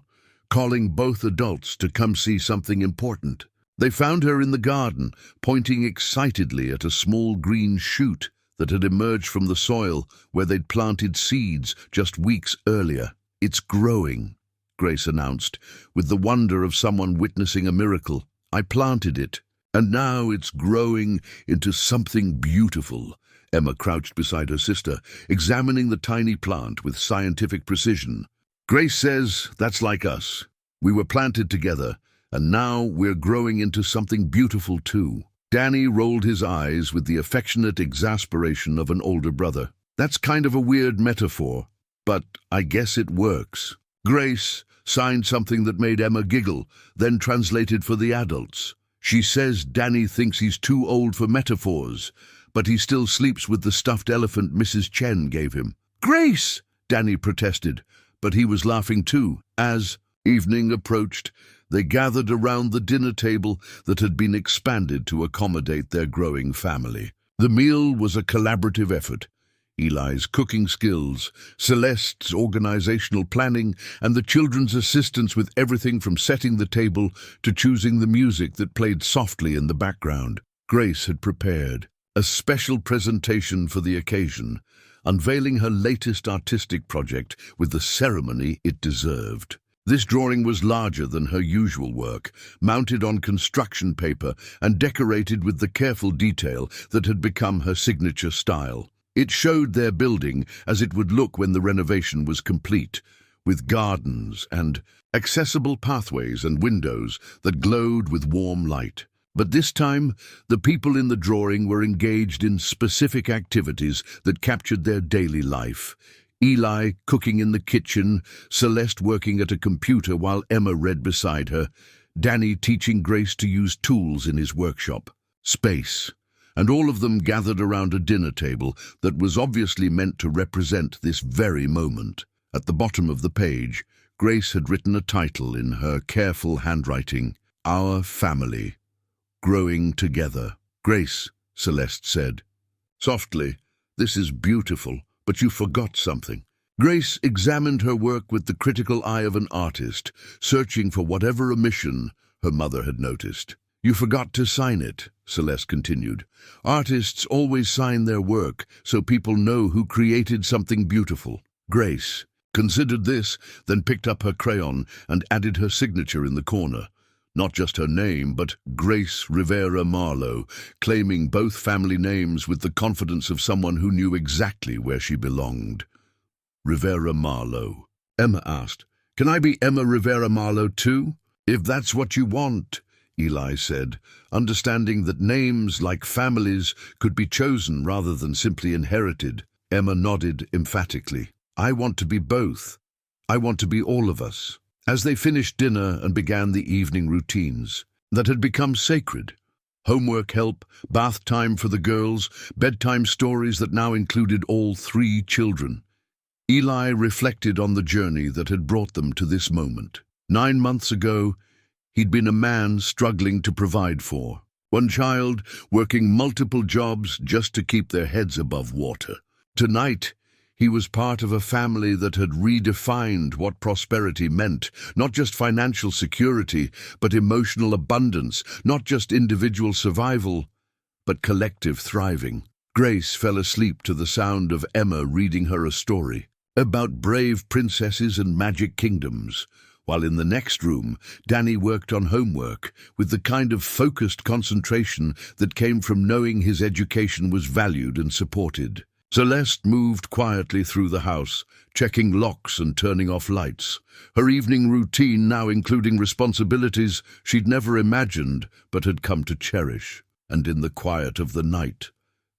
Speaker 1: calling both adults to come see something important. They found her in the garden, pointing excitedly at a small green shoot that had emerged from the soil where they'd planted seeds just weeks earlier. "It's growing," Grace announced, with the wonder of someone witnessing a miracle. "I planted it, and now it's growing into something beautiful." Emma crouched beside her sister, examining the tiny plant with scientific precision. "Grace says that's like us. We were planted together, and now we're growing into something beautiful too." Dany rolled his eyes with the affectionate exasperation of an older brother. "That's kind of a weird metaphor, but I guess it works." Grace signed something that made Emma giggle, then translated for the adults. "She says Dany thinks he's too old for metaphors, but he still sleeps with the stuffed elephant Mrs. Chen gave him." "Grace!" Dany protested, but he was laughing too. As evening approached, they gathered around the dinner table that had been expanded to accommodate their growing family. The meal was a collaborative effort. Eli's cooking skills, Celeste's organizational planning, and the children's assistance with everything from setting the table to choosing the music that played softly in the background. Grace had prepared a special presentation for the occasion, unveiling her latest artistic project with the ceremony it deserved. This drawing was larger than her usual work, mounted on construction paper and decorated with the careful detail that had become her signature style. It showed their building as it would look when the renovation was complete, with gardens and accessible pathways and windows that glowed with warm light. But this time, the people in the drawing were engaged in specific activities that captured their daily life. Eli cooking in the kitchen, Celeste working at a computer while Emma read beside her, Dany teaching Grace to use tools in his workshop. Space. And all of them gathered around a dinner table that was obviously meant to represent this very moment. At the bottom of the page, Grace had written a title in her careful handwriting, "Our Family, Growing Together." "Grace," Celeste said softly, "this is beautiful, but you forgot something." Grace examined her work with the critical eye of an artist, searching for whatever omission her mother had noticed. "You forgot to sign it," Celeste continued. "Artists always sign their work so people know who created something beautiful." Grace considered this, then picked up her crayon and added her signature in the corner. Not just her name, but Grace Rivera Marlowe, claiming both family names with the confidence of someone who knew exactly where she belonged. Rivera Marlowe. Emma asked, "Can I be Emma Rivera Marlowe too?" "If that's what you want," Eli said, understanding that names like families could be chosen rather than simply inherited. Emma nodded emphatically. "I want to be both. I want to be all of us." As they finished dinner and began the evening routines that had become sacred, homework help, bath time for the girls, bedtime stories that now included all three children, Eli reflected on the journey that had brought them to this moment. 9 months ago, he'd been a man struggling to provide for one child, working multiple jobs just to keep their heads above water. Tonight, he was part of a family that had redefined what prosperity meant, not just financial security, but emotional abundance, not just individual survival, but collective thriving. Grace fell asleep to the sound of Emma reading her a story about brave princesses and magic kingdoms, while in the next room, Dany worked on homework with the kind of focused concentration that came from knowing his education was valued and supported. Celeste moved quietly through the house, checking locks and turning off lights, her evening routine now including responsibilities she'd never imagined but had come to cherish. And in the quiet of the night,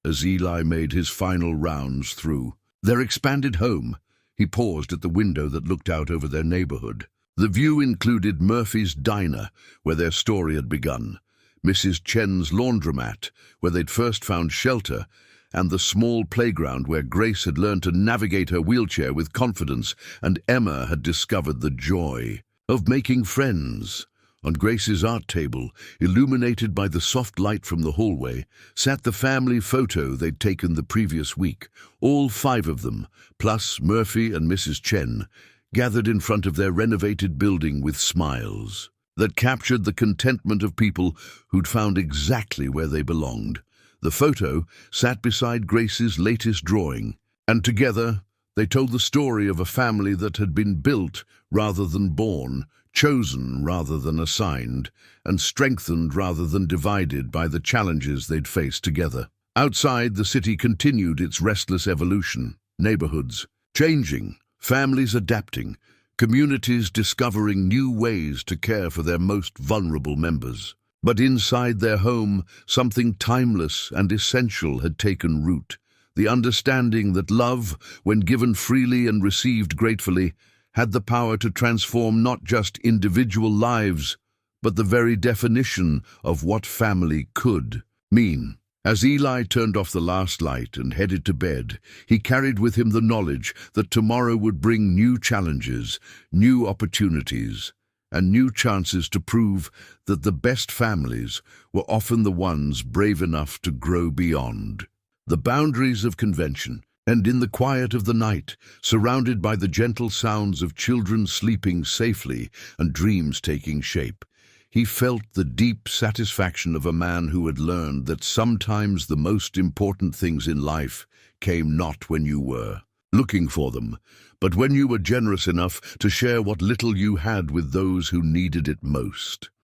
Speaker 1: as Eli made his final rounds through their expanded home. He paused at the window that looked out over their neighborhood. The view included Murphy's diner, where their story had begun, Mrs. Chen's laundromat, where they'd first found shelter, and the small playground where Grace had learned to navigate her wheelchair with confidence, and Emma had discovered the joy of making friends. On Grace's art table, illuminated by the soft light from the hallway, sat the family photo they'd taken the previous week, all 5 of them, plus Murphy and Mrs. Chen, gathered in front of their renovated building with smiles that captured the contentment of people who'd found exactly where they belonged. The photo sat beside Grace's latest drawing, and together they told the story of a family that had been built rather than born, chosen rather than assigned, and strengthened rather than divided by the challenges they'd faced together. Outside, the city continued its restless evolution, neighborhoods changing, families adapting, communities discovering new ways to care for their most vulnerable members. But inside their home, something timeless and essential had taken root, the understanding that love, when given freely and received gratefully, had the power to transform not just individual lives, but the very definition of what family could mean. As Eli turned off the last light and headed to bed, he carried with him the knowledge that tomorrow would bring new challenges, new opportunities, and new chances to prove that the best families were often the ones brave enough to grow beyond the boundaries of convention. And in the quiet of the night, surrounded by the gentle sounds of children sleeping safely and dreams taking shape, he felt the deep satisfaction of a man who had learned that sometimes the most important things in life came not when you were looking for them, but when you were generous enough to share what little you had with those who needed it most.